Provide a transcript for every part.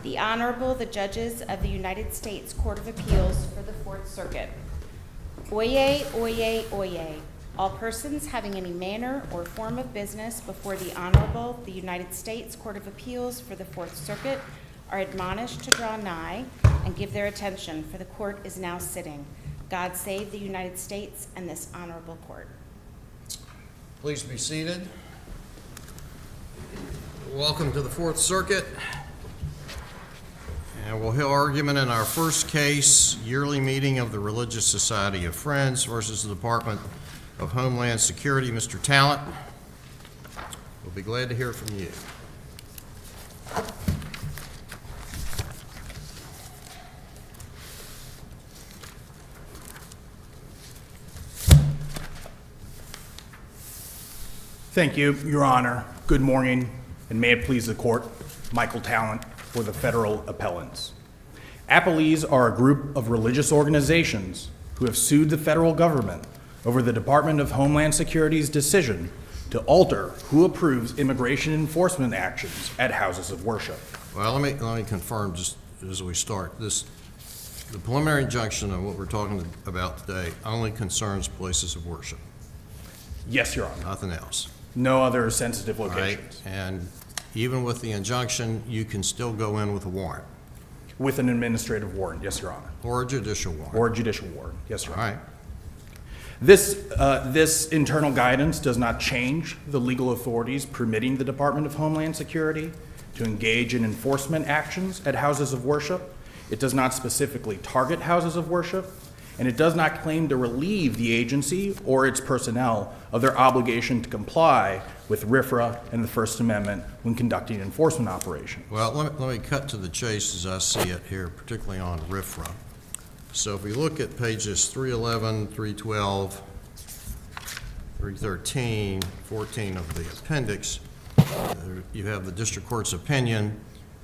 The Honorable, the Judges of the United States Court of Appeals for the Fourth Circuit. Oyez, oyez, oyez. All persons having any manner or form of business before the Honorable, the United States Court of Appeals for the Fourth Circuit are admonished to draw nigh and give their attention, for the court is now sitting. God save the United States and this honorable court. Please be seated. Welcome to the Fourth Circuit. And we'll hear argument in our first case, yearly meeting of the Religious Society of Friends versus the Department of Homeland Security. Mr. Talent, we'll be glad to hear from you. Thank you, Your Honor. Good morning, and may it please the court, Michael Talent for the federal appellants. Appellees are a group of religious organizations who have sued the federal government over the Department of Homeland Security's decision to alter who approves immigration enforcement actions at houses of worship. Well, let me confirm just as we start. The preliminary injunction of what we're talking about today only concerns places of worship. Yes, Your Honor. Nothing else. No other sensitive Right? locations. And even with the injunction, you can still go in with a warrant. With an administrative warrant, yes, Your Honor. Or a judicial warrant. Or a judicial warrant, yes, Your All Honor. right. This internal guidance does not change the legal authorities permitting the Department of Homeland Security to engage in enforcement actions at houses of worship. It does not specifically target houses of worship, and it does not claim to relieve the agency or its personnel of their obligation to comply with RFRA and the First Amendment when conducting enforcement operations. Well, let me cut to the chase as I see it here, particularly on RFRA. So if we look at pages 311, 312, 313, 14 of the appendix, you have the district court's opinion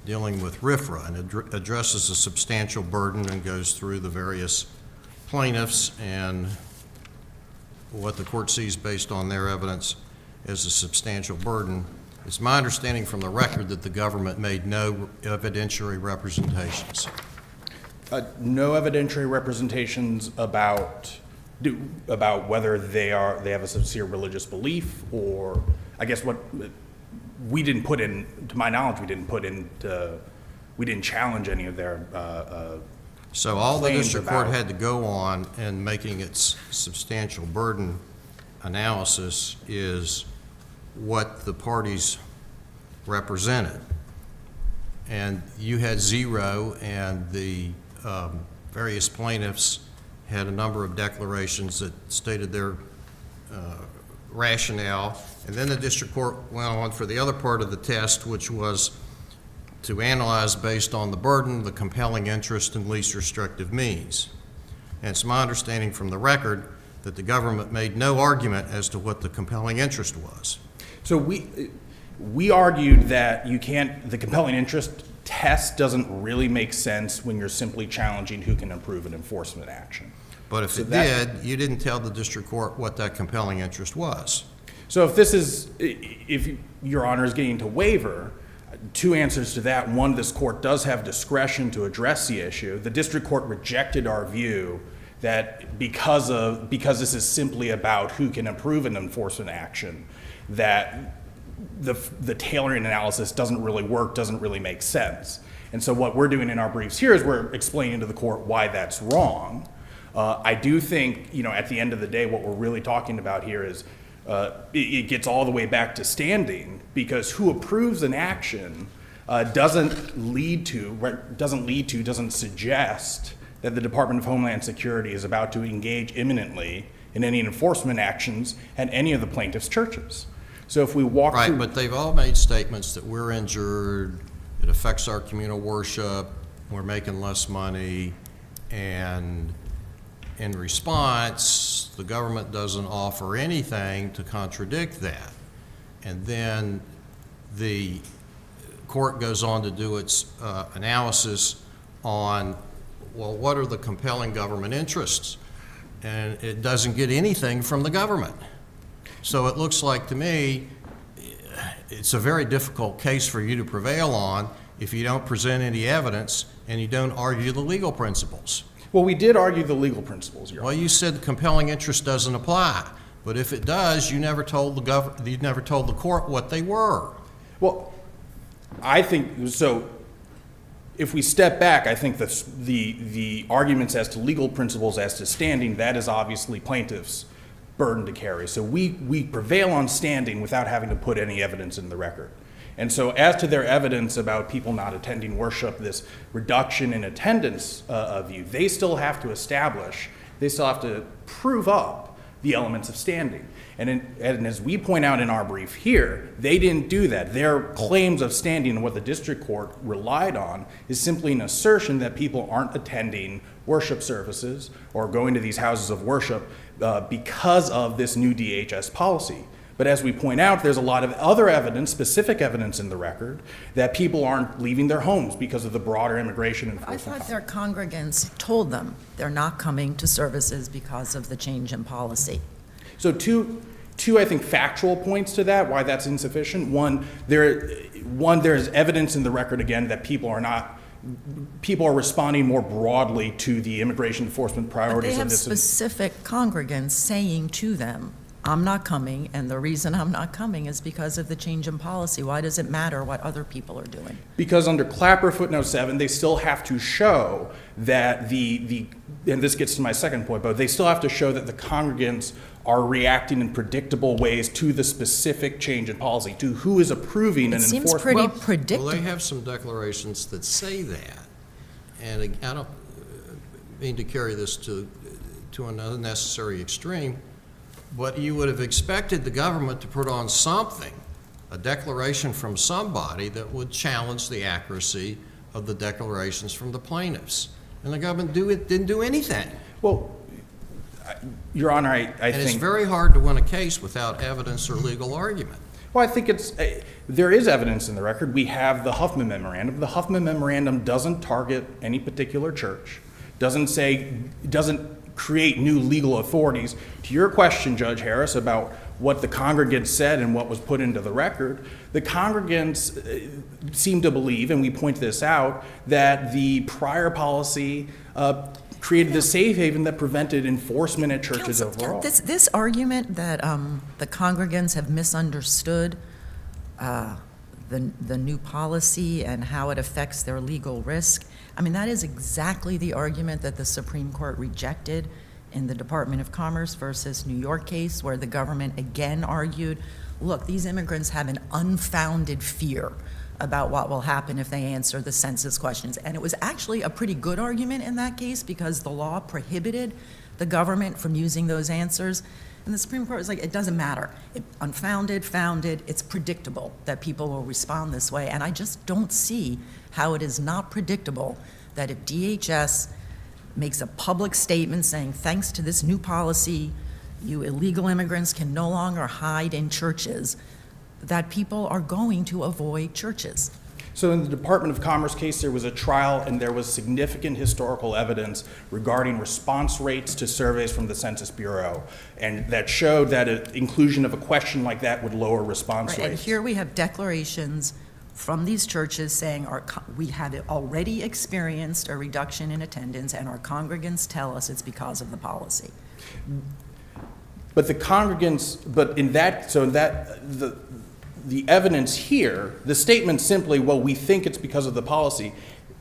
dealing with RFRA, and it addresses a substantial burden and goes through the various plaintiffs and what the court sees based on their evidence as a substantial burden. It's my understanding from the record that the government made no evidentiary representations. No evidentiary representations about whether they have a sincere religious belief, or I guess what we didn't put in, to my knowledge, we didn't challenge any of their So all the claims district court about- had to go on in making its substantial burden analysis is what the parties represented. And you had zero, and the various plaintiffs had a number of declarations that stated their rationale. And then the district court went on for the other part of the test, which was to analyze based on the burden, the compelling interest, and least restrictive means. And it's my understanding from the record that the government made no argument as to what the compelling interest was. So we argued that the compelling interest test doesn't really make sense when you're simply challenging who can approve an enforcement action. But if it did, you didn't tell the district court what that compelling interest was. So if Your Honor is getting to waiver, two answers to that. One, this court does have discretion to address the issue. The district court rejected our view that because this is simply about who can approve an enforcement action, that the tailoring analysis doesn't really work, doesn't really make sense. And so what we're doing in our briefs here is we're explaining to the court why that's wrong. I do think, at the end of the day, what we're really talking about here is it gets all the way back to standing, because who approves an action doesn't suggest that the Department of Homeland Security is about to engage imminently in any enforcement actions at any of the plaintiffs' churches. So if we walk through... Right, but they've all made statements that we're injured, it affects our communal worship, we're making less money, and in response, the government doesn't offer anything to contradict that. And then the court goes on to do its analysis on, well, what are the compelling government interests? And it doesn't get anything from the government. So it looks like to me it's a very difficult case for you to prevail on if you don't present any evidence and you don't argue the legal principles. Well, we did argue the legal principles, Your Honor. Well, you said the compelling interest doesn't apply, but if it does, you never told you never told the court what they were. Well, I think, so if we step back, I think the arguments as to legal principles as to standing, that is obviously plaintiff's burden to carry. So we prevail on standing without having to put any evidence in the record. And so as to their evidence about people not attending worship, this reduction in attendance of you, they still have to establish, they still have to prove up the elements of standing. And as we point out in our brief here, they didn't do that. Their claims of standing and what the district court relied on is simply an assertion that people aren't attending worship services or going to these houses of worship because of this new DHS policy. But as we point out, there's a lot of other evidence, specific evidence in the record, that people aren't leaving their homes because of the broader immigration enforcement. I thought their congregants told them they're not coming to services because of the change in policy. So two, I think, factual points to that, why that's insufficient. One, there's evidence in the record, again, that people are responding more broadly to the immigration enforcement But priorities they of have this. specific congregants saying to them, I'm not coming, and the reason I'm not coming is because of the change in policy. Why does it matter what other people are doing? Because under Clapper footnote 7, they still have to show that and this gets to my second point, but they still have to show that the congregants are reacting in predictable ways to the specific change in policy, to who is approving It and seems enforcing. pretty predictable. Well, they have some declarations that say that. And I don't mean to carry this to an unnecessary extreme, but you would have expected the government to put on something, a declaration from somebody that would challenge the accuracy of the declarations from the plaintiffs. And the government didn't do anything. Well, Your Honor, I And it's think. very hard to win a case without evidence or legal argument. Well, I think there is evidence in the record. We have the Huffman Memorandum. The Huffman Memorandum doesn't target any particular church, doesn't create new legal authorities. To your question, Judge Harris, about what the congregants said and what was put into the record, the congregants seem to believe, and we point this out, that the prior policy created a safe haven that prevented enforcement at churches Counsel, overall. This argument that the congregants have misunderstood the new policy and how it affects their legal risk, I mean, that is exactly the argument that the Supreme Court rejected in the Department of Commerce versus New York case, where the government again argued, look, these immigrants have an unfounded fear about what will happen if they answer the census questions. And it was actually a pretty good argument in that case because the law prohibited the government from using those answers. And the Supreme Court was like, it doesn't matter. Unfounded, founded, it's predictable that people will respond this way. And I just don't see how it is not predictable that if DHS makes a public statement saying, thanks to this new policy, you illegal immigrants can no longer hide in churches, that people are going to avoid churches. So in the Department of Commerce case, there was a trial and there was significant historical evidence regarding response rates to surveys from the Census Bureau, and that showed that inclusion of a question like that would lower response Right, and rates. here we have declarations from these churches saying we have already experienced a reduction in attendance and our congregants tell us it's because of the policy. But the congregants, the evidence here, the statement simply, well, we think it's because of the policy,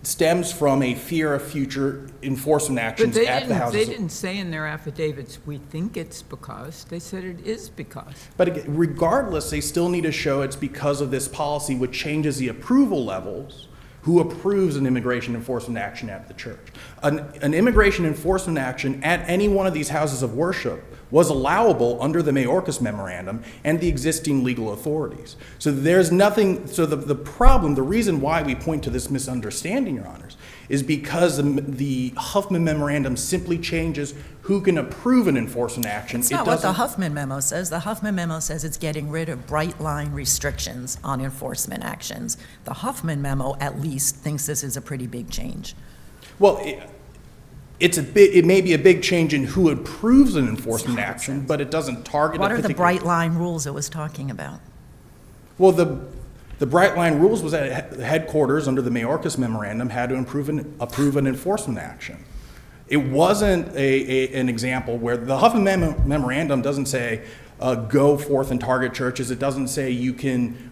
stems from a fear of future enforcement actions at the houses. They didn't say in their affidavits, we think it's because. They said it is because. But again, regardless, they still need to show it's because of this policy, which changes the approval levels, who approves an immigration enforcement action at the church. An immigration enforcement action at any one of these houses of worship was allowable under the Mayorkas Memorandum and the existing legal authorities. So there's nothing, so the problem, the reason why we point to this misunderstanding, Your Honors, is because the Huffman Memorandum simply changes who can approve an enforcement action. It's not what the Huffman memo says. The Huffman memo says it's getting rid of bright line restrictions on enforcement actions. The Huffman memo at least thinks this is a pretty big change. Well, it may be a big change in who approves an enforcement action, but it doesn't target a What are the particular. bright line rules it was talking about? Well, the The bright line rules was that headquarters under the Mayorkas memorandum had to approve an enforcement action. It wasn't an example where the Huffman memorandum doesn't say go forth and target churches. It doesn't say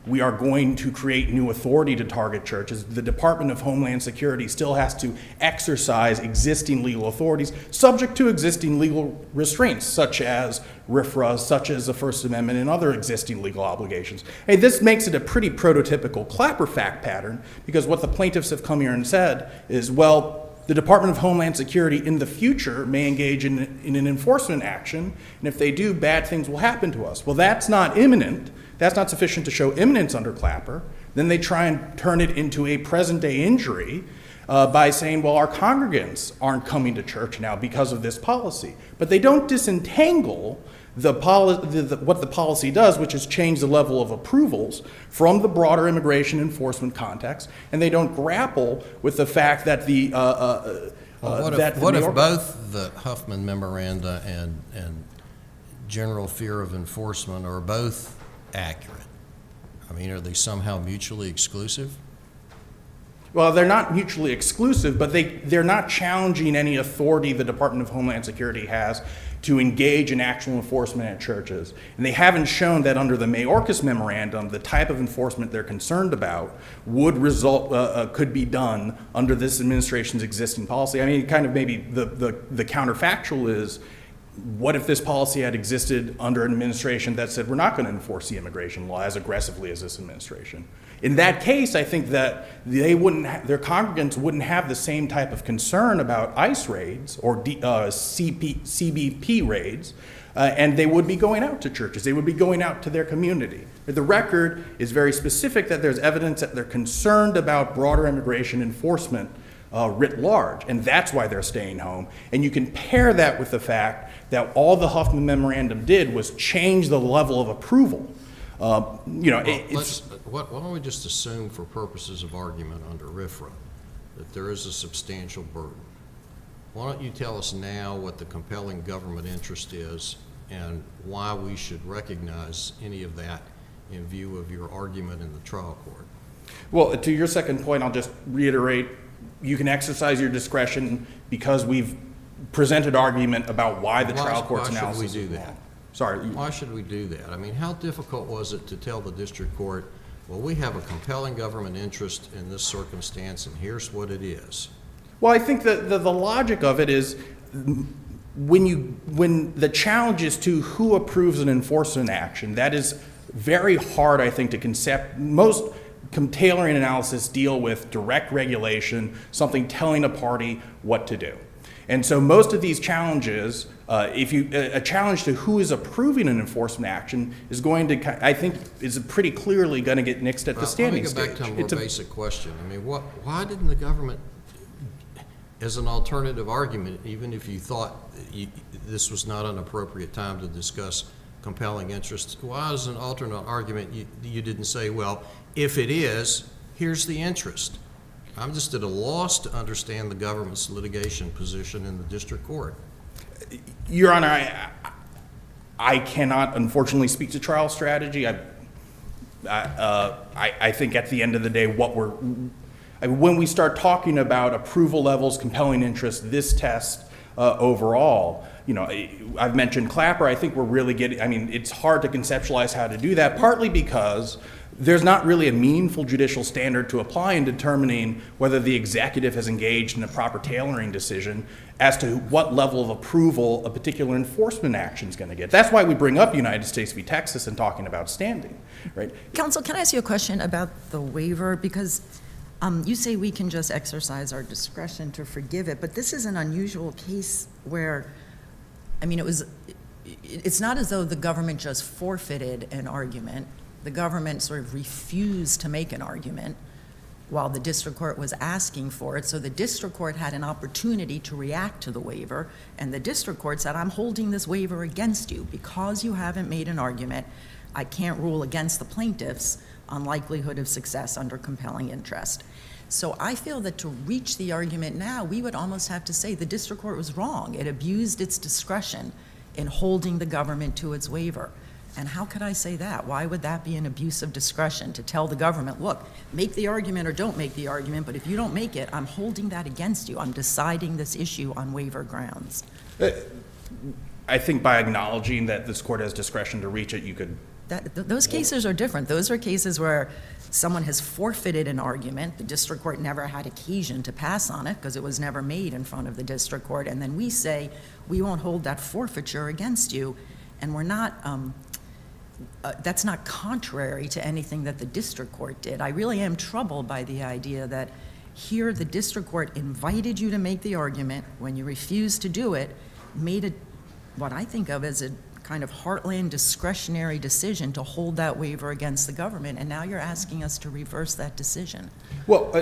we are going to create new authority to target churches. The Department of Homeland Security still has to exercise existing legal authorities subject to existing legal restraints, such as RFRA, such as the First Amendment, and other existing legal obligations. Hey, this makes it a pretty prototypical Clapper fact pattern, because what the plaintiffs have come here and said is, well, the Department of Homeland Security in the future may engage in an enforcement action, and if they do, bad things will happen to us. Well, that's not imminent. That's not sufficient to show imminence under Clapper. Then they try and turn it into a present-day injury by saying, well, our congregants aren't coming to church now because of this policy. But they don't disentangle what the policy does, which is change the level of approvals from the broader immigration enforcement context, and they don't grapple with the fact that What if both the Huffman memoranda and general fear of enforcement are both accurate? I mean, are they somehow mutually exclusive? Well, they're not mutually exclusive, but they're not challenging any authority the Department of Homeland Security has to engage in actual enforcement at churches. And they haven't shown that under the Mayorkas memorandum, the type of enforcement they're concerned about could be done under this administration's existing policy. I mean, kind of maybe the counterfactual is, what if this policy had existed under an administration that said we're not going to enforce the immigration law as aggressively as this administration? In that case, I think that their congregants wouldn't have the same type of concern about ICE raids or CBP raids, and they would be going out to churches. They would be going out to their community. The record is very specific that there's evidence that they're concerned about broader immigration enforcement writ large, and that's why they're staying home. And you can pair that with the fact that all the Huffman memorandum did was change the level of approval. Why don't we just assume, for purposes of argument under RFRA, that there is a substantial burden? Why don't you tell us now what the compelling government interest is and why we should recognize any of that in view of your argument in the trial court? Well, to your second point, I'll just reiterate, you can exercise your discretion because we've presented argument about why the trial court's analysis is wrong. Why should we do that? Sorry. Why should we do that? I mean, how difficult was it to tell the district court, well, we have a compelling government interest in this circumstance, and here's what it is? Well, I think that the logic of it is when the challenge is to who approves an enforcement action, that is very hard, I think, to concept. Most tailoring analysis deal with direct regulation, something telling a party what to do. And so most of these challenges, a challenge to who is approving an enforcement action is going to, I think, is pretty clearly going to get nixed at the standing stage. Let me go back to a more basic question. I mean, why didn't the government, as an alternative argument, even if you thought this was not an appropriate time to discuss compelling interests, why as an alternate argument you didn't say, well, if it is, here's the interest? I'm just at a loss to understand the government's litigation position in the district court. Your Honor, I cannot unfortunately speak to trial strategy. I think at the end of the day, when we start talking about approval levels, compelling interest, this test overall, I've mentioned Clapper. I think we're really it's hard to conceptualize how to do that, partly because there's not really a meaningful judicial standard to apply in determining whether the executive has engaged in a proper tailoring decision as to what level of approval a particular enforcement action is going to get. That's why we bring up United States v. Texas and talking about standing, right? Counsel, can I ask you a question about the waiver? Because you say we can just exercise our discretion to forgive it, but this is an unusual case where, it's not as though the government just forfeited an argument. The government sort of refused to make an argument while the district court was asking for it. So the district court had an opportunity to react to the waiver, and the district court said, I'm holding this waiver against you because you haven't made an argument. I can't rule against the plaintiffs on likelihood of success under compelling interest. So I feel that to reach the argument now, we would almost have to say the district court was wrong. It abused its discretion in holding the government to its waiver. And how could I say that? Why would that be an abuse of discretion to tell the government, look, make the argument or don't make the argument, but if you don't make it, I'm holding that against you. I'm deciding this issue on waiver grounds. I think by acknowledging that this court has discretion to reach it, you could. Those cases are different. Those are cases where someone has forfeited an argument. The district court never had occasion to pass on it because it was never made in front of the district court. And then we say, we won't hold that forfeiture against you. And we're not, that's not contrary to anything that the district court did. I really am troubled by the idea that here the district court invited you to make the argument. When you refused to do it, made it what I think of as a kind of heartland discretionary decision to hold that waiver against the government, and now you're asking us to reverse that decision. Well,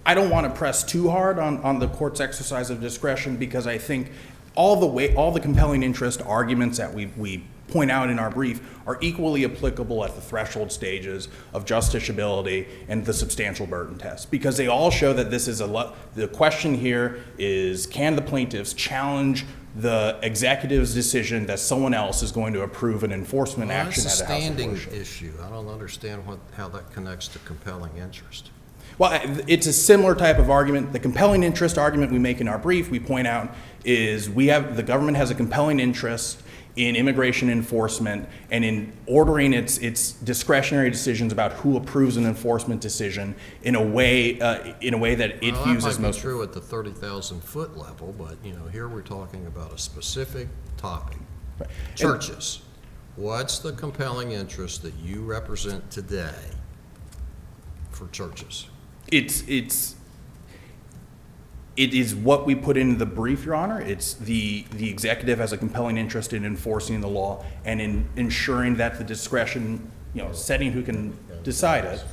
I don't want to press too hard on the court's exercise of discretion, because I think all the compelling interest arguments that we point out in our brief are equally applicable at the threshold stages of justiciability and the substantial burden test, because they all show that this is the question here is, can the plaintiffs challenge the executive's decision that someone else is going to approve an enforcement action at a house of worship? That's a standing issue. I don't understand how that connects to compelling interest. Well, it's a similar type of argument. The compelling interest argument we make in our brief, we point out, is the government has a compelling interest in immigration enforcement and in ordering its discretionary decisions about who approves an enforcement decision in a way that it views as most. That might be true at the 30,000-foot level, but here we're talking about a specific topic. Right. Churches. What's the compelling interest that you represent today for churches? It is what we put in the brief, Your Honor. It's the executive has a compelling interest in enforcing the law and in ensuring that the discretion, setting who can decide it.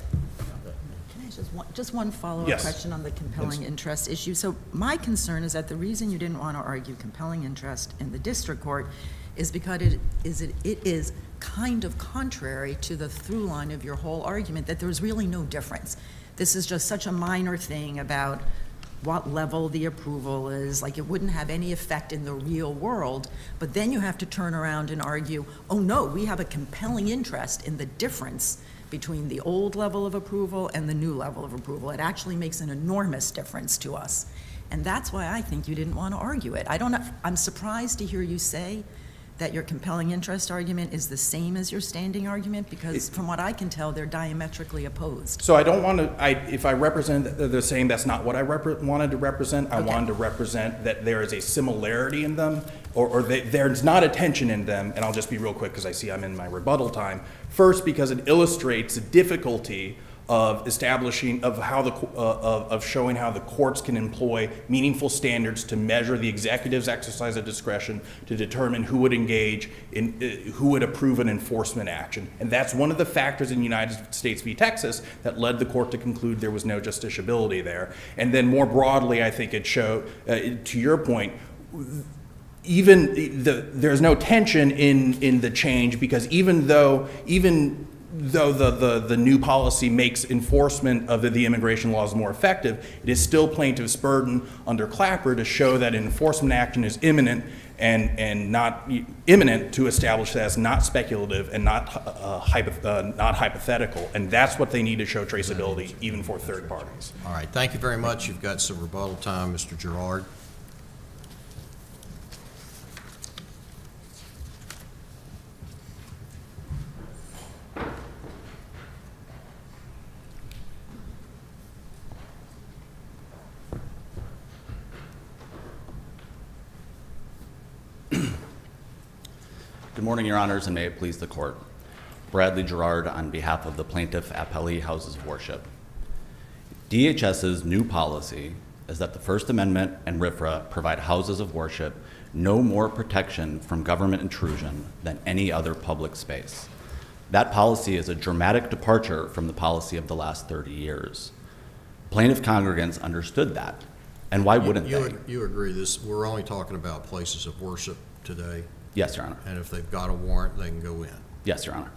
Can I just one follow-up Yes. question on the compelling interest issue? So my concern is that the reason you didn't want to argue compelling interest in the district court is because it is kind of contrary to the through line of your whole argument that there's really no difference. This is just such a minor thing about what level the approval is, like it wouldn't have any effect in the real world, but then you have to turn around and argue, oh no, we have a compelling interest in the difference between the old level of approval and the new level of approval. It actually makes an enormous difference to us. And that's why I think you didn't want to argue it. I'm surprised to hear you say that your compelling interest argument is the same as your standing argument, because from what I can tell, they're diametrically opposed. So I don't want to, if I represent the same, that's not what I wanted to represent. I Okay. wanted to represent that there is a similarity in them, or there's not a tension in them, and I'll just be real quick because I see I'm in my rebuttal time. First, because it illustrates the difficulty of establishing, of showing how the courts can employ meaningful standards to measure the executive's exercise of discretion to determine who would engage in, who would approve an enforcement action. And that's one of the factors in United States v. Texas that led the court to conclude there was no justiciability there. And then more broadly, I think it showed, to your point, there's no tension in the change, because even though the new policy makes enforcement of the immigration laws more effective, it is still plaintiff's burden under Clapper to show that an enforcement action is imminent and not imminent, to establish that it's not speculative and not hypothetical. And that's what they need to show traceability, even for third parties. All right, thank you very much. You've got some rebuttal time, Mr. Gerard. Good morning, Your Honors, and may it please the Court. Bradley Gerard on behalf of the Plaintiff Appellee Houses of Worship. DHS's new policy is that the First Amendment and RFRA provide houses of worship no more protection from government intrusion than any other public space. That policy is a dramatic departure from the policy of the last 30 years. Plaintiff congregants understood that, and why wouldn't they? You agree we're only talking about places of worship today? Yes, Your Honor. And if they've got a warrant, they can go in? Yes, Your Honor.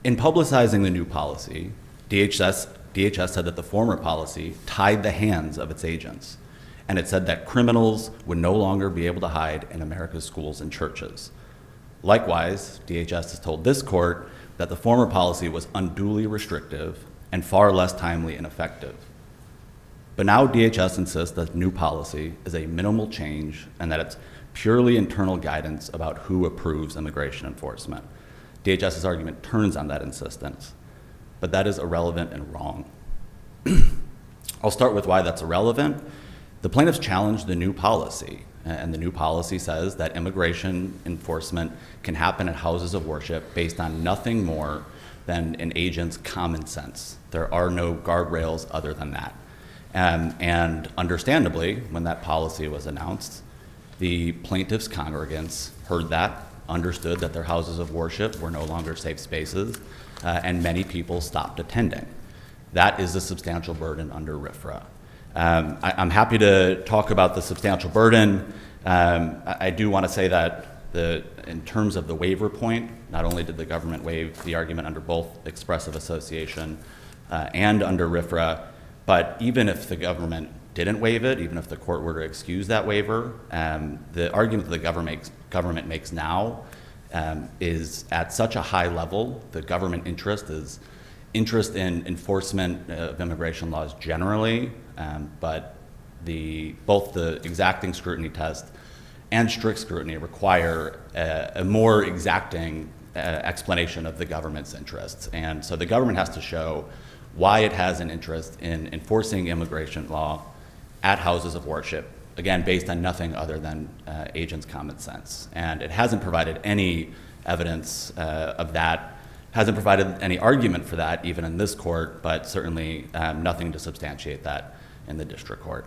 In publicizing the new policy, DHS said that the former policy tied the hands of its agents, and it said that criminals would no longer be able to hide in America's schools and churches. Likewise, DHS has told this court that the former policy was unduly restrictive and far less timely and effective. But now DHS insists that the new policy is a minimal change and that it's purely internal guidance about who approves immigration enforcement. DHS's argument turns on that insistence, but that is irrelevant and wrong. I'll start with why that's irrelevant. The plaintiffs challenged the new policy, and the new policy says that immigration enforcement can happen at houses of worship based on nothing more than an agent's common sense. There are no guardrails other than that. And understandably, when that policy was announced, the plaintiffs' congregants heard that, understood that their houses of worship were no longer safe spaces, and many people stopped attending. That is a substantial burden under RFRA. I'm happy to talk about the substantial burden. I do want to say that in terms of the waiver point, not only did the government waive the argument under both expressive association and under RFRA, but even if the government didn't waive it, even if the court were to excuse that waiver, the argument that the government makes now is at such a high level. The government interest is interest in enforcement of immigration laws generally, but both the exacting scrutiny test and strict scrutiny require a more exacting explanation of the government's interests. And so the government has to show why it has an interest in enforcing immigration law at houses of worship, again, based on nothing other than agents' common sense. And it hasn't provided any evidence of that, hasn't provided any argument for that, even in this court, but certainly nothing to substantiate that in the district court.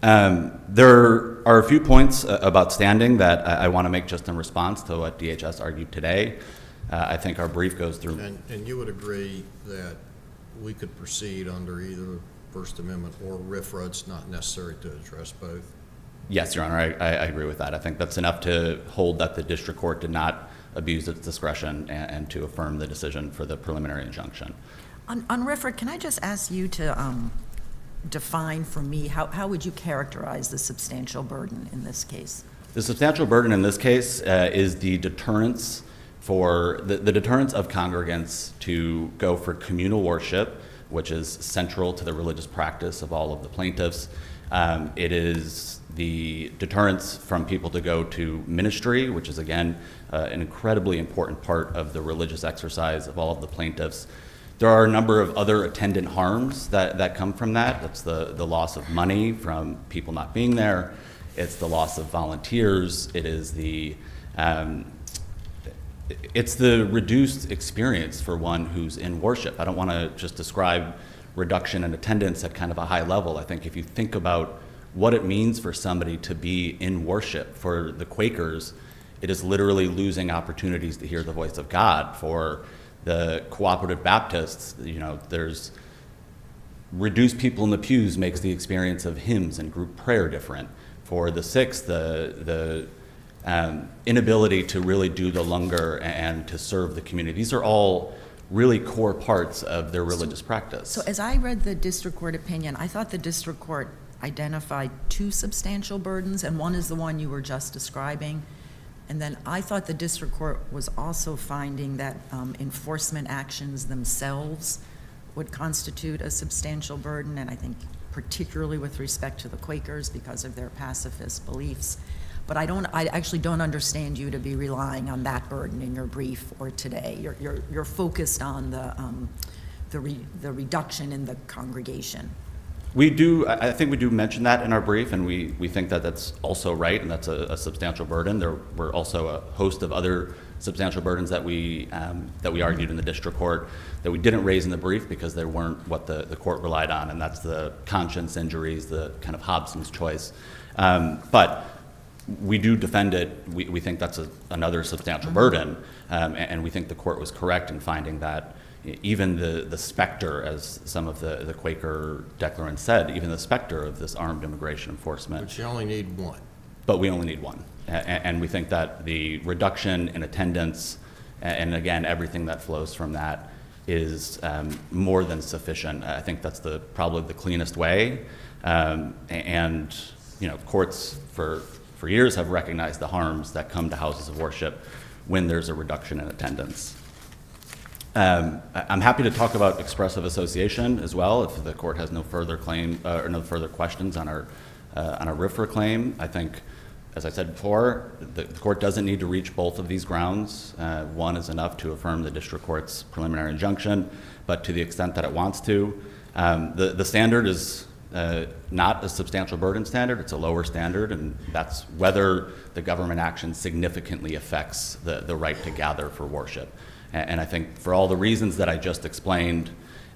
There are a few points about standing that I want to make just in response to what DHS argued today. I think our brief goes through. And you would agree that we could proceed under either First Amendment or RFRA? It's not necessary to address both? Yes, Your Honor, I agree with that. I think that's enough to hold that the district court did not abuse its discretion and to affirm the decision for the preliminary injunction. On RFRA, can I just ask you to define for me, how would you characterize the substantial burden in this case? The substantial burden in this case is the deterrence for the deterrence of congregants to go for communal worship, which is central to the religious practice of all of the plaintiffs. It is the deterrence from people to go to ministry, which is, again, an incredibly important part of the religious exercise of all of the plaintiffs. There are a number of other attendant harms that come from that. That's the loss of money from people not being there. It's the loss of volunteers. It is it's the reduced experience for one who's in worship. I don't want to just describe reduction in attendance at kind of a high level. I think if you think about what it means for somebody to be in worship, for the Quakers, it is literally losing opportunities to hear the voice of God. For the cooperative Baptists, there's reduced people in the pews makes the experience of hymns and group prayer different. For the Sikhs, the inability to really do the langar and to serve the community. These are all really core parts of their religious practice. So as I read the district court opinion, I thought the district court identified two substantial burdens, and one is the one you were just describing. And then I thought the district court was also finding that enforcement actions themselves would constitute a substantial burden, and I think particularly with respect to the Quakers because of their pacifist beliefs. But I actually don't understand you to be relying on that burden in your brief or today. You're focused on the reduction in the congregation. I think we do mention that in our brief, and we think that that's also right, and that's a substantial burden. There were also a host of other substantial burdens that we argued in the district court that we didn't raise in the brief because they weren't what the court relied on, and that's the conscience injuries, the kind of Hobson's choice. But we do defend it. We think that's another substantial burden, and we think the court was correct in finding that even the specter, as some of the Quaker declarants said, even the specter of this armed immigration enforcement. But you only need one. But we only need one. And we think that the reduction in attendance, and again, everything that flows from that, is more than sufficient. I think that's probably the cleanest way. And courts for for years have recognized the harms that come to houses of worship when there's a reduction in attendance. I'm happy to talk about expressive association as well if the court has no further claim or no further questions on our RFRA claim. I think, as I said before, the court doesn't need to reach both of these grounds. One is enough to affirm the district court's preliminary injunction, but to the extent that it wants to, the standard is not a substantial burden standard. It's a lower standard, and that's whether the government action significantly affects the right to gather for worship. And I think for all the reasons that I just explained,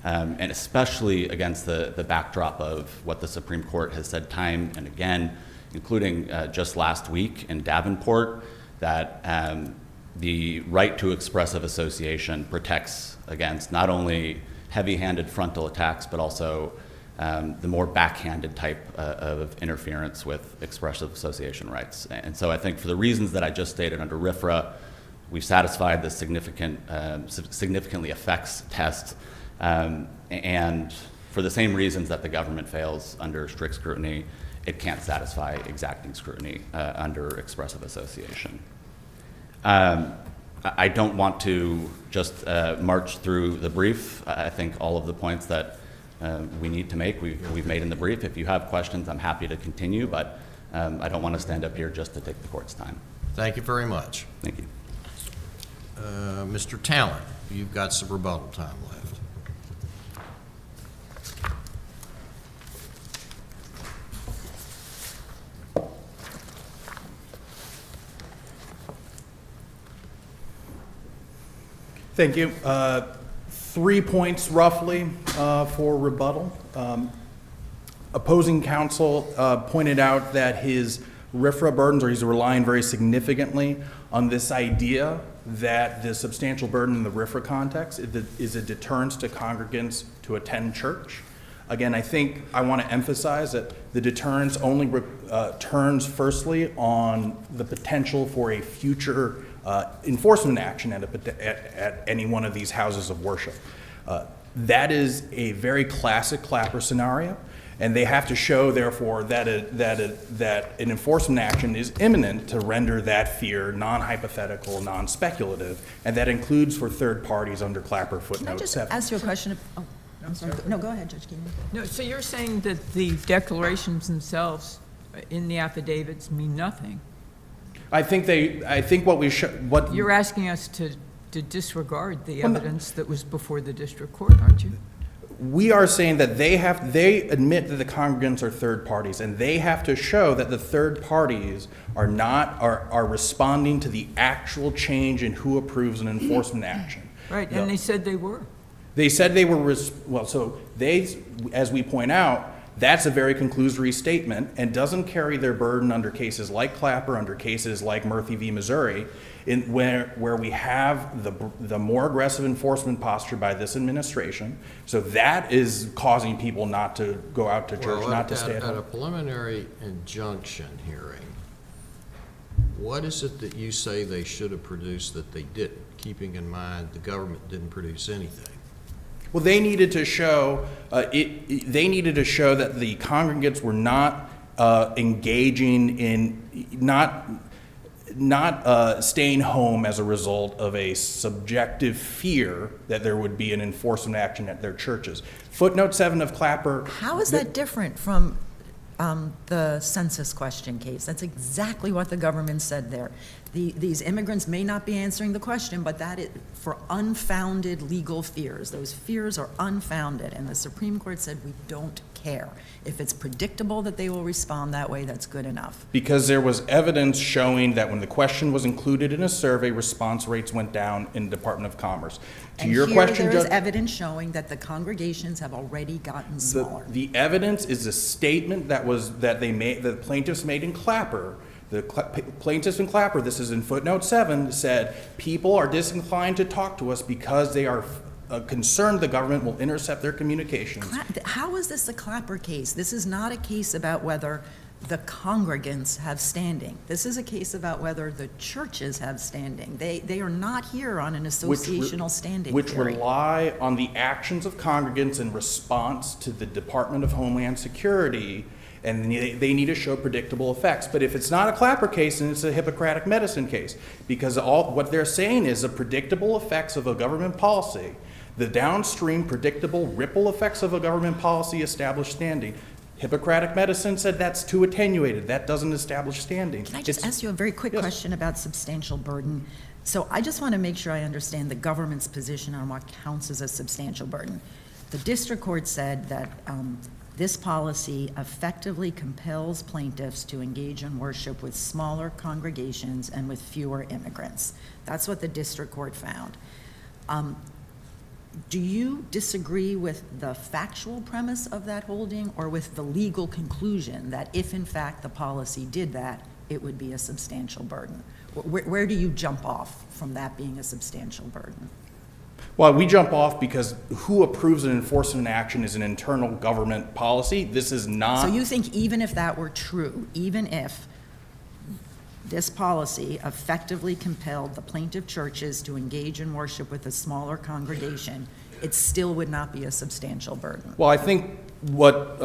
and especially against the backdrop of what the Supreme Court has said time and again, including just last week in Davenport, that the right to expressive association protects against not only heavy-handed frontal attacks, but also the more backhanded type of interference with expressive association rights. And so I think for the reasons that I just stated under RFRA, we've satisfied the significantly affects test, and for the same reasons that the government fails under strict scrutiny, it can't satisfy exacting scrutiny under expressive association. I don't want to just march through the brief. I think all of the points that we need to make, we've made in the brief. If you have questions, I'm happy to continue, but I don't want to stand up here just to take the court's time. Thank you very much. Thank you. Mr. Talent, you've got some rebuttal time left. Thank you. 3 points roughly for rebuttal. Opposing counsel pointed out that his RFRA burdens, or he's relying very significantly on this idea that the substantial burden in the RFRA context is a deterrence to congregants to attend church. Again, I think I want to emphasize that the deterrence only turns firstly on the potential for a future enforcement action at any one of these houses of worship. That is a very classic Clapper scenario, and they have to show, therefore, that an enforcement action is imminent to render that fear non-hypothetical, non-speculative, and that includes for third parties under Clapper Can I footnote just 7. ask you a question? I'm sorry. No, go ahead, Judge Keenan. No, so you're saying that the declarations themselves in the affidavits mean nothing? I think what we what You're asking us to disregard the evidence that was before the district court, aren't you? we are saying that they admit that the congregants are third parties, and they have to show that the third parties are responding to the actual change in who approves an enforcement action. Right, and they said they were. They said they were, as we point out, that's a very conclusory statement and doesn't carry their burden under cases like Clapper, under cases like Murphy v. Missouri, where we have the more aggressive enforcement posture by this administration. So that is causing people not to go out to church, not to stay at home. At a preliminary injunction hearing, what is it that you say they should have produced that they didn't, keeping in mind the government didn't produce anything? Well, they needed to show they needed to show that the congregants were not engaging in not staying home as a result of a subjective fear that there would be an enforcement action at their churches. Footnote 7 of Clapper. How is that different from the census question case? That's exactly what the government said there. These immigrants may not be answering the question, but that is for unfounded legal fears. Those fears are unfounded, and the Supreme Court said we don't care. If it's predictable that they will respond that way, that's good enough. Because there was evidence showing that when the question was included in a survey, response rates went down in the Department of Commerce. To your question, there is Judge, evidence showing that the congregations have already gotten smaller. the evidence is a statement that the plaintiffs made in Clapper. The plaintiffs in Clapper, this is in footnote 7, said people are disinclined to talk to us because they are concerned the government will intercept their communications. How is this a Clapper case? This is not a case about whether the congregants have standing. This is a case about whether the churches have standing. They are not here on an associational standing Which theory. rely on the actions of congregants in response to the Department of Homeland Security and they need to show predictable effects. But if it's not a Clapper case, then it's a Hippocratic medicine case, because what they're saying is the predictable effects of a government policy, the downstream predictable ripple effects of a government policy establish standing. Hippocratic medicine said that's too attenuated. That doesn't establish standing. Can I just ask you a very quick Yes. question about substantial burden? So I just want to make sure I understand the government's position on what counts as a substantial burden. The district court said that this policy effectively compels plaintiffs to engage in worship with smaller congregations and with fewer immigrants. That's what the district court found. Do you disagree with the factual premise of that holding, or with the legal conclusion that if in fact the policy did that, it would be a substantial burden? Where do you jump off from that being a substantial burden? Well, we jump off because who approves an enforcement action is an internal government policy. This is not. So you think even if that were true, even if this policy effectively compelled the plaintiff churches to engage in worship with a smaller congregation, it still would not be a substantial burden? Well, I think what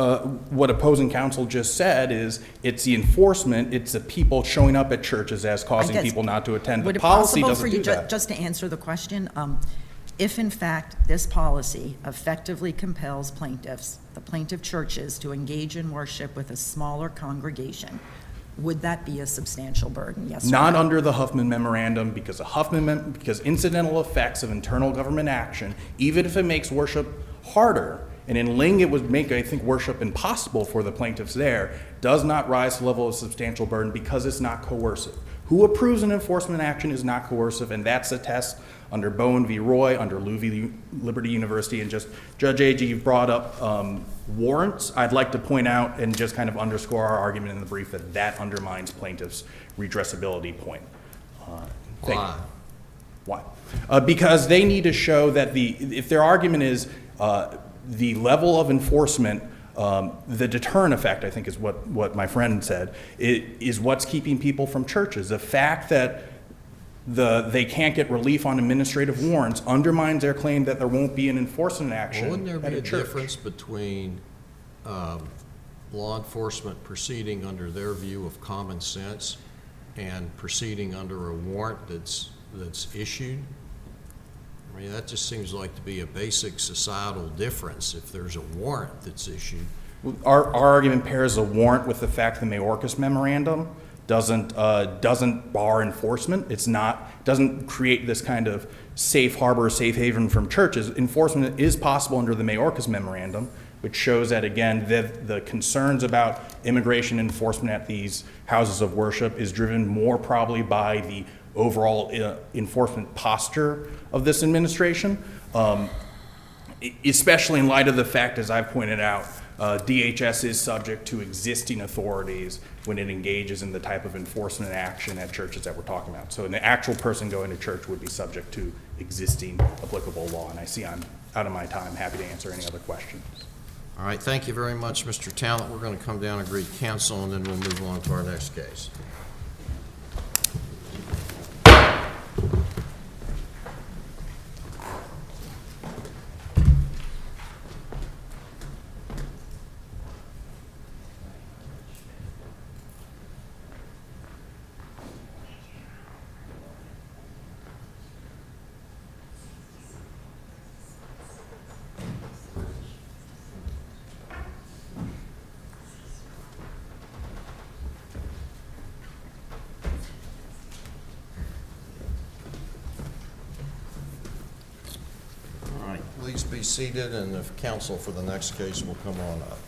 opposing counsel just said is it's the enforcement, it's the people showing up at churches as causing I guess- people not to attend. Would The it policy possible doesn't for you, do that. just to answer the question, if in fact this policy effectively compels plaintiffs, the plaintiff churches, to engage in worship with a smaller congregation, would that be a substantial burden? Yes or Not no? under the Huffman Memorandum, because because incidental effects of internal government action, even if it makes worship harder, and in Ling it would make, I think, worship impossible for the plaintiffs there, does not rise to the level of substantial burden because it's not coercive. Who approves an enforcement action is not coercive, and that's a test under Bowen v. Roy, under Louis Liberty University, and just, Judge Agee, you've brought up warrants. I'd like to point out and just kind of underscore our argument in the brief that that undermines plaintiffs' redressability point. Thank you. Why? Why? Because they need to show that if their argument is the level of enforcement, the deterrent effect, I think is what my friend said, is what's keeping people from churches. The fact that they can't get relief on administrative warrants undermines their claim that there won't be an enforcement action Well, wouldn't there at be a a church. difference between law enforcement proceeding under their view of common sense and proceeding under a warrant that's issued? I mean, that just seems like to be a basic societal difference if there's a warrant that's issued. Our argument pairs a warrant with the fact the Mayorkas Memorandum doesn't bar enforcement. Doesn't create this kind of safe harbor, safe haven from churches. Enforcement is possible under the Mayorkas Memorandum, which shows that, again, the concerns about immigration enforcement at these houses of worship is driven more probably by the overall enforcement posture of this administration, especially in light of the fact, as I've pointed out, DHS is subject to existing authorities when it engages in the type of enforcement action at churches that we're talking about. So an actual person going to church would be subject to existing applicable law. And I see I'm out of my time. Happy to answer any other questions. All right, thank you very much, Mr. Talent. We're going to come down and greet counsel, and then we'll move on to our next case. All right, please be seated, and the counsel for the next case will come on up.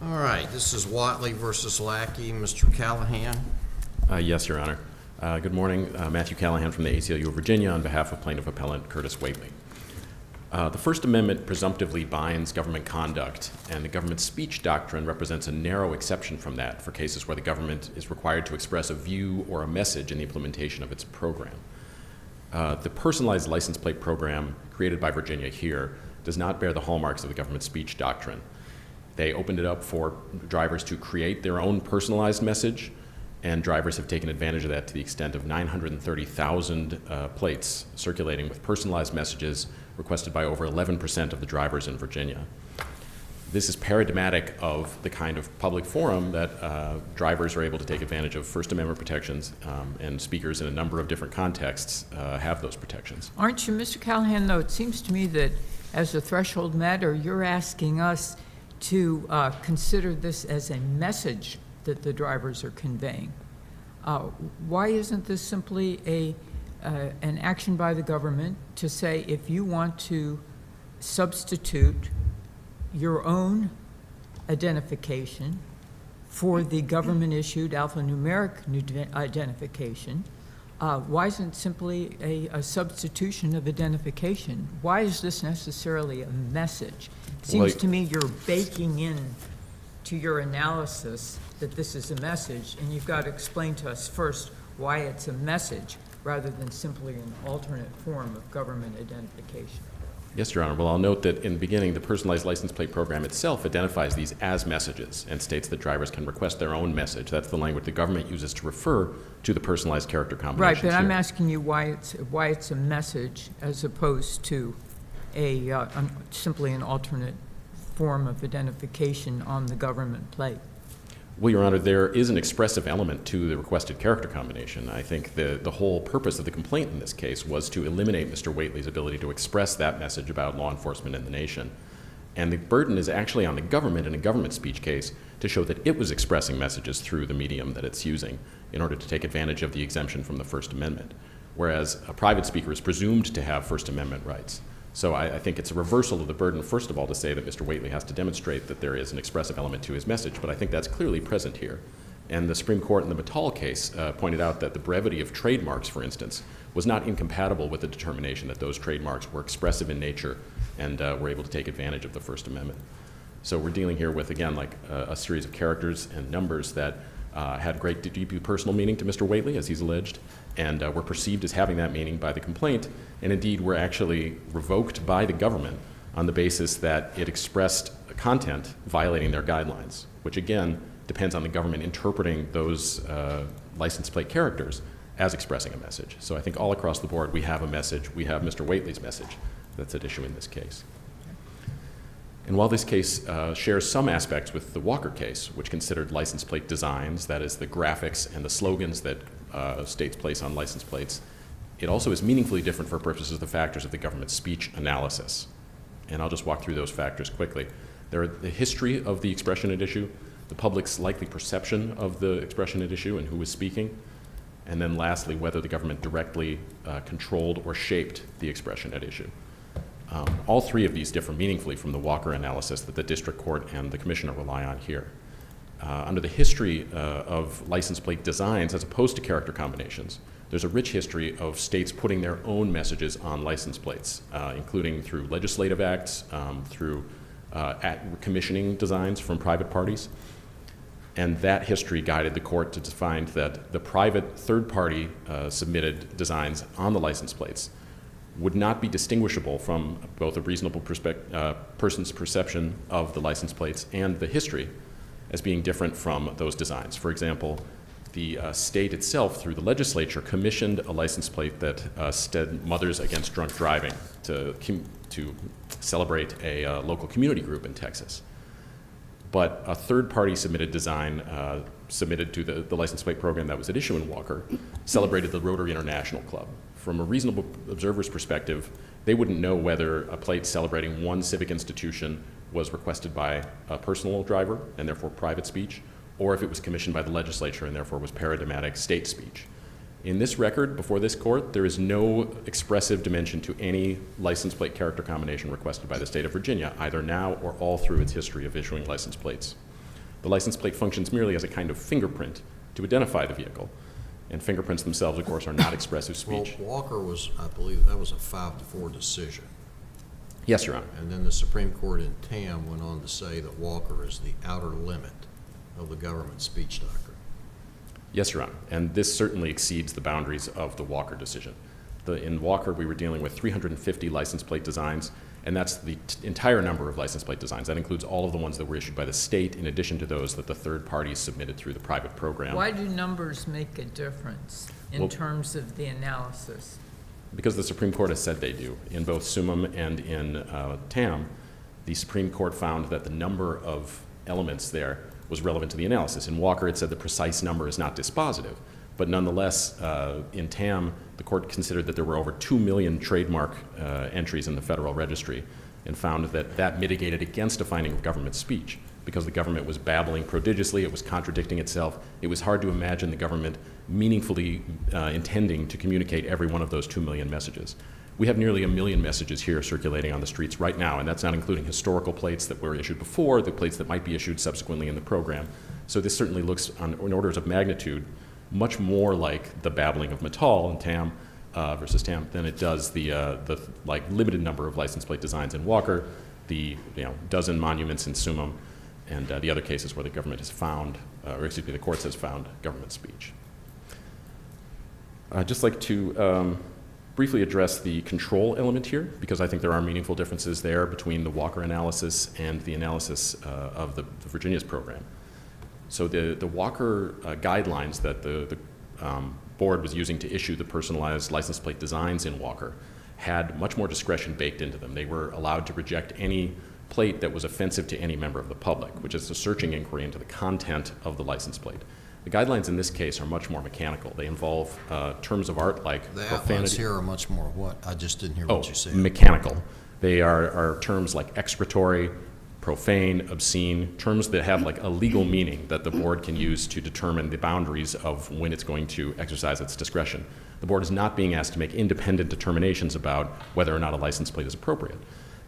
All right, this is Watley versus Lackey. Mr. Callahan. Yes, Your Honor. Good morning. Matthew Callahan from the ACLU of Virginia on behalf of plaintiff appellant Curtis Whately. The First Amendment presumptively binds government conduct, and the government speech doctrine represents a narrow exception from that for cases where the government is required to express a view or a message in the implementation of its program. The personalized license plate program created by Virginia here does not bear the hallmarks of the government speech doctrine. They opened it up for drivers to create their own personalized message, and drivers have taken advantage of that to the extent of 930,000 plates circulating with personalized messages requested by over 11% of the drivers in Virginia. This is paradigmatic of the kind of public forum that drivers are able to take advantage of First Amendment protections, and speakers in a number of different contexts have those protections. Aren't you, Mr. Callahan, though? It seems to me that as a threshold matter, you're asking us to consider this as a message that the drivers are conveying. Why isn't this simply an action by the government to say, if you want to substitute your own identification for the government-issued alphanumeric identification, why isn't it simply a substitution of identification? Why is this necessarily a message? It seems to me you're baking in to your analysis that this is a message, and you've got to explain to us first why it's a message rather than simply an alternate form of government identification. Yes, Your Honor. Well, I'll note that in the beginning, the personalized license plate program itself identifies these as messages and states that drivers can request their own message. That's the language the government uses to refer to the personalized character combinations. Right, but I'm here. asking you why it's a message as opposed to simply an alternate form of identification on the government plate. Well, Your Honor, there is an expressive element to the requested character combination. I think the whole purpose of the complaint in this case was to eliminate Mr. Whately's ability to express that message about law enforcement in the nation. And the burden is actually on the government in a government speech case to show that it was expressing messages through the medium that it's using in order to take advantage of the exemption from the First Amendment, whereas a private speaker is presumed to have First Amendment rights. So I think it's a reversal of the burden, first of all, to say that Mr. Whately has to demonstrate that there is an expressive element to his message, but I think that's clearly present here. And the Supreme Court in the Mattal case pointed out that the brevity of trademarks, for instance, was not incompatible with the determination that those trademarks were expressive in nature and were able to take advantage of the First Amendment. So we're dealing here with, again, like a series of characters and numbers that had great deeply personal meaning to Mr. Whately, as he's alleged, and were perceived as having that meaning by the complaint, and indeed were actually revoked by the government on the basis that it expressed content violating their guidelines, which again depends on the government interpreting those license plate characters as expressing a message. So I think all across the board we have a message, we have Mr. Whately's message that's at issue in this case. And while this case shares some aspects with the Walker case, which considered license plate designs, that is the graphics and the slogans that states place on license plates, it also is meaningfully different for purposes of the factors of the government speech analysis. And I'll just walk through those factors quickly. There are the history of the expression at issue, the public's likely perception of the expression at issue and who was speaking, and then lastly, whether the government directly controlled or shaped the expression at issue. All three of these differ meaningfully from the Walker analysis that the district court and the commissioner rely on here. Under the history of license plate designs as opposed to character combinations, there's a rich history of states putting their own messages on license plates, including through legislative acts, through commissioning designs from private parties. And that history guided the court to find that the private third-party submitted designs on the license plates would not be distinguishable from both a reasonable person's perception of the license plates and the history as being different from those designs. For example, the state itself, through the legislature, commissioned a license plate that said Mothers Against Drunk Driving to celebrate a local community group in Texas. But a third-party submitted design submitted to the license plate program that was at issue in Walker celebrated the Rotary International Club. From a reasonable observer's perspective, they wouldn't know whether a plate celebrating one civic institution was requested by a personal driver and therefore private speech, or if it was commissioned by the legislature and therefore was paradigmatic state speech. In this record before this court, there is no expressive dimension to any license plate character combination requested by the state of Virginia, either now or all through its history of issuing license plates. The license plate functions merely as a kind of fingerprint to identify the vehicle. And fingerprints themselves, of course, are not expressive speech. Well, Walker was, I believe, that was a 5-4 decision. Yes, Your Honor. And then the Supreme Court in Tam went on to say that Walker is the outer limit of the government speech doctrine. Yes, Your Honor. And this certainly exceeds the boundaries of the Walker decision. In Walker, we were dealing with 350 license plate designs, and that's the entire number of license plate designs. That includes all of the ones that were issued by the state, in addition to those that the third parties submitted through the private program. Why do numbers make a difference in Well- terms of the analysis? Because the Supreme Court has said they do. In both Summum and in Tam, the Supreme Court found that the number of elements there was relevant to the analysis. In Walker, it said the precise number is not dispositive. But nonetheless, in Tam, the court considered that there were over 2 million trademark entries in the Federal Registry and found that that mitigated against a finding of government speech because the government was babbling prodigiously, it was contradicting itself. It was hard to imagine the government meaningfully intending to communicate every one of those 2 million messages. We have nearly 1 million messages here circulating on the streets right now, and that's not including historical plates that were issued before, the plates that might be issued subsequently in the program. So this certainly looks, in orders of magnitude, much more like the babbling of Mattal in Tam versus Tam than it does the like limited number of license plate designs in Walker, the dozen monuments in Summum, and the other cases where the government has found, the courts has found government speech. I'd just like to briefly address the control element here, because I think there are meaningful differences there between the Walker analysis and the analysis of the Virginia's program. So the Walker guidelines that the board was using to issue the personalized license plate designs in Walker had much more discretion baked into them. They were allowed to reject any plate that was offensive to any member of the public, which is a searching inquiry into the content of the license plate. The guidelines in this case are much more mechanical. They involve terms of art like The profanity. outlines here are much more what? I just didn't hear what you said. Mechanical. They are terms like excretory, profane, obscene, terms that have like a legal meaning that the board can use to determine the boundaries of when it's going to exercise its discretion. The board is not being asked to make independent determinations about whether or not a license plate is appropriate.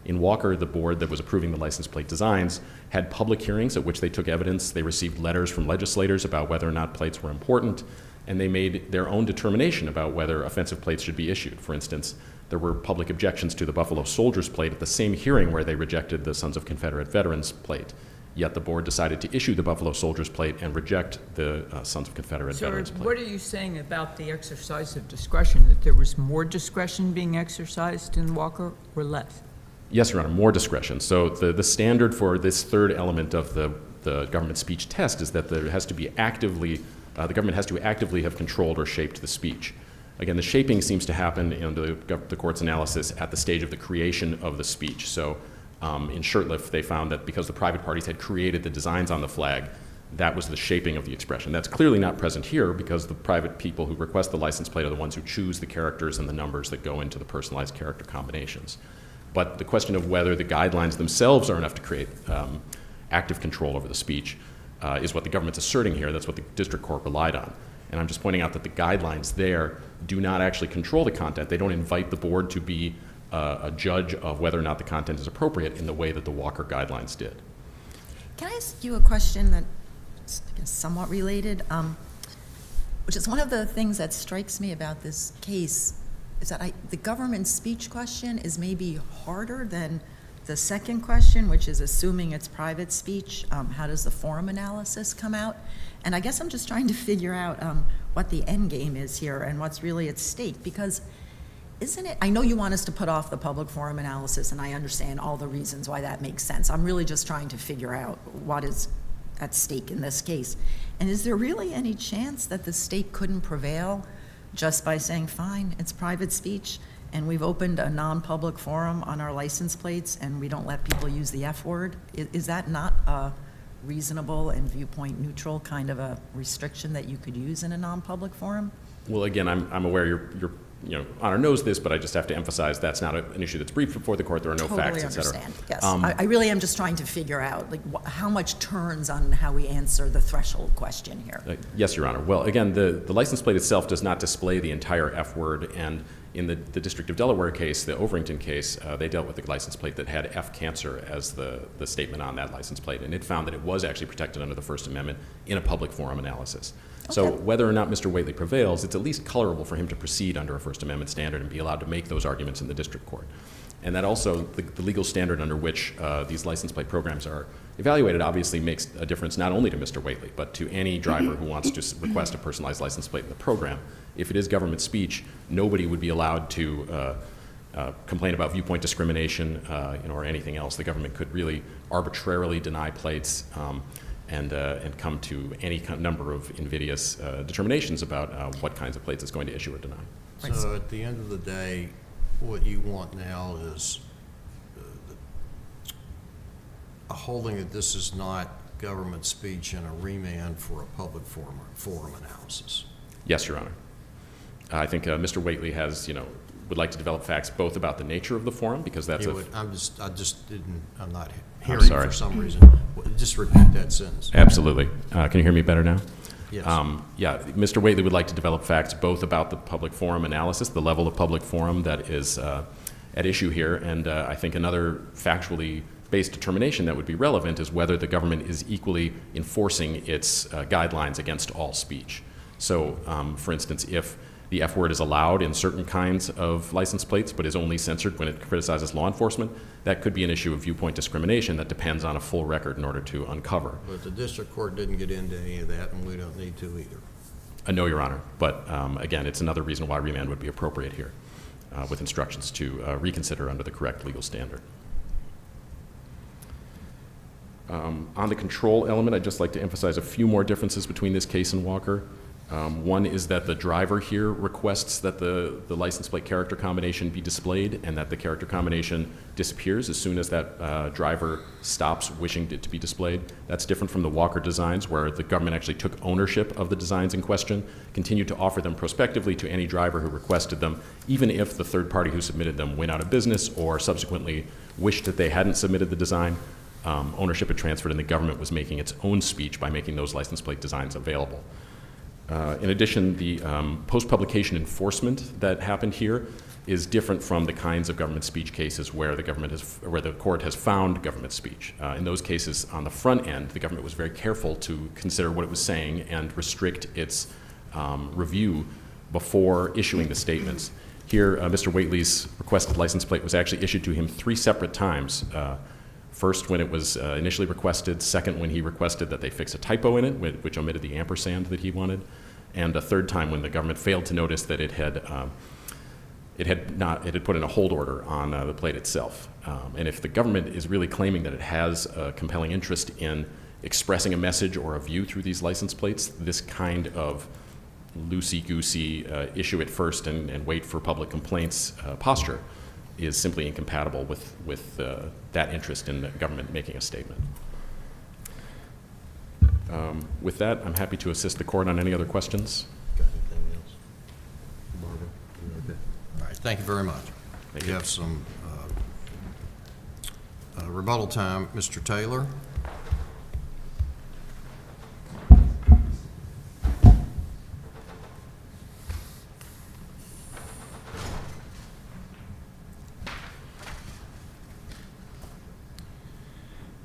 In Walker, the board that was approving the license plate designs had public hearings at which they took evidence. They received letters from legislators about whether or not plates were important, and they made their own determination about whether offensive plates should be issued. For instance, there were public objections to the Buffalo Soldiers plate at the same hearing where they rejected the Sons of Confederate Veterans plate. Yet the board decided to issue the Buffalo Soldiers plate and reject the Sons of Confederate Veterans So plate. what are you saying about the exercise of discretion, that there was more discretion being exercised in Walker or less? Yes, Your Honor, more discretion. So the standard for this third element of the government speech test is that there has to be actively, the government has to actively have controlled or shaped the speech. Again, the shaping seems to happen in the court's analysis at the stage of the creation of the speech. So in Shurtleff, they found that because the private parties had created the designs on the flag, that was the shaping of the expression. That's clearly not present here because the private people who request the license plate are the ones who choose the characters and the numbers that go into the personalized character combinations. But the question of whether the guidelines themselves are enough to create active control over the speech is what the government's asserting here. That's what the district court relied on. And I'm just pointing out that the guidelines there do not actually control the content. They don't invite the board to be a judge of whether or not the content is appropriate in the way that the Walker guidelines did. Can I ask you a question that's, I guess, somewhat related? Which is one of the things that strikes me about this case is that the government speech question is maybe harder than the second question, which is assuming it's private speech. How does the forum analysis come out? And I guess I'm just trying to figure out what the end game is here and what's really at stake, because isn't it, I know you want us to put off the public forum analysis, and I understand all the reasons why that makes sense. I'm really just trying to figure out what is at stake in this case. And is there really any chance that the state couldn't prevail just by saying, fine, it's private speech, and we've opened a non-public forum on our license plates, and we don't let people use the F word? Is that not a reasonable and viewpoint neutral kind of a restriction that you could use in a non-public forum? Well, again, I'm aware you're Honor knows this, but I just have to emphasize that's not an issue that's briefed before the court. There are no facts, et cetera. Totally understand, yes. I really am just trying to figure out how much turns on how we answer the threshold question here. Yes, Your Honor. Well, again, the license plate itself does not display the entire F word, and In the District of Delaware case, the Overington case, they dealt with a license plate that had F cancer as the statement on that license plate, and it found that it was actually protected under the First Amendment in a public forum analysis. So Okay. whether or not Mr. Whately prevails, it's at least colorable for him to proceed under a First Amendment standard and be allowed to make those arguments in the district court. And that also, the legal standard under which these license plate programs are evaluated obviously makes a difference not only to Mr. Whately, but to any driver who wants to request a personalized license plate in the program. If it is government speech, nobody would be allowed to complain about viewpoint discrimination, or anything else. The government could really arbitrarily deny plates and come to any number of invidious determinations about what kinds of plates it's going to issue or deny. So at the end of the day, what you want now is a holding that this is not government speech and a remand for a public forum analysis. Yes, Your Honor. I think Mr. Whately has, would like to develop facts both about the nature of the forum, because that's I'm not I'm hearing sorry. for some reason. Just repeat that sentence. Absolutely. Can you hear me better now? Yes. Yeah, Mr. Whately would like to develop facts both about the public forum analysis, the level of public forum that is at issue here, and I think another factually based determination that would be relevant is whether the government is equally enforcing its guidelines against all speech. So, for instance, if the F word is allowed in certain kinds of license plates but is only censored when it criticizes law enforcement, that could be an issue of viewpoint discrimination that depends on a full record in order to uncover. But the district court didn't get into any of that, and we don't need to either. No, Your Honor. But again, it's another reason why remand would be appropriate here, with instructions to reconsider under the correct legal standard. On the control element, I'd just like to emphasize a few more differences between this case and Walker. One is that the driver here requests that the license plate character combination be displayed and that the character combination disappears as soon as that driver stops wishing it to be displayed. That's different from the Walker designs, where the government actually took ownership of the designs in question, continued to offer them prospectively to any driver who requested them, even if the third party who submitted them went out of business or subsequently wished that they hadn't submitted the design. Ownership had transferred and the government was making its own speech by making those license plate designs available. In addition, the post-publication enforcement that happened here is different from the kinds of government speech cases where the court has found government speech. In those cases, on the front end, the government was very careful to consider what it was saying and restrict its review before issuing the statements. Here, Mr. Whately's requested license plate was actually issued to him 3 separate times. First, when it was initially requested. Second, when he requested that they fix a typo in it, which omitted the ampersand that he wanted. And a third time when the government failed to notice that it had put in a hold order on the plate itself. And if the government is really claiming that it has a compelling interest in expressing a message or a view through these license plates, this kind of loosey-goosey issue it first and wait for public complaints posture is simply incompatible with that interest in the government making a statement. With that, I'm happy to assist the court on any other questions. Got anything else? Barbara, you okay? All right, thank you very much. Thank We you. have some rebuttal time. Mr. Taylor?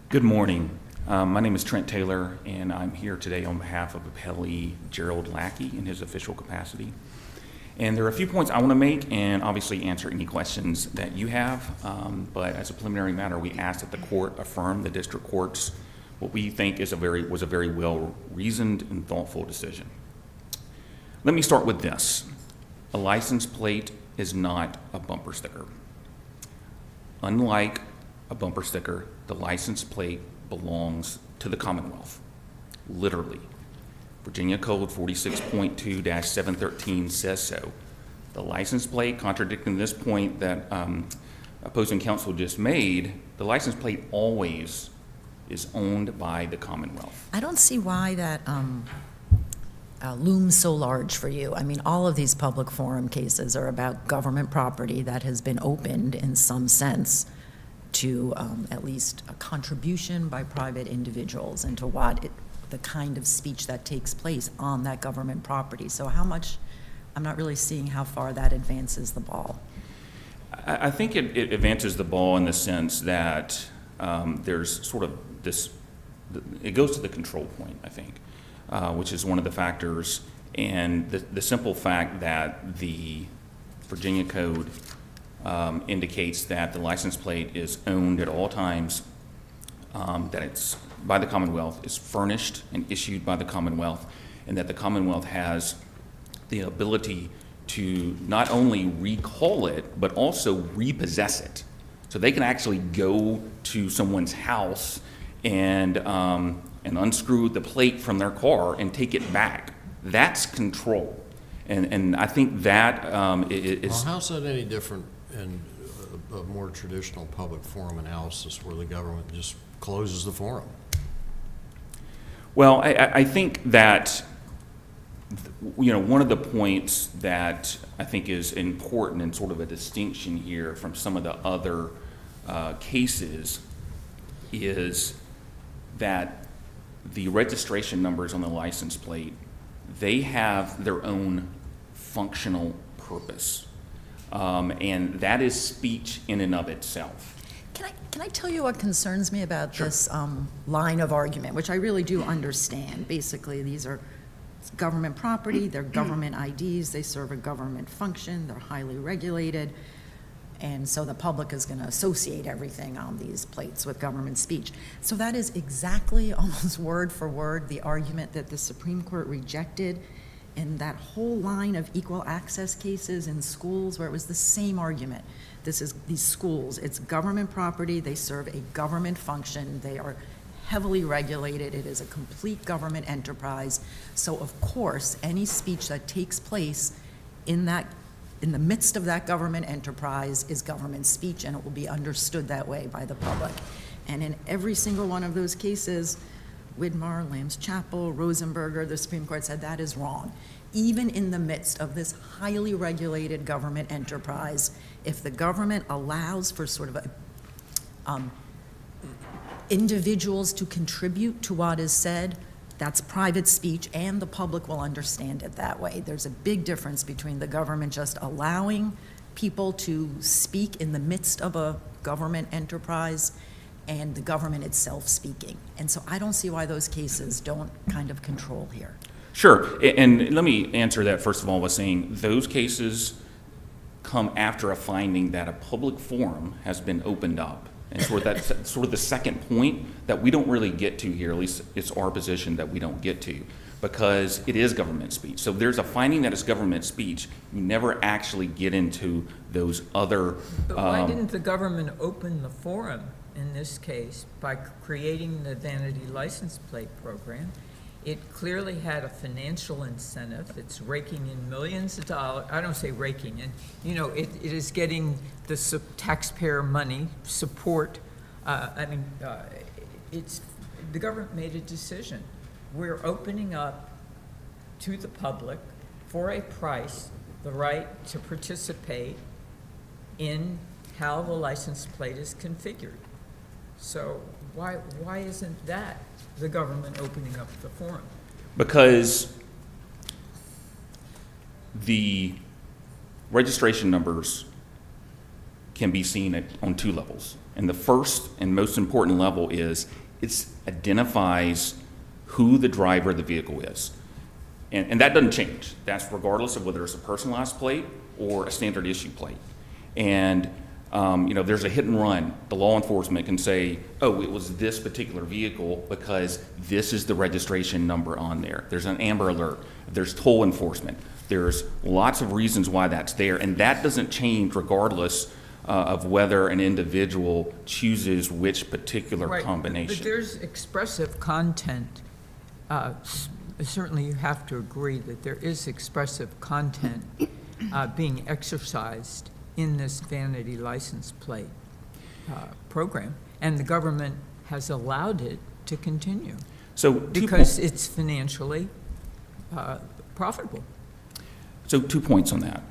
Good morning. My name is Trent Taylor, and I'm here today on behalf of appellee Gerald Lackey in his official capacity. And there are a few points I want to make and obviously answer any questions that you have. But as a preliminary matter, we ask that the court affirm the district court's what we think was a very well-reasoned and thoughtful decision. Let me start with this. A license plate is not a bumper sticker. Unlike a bumper sticker, the license plate belongs to the Commonwealth, literally. Virginia Code 46.2-713 says so. The license plate, contradicting this point that opposing counsel just made, the license plate always is owned by the Commonwealth. I don't see why that looms so large for you. I mean, all of these public forum cases are about government property that has been opened in some sense to at least a contribution by private individuals into the kind of speech that takes place on that government property. So how much I'm not really seeing how far that advances the ball. I think it advances the ball in the sense that there's sort of this, it goes to the control point, I think, which is one of the factors, and the simple fact that the Virginia Code indicates that the license plate is owned at all times, that it's by the Commonwealth, is furnished and issued by the Commonwealth, and that the Commonwealth has the ability to not only recall it, but also repossess it. So they can actually go to someone's house and unscrew the plate from their car and take it back. That's control. And I think that is... Well, how's that any different in a more traditional public forum analysis where the government just closes the forum? Well, I think that, you know, one of the points that I think is important and sort of a distinction here from some of the other cases is that the registration numbers on the license plate, they have their own functional purpose. And that is speech in and of itself. Can I tell you what concerns me about this line of argument, which I really do understand? Basically, these are government property, they're government IDs, they serve a government function, they're highly regulated, and so the public is going to associate everything on these plates with government speech. So that is exactly, almost word for word, the argument that the Supreme Court rejected in that whole line of equal access cases in schools, where it was the same argument. This is these schools, it's government property, they serve a government function, they are heavily regulated, it is a complete government enterprise. So of course, any speech that takes place in the midst of that government enterprise is government speech, and it will be understood that way by the public. And in every single one of those cases, Widmar, Lamb's Chapel, Rosenberger, the Supreme Court said that is wrong. Even in the midst of this highly regulated government enterprise, if the government allows for sort of individuals to contribute to what is said, that's private speech, and the public will understand it that way. There's a big difference between the government just allowing people to speak in the midst of a government enterprise and the government itself speaking. And so I don't see why those cases don't kind of control here. Sure, and let me answer that first of all by saying those cases come after a finding that a public forum has been opened up. And that's sort of the second point that we don't really get to here, at least it's our position that we don't get to, because it is government speech. So there's a finding that it's government speech. You never actually get into those other... But why didn't the government open the forum in this case by creating the vanity license plate program? It clearly had a financial incentive. It's raking in millions of dollars. I don't say raking in. You know, it is getting the taxpayer money support. It's the government made a decision. We're opening up to the public for a price the right to participate in how the license plate is configured. So why isn't that the government opening up the forum? Because the registration numbers can be seen on two levels. And the first and most important level is it identifies who the driver of the vehicle is. And that doesn't change. That's regardless of whether it's a personalized plate or a standard issue plate. And there's a hit and run. The law enforcement can say, oh, it was this particular vehicle because this is the registration number on there. There's an Amber Alert. There's toll enforcement. There's lots of reasons why that's there, and that doesn't change regardless of whether an individual chooses which particular combination. But there's expressive content. Certainly you have to agree that there is expressive content being exercised in this vanity license plate program, and the government has allowed it to continue because it's financially profitable. So 2 points on that.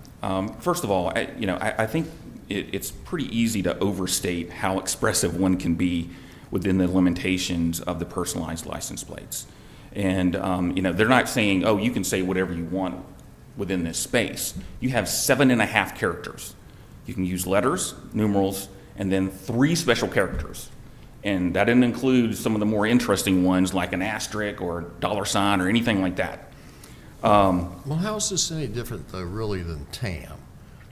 First of all, I think it's pretty easy to overstate how expressive one can be within the limitations of the personalized license plates. And they're not saying, oh, you can say whatever you want within this space. You have 7.5 characters. You can use letters, numerals, and then 3 special characters. And that didn't include some of the more interesting ones like an asterisk or $sign or anything like that. Well, how is this any different, though, really, than TAM?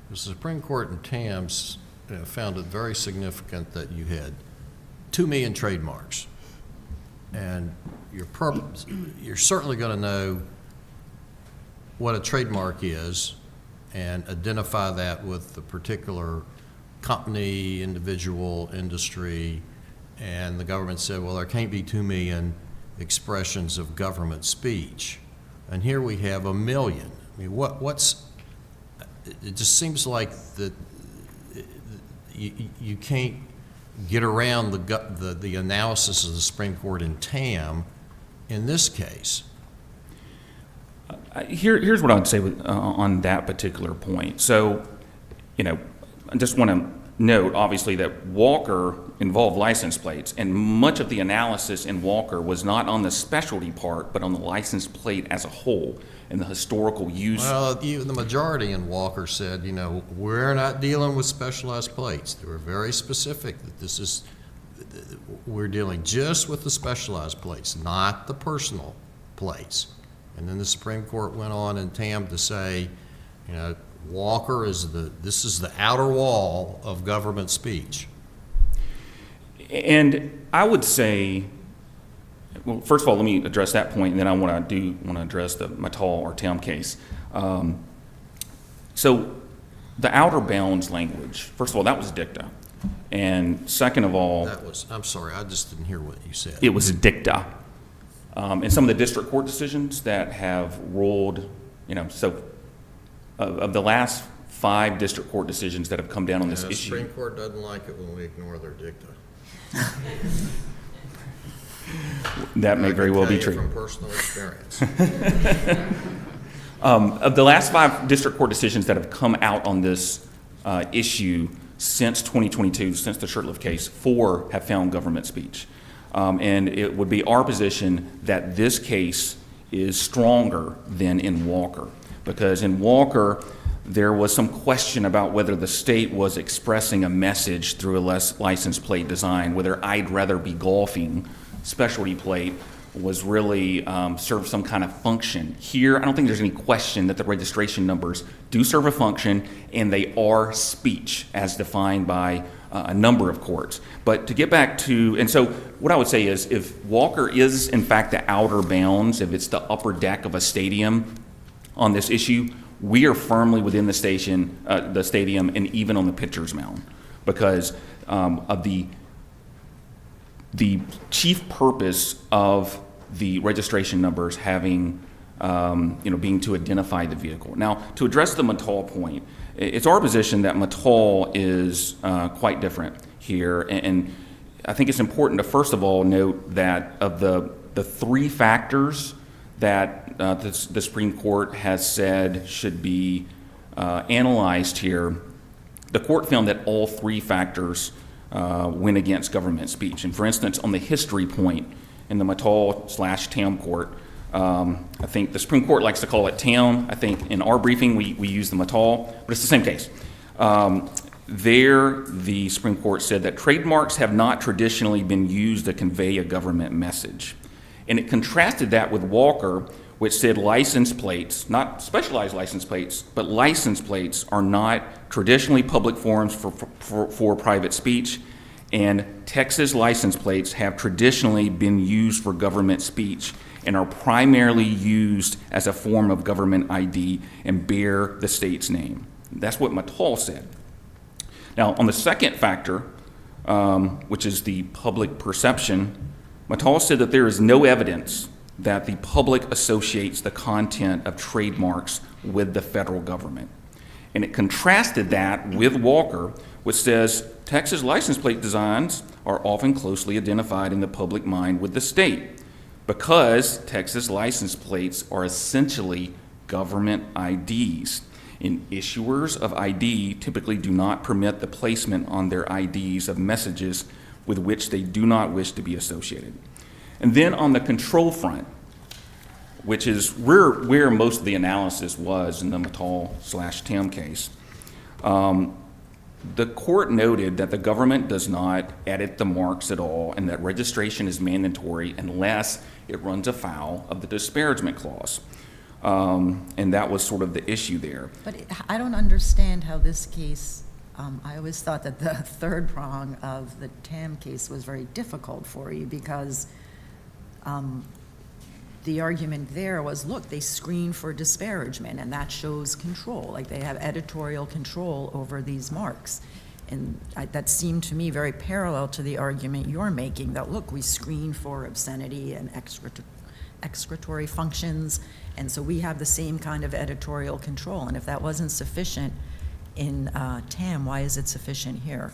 The Supreme Court in TAM's found it very significant that you had 2 million trademarks. And you're certainly going to know what a trademark is and identify that with the particular company, individual, industry. And the government said, well, there can't be 2 million expressions of government speech. And here we have 1 million. I mean, it just seems like that you can't get around the analysis of the Supreme Court in TAM in this case. Here's what I'd say on that particular point. So, I just want to note, obviously, that Walker involved license plates, and much of the analysis in Walker was not on the specialty part, but on the license plate as a whole and the historical use. Well, the majority in Walker said, we're not dealing with specialized plates. They were very specific that we're dealing just with the specialized plates, not the personal plates. And then the Supreme Court went on in TAM to say, Walker this is the outer wall of government speech. And I would say, well, first of all, let me address that point, and then I want to address the Mattal or TAM case. So the outer bounds language, first of all, that was dicta. And second of all, I'm sorry, I just didn't hear what you said. It was dicta. And some of the district court decisions that have ruled, of the last 5 district court decisions that have come down on this The issue. Supreme Court doesn't like it when we ignore their dicta. That may very well be I can tell true. you from personal experience. Of the last 5 district court decisions that have come out on this issue since 2022, since the Shurtleff case, 4 have found government speech. And it would be our position that this case is stronger than in Walker. Because in Walker, there was some question about whether the state was expressing a message through a license plate design, whether I'd rather be golfing specialty plate was really serve some kind of function. Here, I don't think there's any question that the registration numbers do serve a function, and they are speech as defined by a number of courts. But to get back to, and so what I would say is if Walker is in fact the outer bounds, if it's the upper deck of a stadium on this issue, we are firmly within the stadium and even on the pitcher's mound because of the chief purpose of the registration numbers having, being to identify the vehicle. Now, to address the Mattal point, it's our position that Mattal is quite different here, and I think it's important to first of all note that of the 3 factors that the Supreme Court has said should be analyzed here, the court found that all 3 factors went against government speech. And for instance, on the history point in the Mattal/TAM court, I think the Supreme Court likes to call it TAM. I think in our briefing we use the Mattal, but it's the same case. There, the Supreme Court said that trademarks have not traditionally been used to convey a government message. And it contrasted that with Walker, which said license plates, not specialized license plates, but license plates are not traditionally public forums for private speech, and Texas license plates have traditionally been used for government speech and are primarily used as a form of government ID and bear the state's name. That's what Mattal said. Now, on the second factor, which is the public perception, Mattal said that there is no evidence that the public associates the content of trademarks with the federal government. And it contrasted that with Walker, which says Texas license plate designs are often closely identified in the public mind with the state because Texas license plates are essentially government IDs. And issuers of ID typically do not permit the placement on their IDs of messages with which they do not wish to be associated. And then on the control front, which is where most of the analysis was in the Mattal/Tim case. The court noted that the government does not edit the marks at all and that registration is mandatory unless it runs afoul of the disparagement clause. And that was sort of the issue there. But I don't understand how this case, I always thought that the third prong of the Tam case was very difficult for you because the argument there was, look, they screen for disparagement, and that shows control. Like, they have editorial control over these marks. And that seemed to me very parallel to the argument you're making, that, look, we screen for obscenity and excretory functions, and so we have the same kind of editorial control. And if that wasn't sufficient in Tam, why is it sufficient here?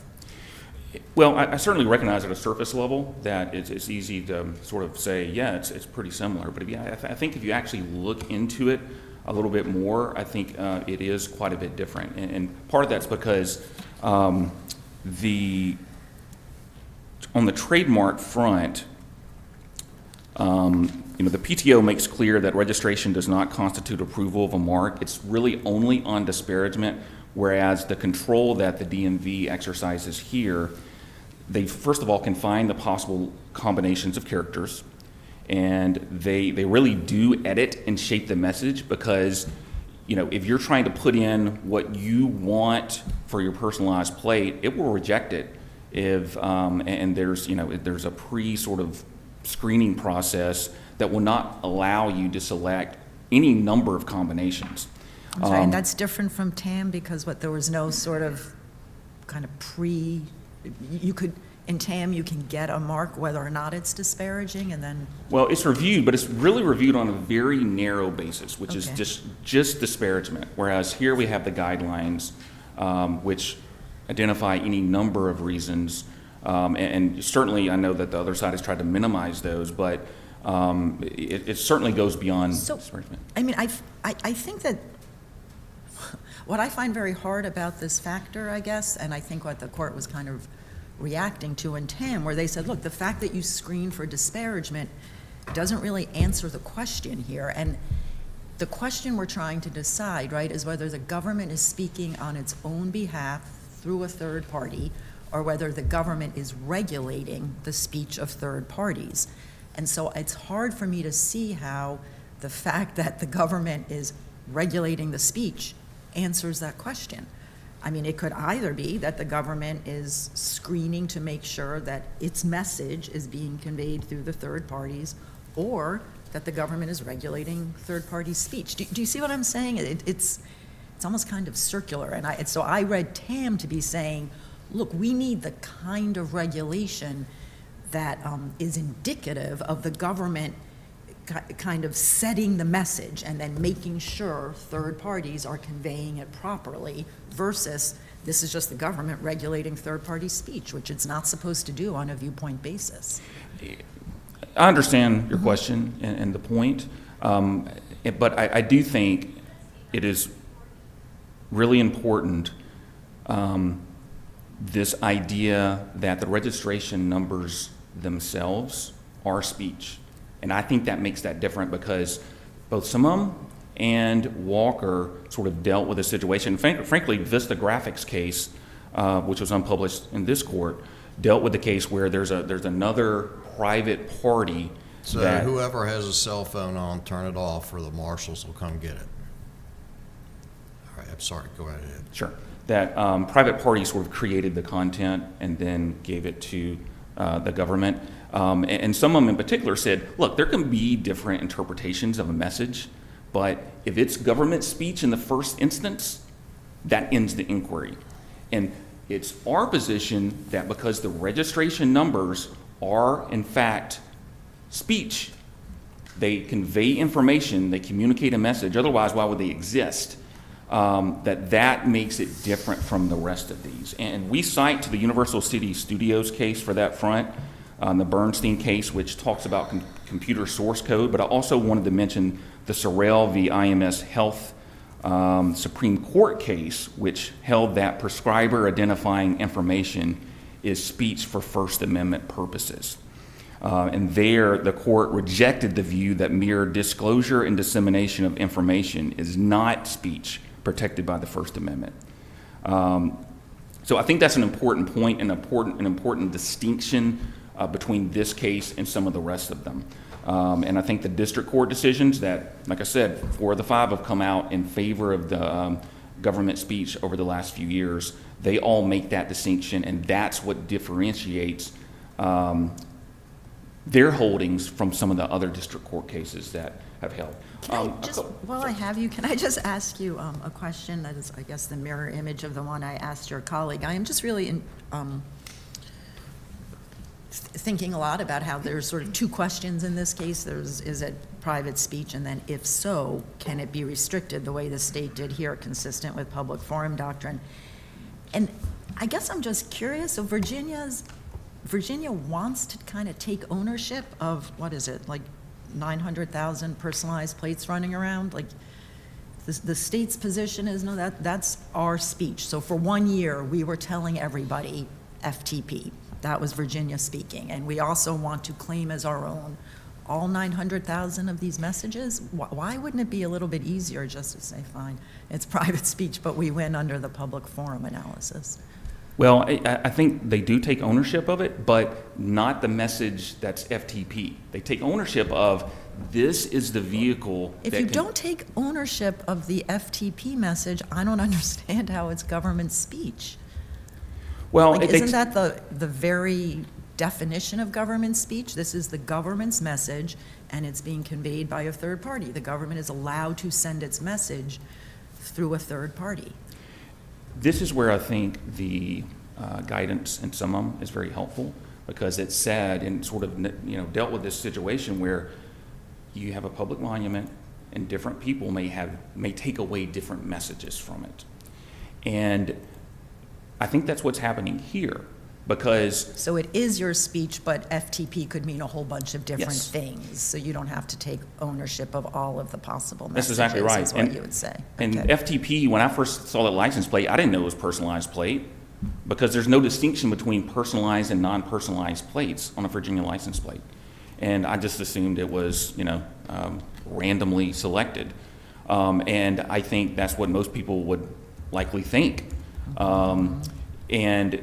Well, I certainly recognize at a surface level that it's easy to sort of say, yeah, it's pretty similar. But I think if you actually look into it a little bit more, I think it is quite a bit different. And part of that's because on the trademark front, the PTO makes clear that registration does not constitute approval of a mark. It's really only on disparagement, whereas the control that the DMV exercises here, they first of all can find the possible combinations of characters, and they really do edit and shape the message because, if you're trying to put in what you want for your personalized plate, it will reject it. And there's a sort of screening process that will not allow you to select any number of combinations. I'm sorry, and that's different from Tam because there was no sort of kind of in Tam you can get a mark whether or not it's disparaging, and then... Well, it's reviewed, but it's really reviewed on a very narrow basis, which is just disparagement, whereas here we have the guidelines, which identify any number of reasons, and certainly I know that the other side has tried to minimize those, but it certainly goes beyond disparagement. I mean, I think that what I find very hard about this factor, I guess, and I think what the court was kind of reacting to in Tam, where they said, look, the fact that you screen for disparagement doesn't really answer the question here. And the question we're trying to decide, right, is whether the government is speaking on its own behalf through a third party or whether the government is regulating the speech of third parties. And so it's hard for me to see how the fact that the government is regulating the speech answers that question. I mean, it could either be that the government is screening to make sure that its message is being conveyed through the third parties, or that the government is regulating third-party speech. Do you see what I'm saying? It's almost kind of circular. And so I read Tam to be saying, look, we need the kind of regulation that is indicative of the government kind of setting the message and then making sure third parties are conveying it properly versus this is just the government regulating third-party speech, which it's not supposed to do on a viewpoint basis. I understand your question and the point, but I do think it is really important, this idea that the registration numbers themselves are speech. And I think that makes that different because both Summum and Walker sort of dealt with a situation. Frankly, Vista Graphics case, which was unpublished in this court, dealt with the case where there's another private party. So whoever has a cell phone on, turn it off, or the marshals will come get it. All right, I'm sorry, go ahead. Sure. That private party sort of created the content and then gave it to the government. And some of them in particular said, look, there can be different interpretations of a message, but if it's government speech in the first instance, that ends the inquiry. And it's our position that because the registration numbers are, in fact, speech, they convey information, they communicate a message, otherwise why would they exist? That makes it different from the rest of these. And we cite to the Universal City Studios case for that front, the Bernstein case, which talks about computer source code, but I also wanted to mention the Sorrell v. IMS Health Supreme Court case, which held that prescriber identifying information is speech for First Amendment purposes. And there, the court rejected the view that mere disclosure and dissemination of information is not speech protected by the First Amendment. So I think that's an important point, an important distinction between this case and some of the rest of them. And I think the district court decisions that, like I said, 4 of the 5 have come out in favor of the government speech over the last few years. They all make that distinction, and that's what differentiates their holdings from some of the other district court cases that have held. Can I just, while I have you, can I just ask you a question that is, I guess, the mirror image of the one I asked your colleague? I am just really thinking a lot about how there's sort of 2 questions in this case. Is it private speech? And then if so, can it be restricted the way the state did here, consistent with public forum doctrine? And I guess I'm just curious, so Virginia wants to kind of take ownership of, what is it, like 900,000 personalized plates running around? Like, the state's position is, no, that's our speech. So for 1 year, we were telling everybody FTP. That was Virginia speaking. And we also want to claim as our own all 900,000 of these messages. Why wouldn't it be a little bit easier just to say, fine, it's private speech, but we win under the public forum analysis? Well, I think they do take ownership of it, but not the message that's FTP. They take ownership of, this is the vehicle. If you don't take ownership of the FTP message, I don't understand how it's government speech. Well, Like, isn't that the very definition of government speech? This is the government's message, and it's being conveyed by a third party. The government is allowed to send its message through a third party. This is where I think the guidance in some of them is very helpful, because it said and sort of dealt with this situation where you have a public monument and different people may take away different messages from it. And I think that's what's happening here, because So it is your speech, but FTP could mean a whole bunch of different Yes. things. So you don't have to take ownership of all of the possible That's messages, exactly right. is what you would say. And Okay. FTP, when I first saw that license plate, I didn't know it was personalized plate, because there's no distinction between personalized and non-personalized plates on a Virginia license plate. And I just assumed it was, randomly selected. And I think that's what most people would likely think. And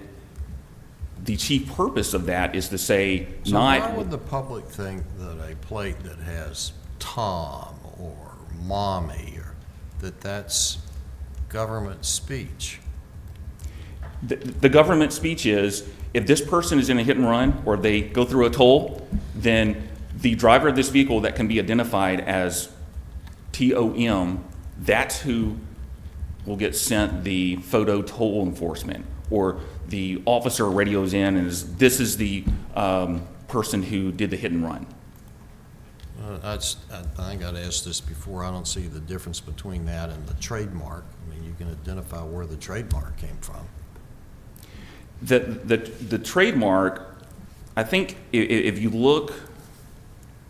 the chief purpose of that is to say, So why would the public think that a plate that has Tom or Mommy, or that's government speech? The government speech is, if this person is in a hit and run or they go through a toll, then the driver of this vehicle that can be identified as TOM, that's who will get sent the photo toll enforcement. Or the officer radios in and this is the person who did the hit and run. I think I'd asked this before. I don't see the difference between that and the trademark. I mean, you can identify where the trademark came from. The trademark, I think if you look,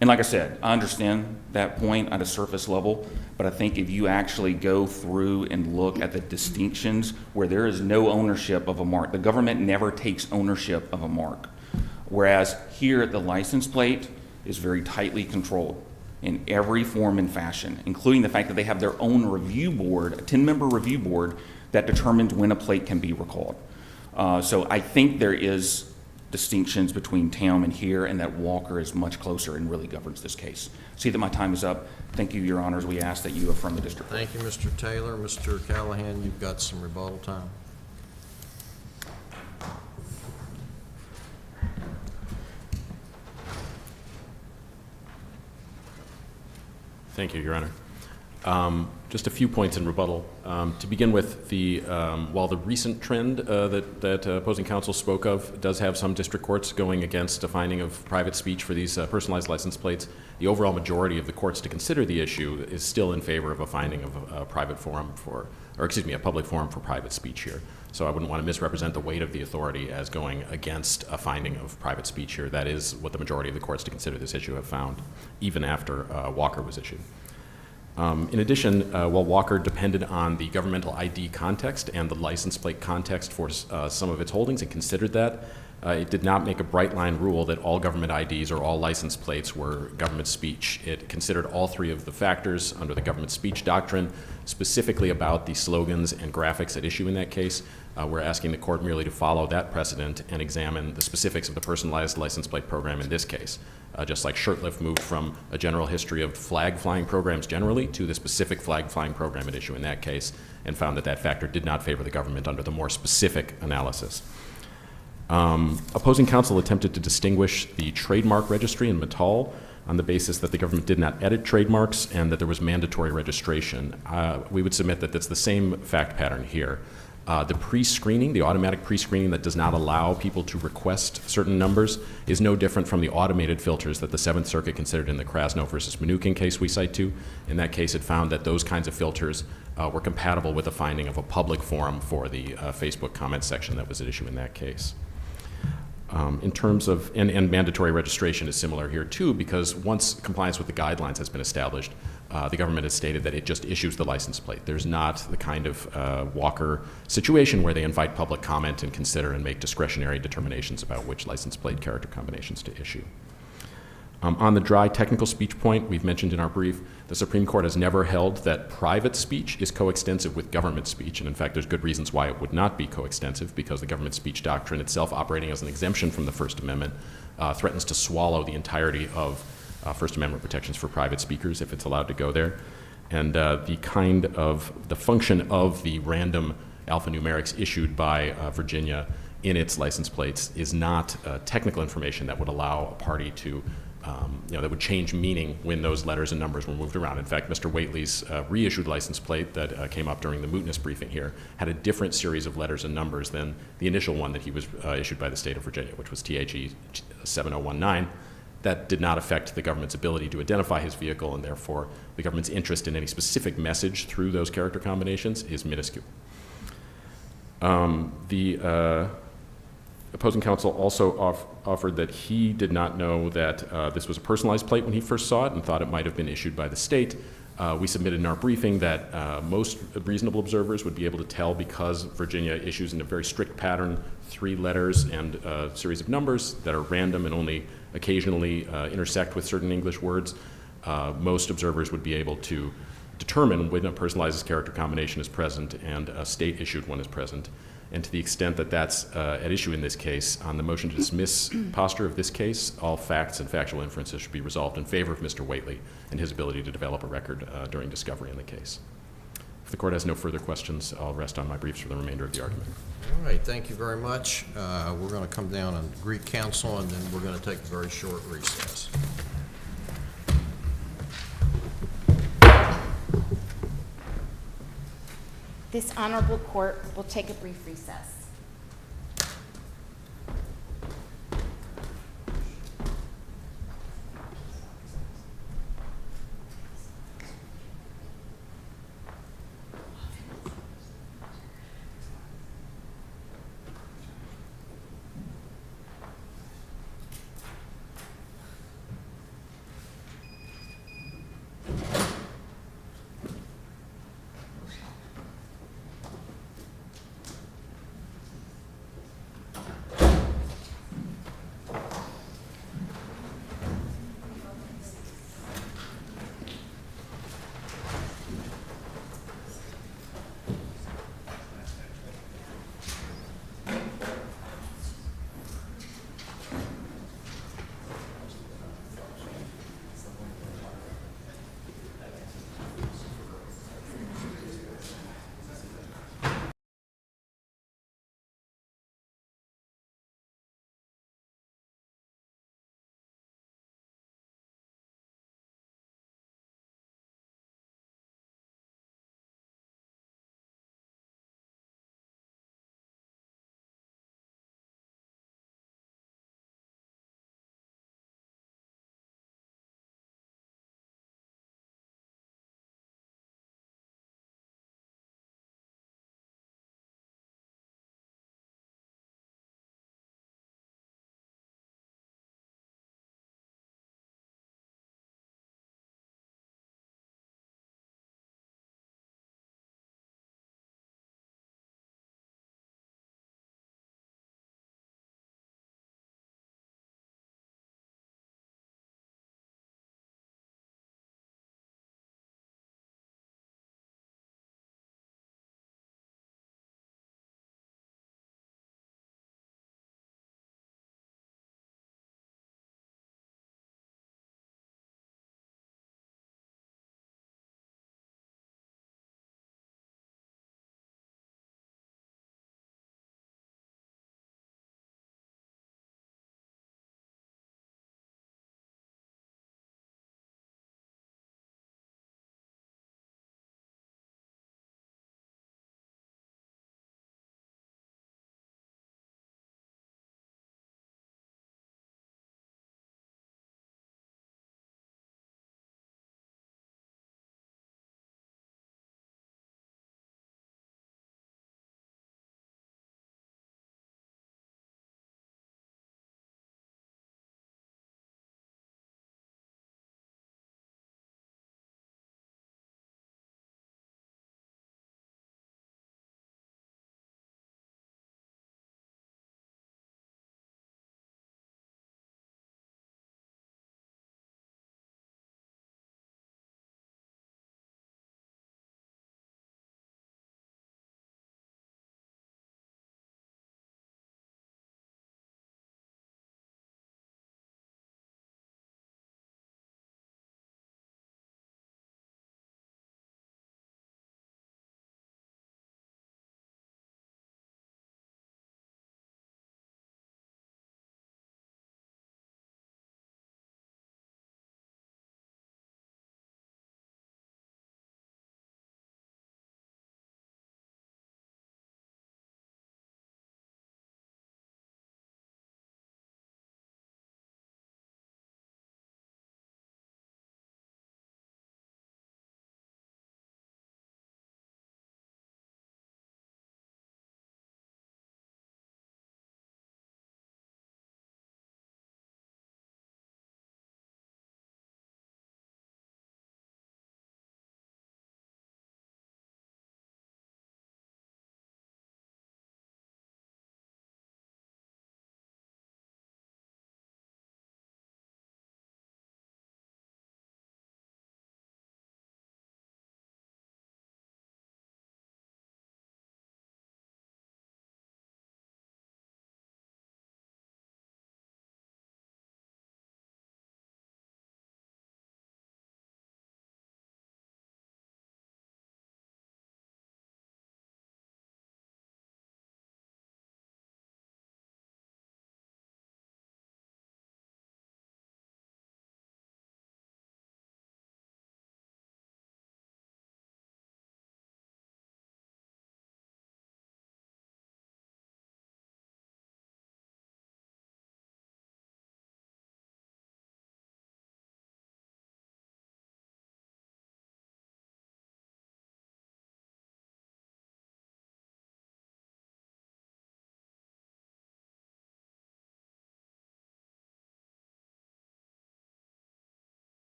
and like I said, I understand that point at a surface level, but I think if you actually go through and look at the distinctions where there is no ownership of a mark, the government never takes ownership of a mark. Whereas here, the license plate is very tightly controlled in every form and fashion, including the fact that they have their own review board, a 10-member review board that determines when a plate can be recalled. So I think there is distinctions between TOM and here, and that Walker is much closer and really governs this case. See that my time is up. Thank you, Your Honors. We ask that you affirm the district court. Thank you, Mr. Taylor. Mr. Callahan, you've got some rebuttal time. Thank you, Your Honor. Just a few points in rebuttal. To begin with, while the recent trend that opposing counsel spoke of does have some district courts going against a finding of private speech for these personalized license plates, the overall majority of the courts to consider the issue is still in favor of a finding of a public forum for private speech here. So I wouldn't want to misrepresent the weight of the authority as going against a finding of private speech here. That is what the majority of the courts to consider this issue have found, even after Walker was issued. In addition, while Walker depended on the governmental ID context and the license plate context for some of its holdings and considered that, It did not make a bright line rule that all government IDs or all license plates were government speech. It considered all three of the factors under the government speech doctrine, specifically about the slogans and graphics at issue in that case. We're asking the court merely to follow that precedent and examine the specifics of the personalized license plate program in this case. Just like Shurtleff moved from a general history of flag flying programs generally to the specific flag flying program at issue in that case, and found that that factor did not favor the government under the more specific analysis. Opposing counsel attempted to distinguish the trademark registry in Mittal on the basis that the government did not edit trademarks and that there was mandatory registration. We would submit that that's the same fact pattern here. The pre-screening, the automatic pre-screening that does not allow people to request certain numbers is no different from the automated filters that the Seventh Circuit considered in the Krasno versus Mnuchin case we cite to. In that case, it found that those kinds of filters were compatible with the finding of a public forum for the Facebook comment section that was at issue in that case. In terms of, and mandatory registration is similar here too, because once compliance with the guidelines has been established, the government has stated that it just issues the license plate. There's not the kind of Walker situation where they invite public comment and consider and make discretionary determinations about which license plate character combinations to issue. On the dry technical speech point we've mentioned in our brief, the Supreme Court has never held that private speech is coextensive with government speech, and in fact there's good reasons why it would not be coextensive, because the government speech doctrine itself, operating as an exemption from the First Amendment, threatens to swallow the entirety of First Amendment protections for private speakers if it's allowed to go there. And the function of the random alphanumerics issued by Virginia in its license plates is not technical information that would allow a party to that would change meaning when those letters and numbers were moved around. In fact, Mr. Whately's reissued license plate that came up during the mootness briefing here had a different series of letters and numbers than the initial one that he was issued by the state of Virginia, which was THE 7019. That did not affect the government's ability to identify his vehicle, and therefore the government's interest in any specific message through those character combinations is minuscule. The opposing counsel also offered that he did not know that this was a personalized plate when he first saw it and thought it might have been issued by the state. We submitted in our briefing that most reasonable observers would be able to tell, because Virginia issues in a very strict pattern 3 letters and a series of numbers that are random and only occasionally intersect with certain English words. Most observers would be able to determine when a personalized character combination is present and a state-issued one is present. And to the extent that that's at issue in this case, on the motion to dismiss posture of this case, all facts and factual inferences should be resolved in favor of Mr. Whately and his ability to develop a record during discovery in the case. If the court has no further questions, I'll rest on my briefs for the remainder of the argument. All right, thank you very much. We're going to come down and greet counsel, and then we're going to take a very short recess. This honorable court will take a brief recess.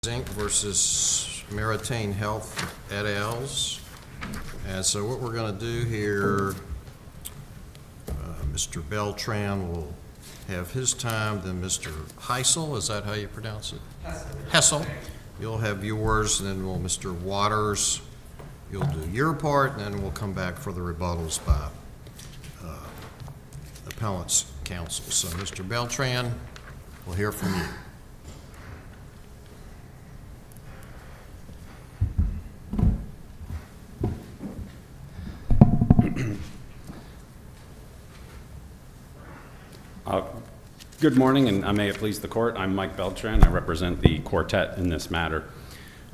Inc. versus Meritain Health et al.'s. And so what we're going to do here, Mr. Beltran will have his time, then Mr. Heisel, is that how you pronounce it? Hessel. You'll have yours, and then Mr. Waters, you'll do your part, and then we'll come back for the rebuttals by appellant's counsel. So, Mr. Beltran, we'll hear from you. Good morning, and may it please the court. I'm Mike Beltran. I represent the quartet in this matter.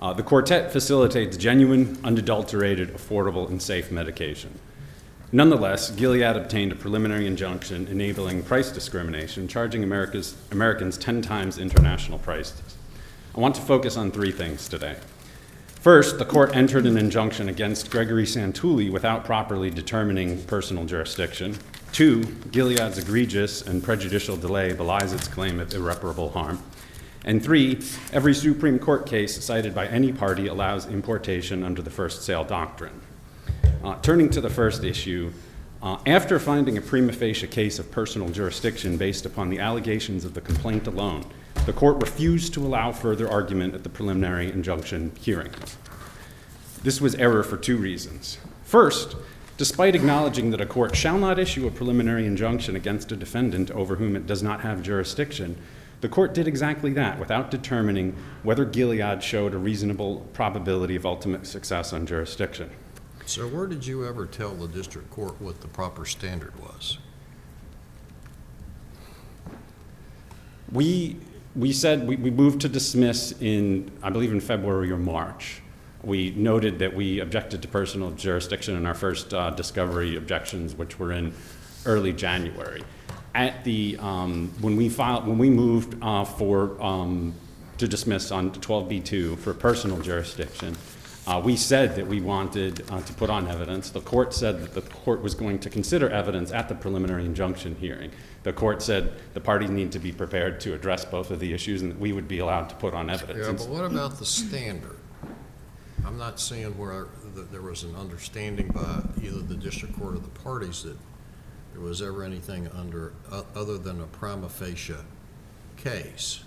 The quartet facilitates genuine, unadulterated, affordable, and safe medication. Nonetheless, Gilead obtained a preliminary injunction enabling price discrimination, charging Americans 10 times international prices. I want to focus on 3 things today. First, the court entered an injunction against Gregory Santulli without properly determining personal jurisdiction. 2, Gilead's egregious and prejudicial delay belies its claim of irreparable harm. And 3, every Supreme Court case cited by any party allows importation under the first sale doctrine. Turning to the first issue, after finding a prima facie case of personal jurisdiction based upon the allegations of the complaint alone, the court refused to allow further argument at the preliminary injunction hearing. This was error for 2 reasons. First, despite acknowledging that a court shall not issue a preliminary injunction against a defendant over whom it does not have jurisdiction, the court did exactly that without determining whether Gilead showed a reasonable probability of ultimate success on jurisdiction. So where did you ever tell the district court what the proper standard was? We said we moved to dismiss in, I believe, in February or March. We noted that we objected to personal jurisdiction in our first discovery objections, which were in early January. At the when we moved to dismiss on 12b2 for personal jurisdiction, we said that we wanted to put on evidence. The court said that the court was going to consider evidence at the preliminary injunction hearing. The court said the parties need to be prepared to address both of the issues and that we would be allowed to put on evidence. Yeah, but what about the standard? I'm not seeing where there was an understanding by either the district court or the parties that there was ever anything other than a prima facie case.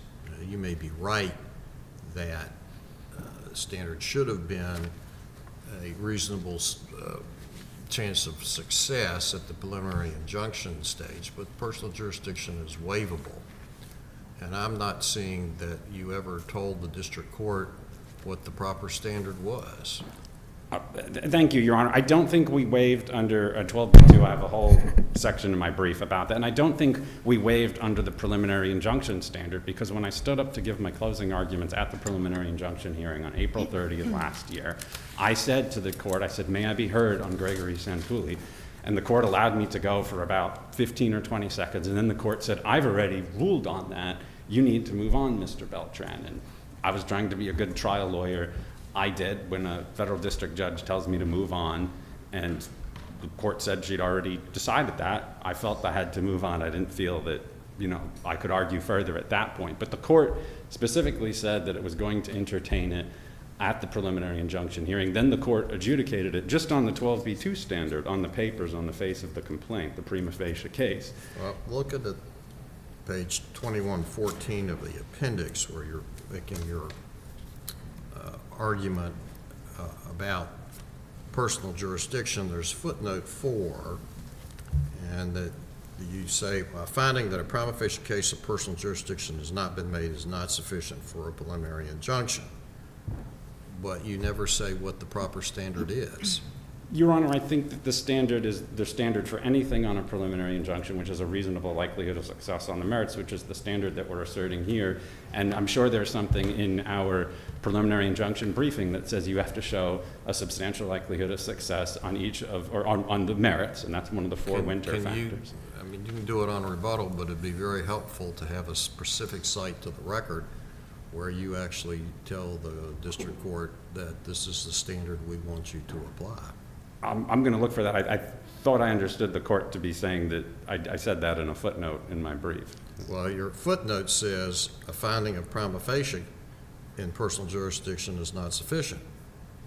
You may be right that the standard should have been a reasonable chance of success at the preliminary injunction stage, but personal jurisdiction is waivable. And I'm not seeing that you ever told the district court what the proper standard was. Thank you, Your Honor. I don't think we waived under 12b2. I have a whole section in my brief about that. And I don't think we waived under the preliminary injunction standard because when I stood up to give my closing arguments at the preliminary injunction hearing on April 30th last year, I said to the court, I said, may I be heard on Gregory Santulli? And the court allowed me to go for about 15 or 20 seconds. And then the court said, I've already ruled on that. You need to move on, Mr. Beltran. And I was trying to be a good trial lawyer. I did when a federal district judge tells me to move on, and the court said she'd already decided that. I felt I had to move on. I didn't feel that, I could argue further at that point. But the court specifically said that it was going to entertain it at the preliminary injunction hearing. Then the court adjudicated it just on the 12b2 standard, on the papers, on the face of the complaint, the prima facie case. Well, look at the page 2114 of the appendix where you're making your argument about personal jurisdiction. There's footnote 4, and that you say, finding that a prima facie case of personal jurisdiction has not been made is not sufficient for a preliminary injunction. But you never say what the proper standard is. Your Honor, I think that the standard is the standard for anything on a preliminary injunction, which is a reasonable likelihood of success on the merits, which is the standard that we're asserting here. And I'm sure there's something in our preliminary injunction briefing that says you have to show a substantial likelihood of success on each of, or on the merits, and that's one of the 4 winter factors. You can do it on rebuttal, but it'd be very helpful to have a specific cite to the record where you actually tell the district court that this is the standard we want you to apply. I'm going to look for that. I thought I understood the court to be saying that I said that in a footnote in my brief. Well, your footnote says a finding of prima facie in personal jurisdiction is not sufficient.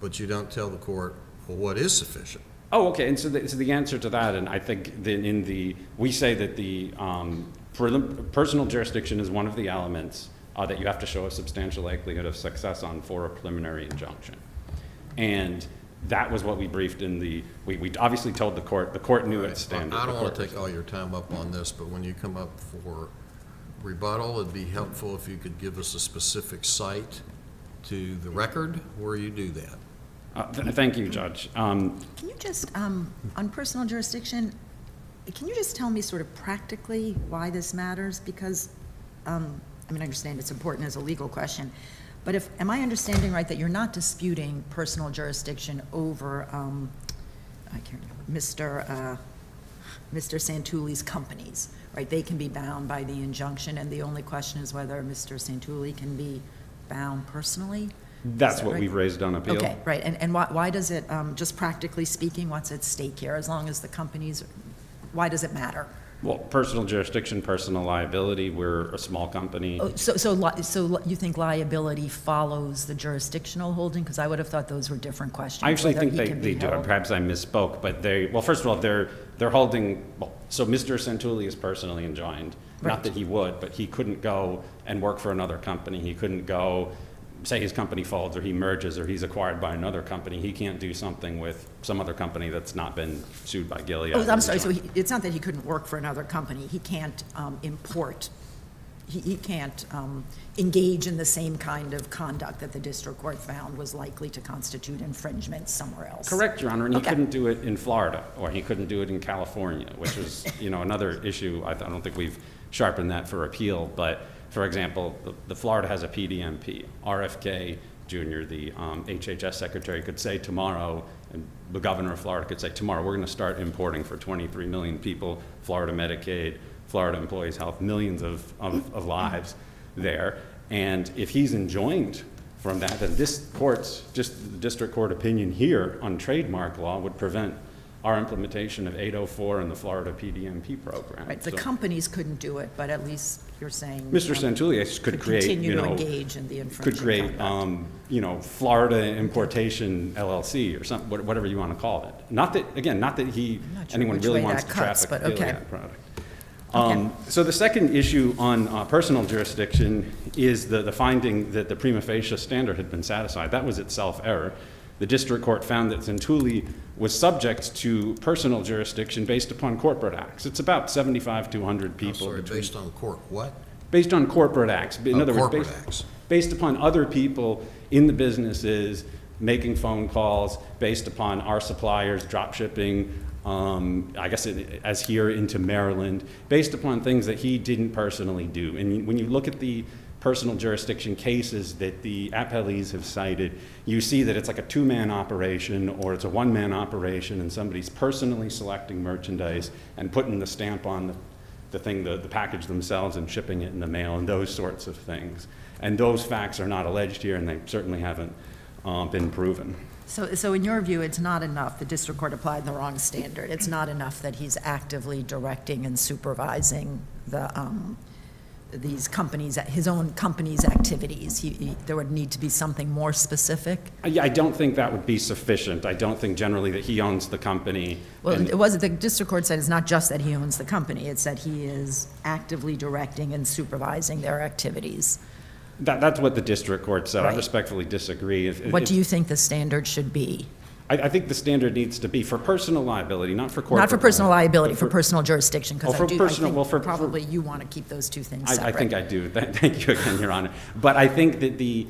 But you don't tell the court, well, what is sufficient? Oh, okay, and so the answer to that, and I think that we say that personal jurisdiction is one of the elements that you have to show a substantial likelihood of success on for a preliminary injunction. And that was what we briefed we obviously told the court knew its standard. I don't want to take all your time up on this, but when you come up for rebuttal, it'd be helpful if you could give us a specific site to the record where you do that. Thank you, Judge. Can you just, on personal jurisdiction, can you just tell me sort of practically why this matters? Because, I understand it's important as a legal question, but am I understanding right that you're not disputing personal jurisdiction over, I can't remember, Mr. Santulli's companies, right? They can be bound by the injunction, and the only question is whether Mr. Santulli can be bound personally? That's what right? we've raised on appeal. Okay, right, and why does it, just practically speaking, what's at stake here? As long as the companies, why does it matter? Well, personal jurisdiction, personal liability, we're a small company. Oh, so you think liability follows the jurisdictional holding? Because I would have thought those were different questions. I actually whether think he can they be do. held. Perhaps I misspoke, but first of all, they're holding, so Mr. Santulli is personally enjoined. Right. Not that he would, but he couldn't go and work for another company. He couldn't go, say his company folds or he merges or he's acquired by another company. He can't do something with some other company that's not been sued by Gilead. Oh, I'm sorry, so it's not that he couldn't work for another company. He can't import, he can't engage in the same kind of conduct that the district court found was likely to constitute infringement somewhere else. Correct, Your Honor, and he Okay. couldn't do it in Florida, or he couldn't do it in California, which was, another issue. I don't think we've sharpened that for appeal, but for example, the Florida has a PDMP. RFK Jr., the HHS secretary, could say tomorrow, and the governor of Florida could say tomorrow, we're going to start importing for 23 million people, Florida Medicaid, Florida Employees Health, millions of lives there. And if he's enjoined from that, then this court's, just the district court opinion here on trademark law would prevent our implementation of 804 and the Florida PDMP program. Right, the So companies couldn't do it, but at least you're saying. Mr. Santulli could create, continue to engage in the infringement could create, conduct. Florida Importation LLC or something, whatever you want to call it. Not that I'm not sure anyone which really way wants that to cuts, traffic but okay. Gilead product. Okay. So the second issue on personal jurisdiction is the finding that the prima facie standard had been satisfied. That was itself error. The district court found that Santulli was subject to personal jurisdiction based upon corporate acts. It's about 75 to 100 people. I'm sorry, based on court what? Based on corporate acts. In other words, corporate acts. based upon other people in the businesses making phone calls, based upon our suppliers drop shipping, I guess as here into Maryland, based upon things that he didn't personally do. And when you look at the personal jurisdiction cases that the appellees have cited, you see that it's like a two-man operation or it's a one-man operation and somebody's personally selecting merchandise and putting the stamp on the thing, the package themselves and shipping it in the mail and those sorts of things. And those facts are not alleged here and they certainly haven't been proven. So in your view, it's not enough, the district court applied the wrong standard. It's not enough that he's actively directing and supervising these companies, his own company's activities. There would need to be something more specific? I don't think that would be sufficient. I don't think generally that he owns the company. Well, and- it wasn't, the district court said it's not just that he owns the company, it's that he is actively directing and supervising their activities. That's what the district court said. I Right. respectfully disagree. What do you think the standard should be? I think the standard needs to be for personal liability, not for corporate. Not for personal liability, but for personal jurisdiction, because for I personal- think well, for- probably you want to keep those two things I separate. think I do. Thank you again, Your Honor. But I think that the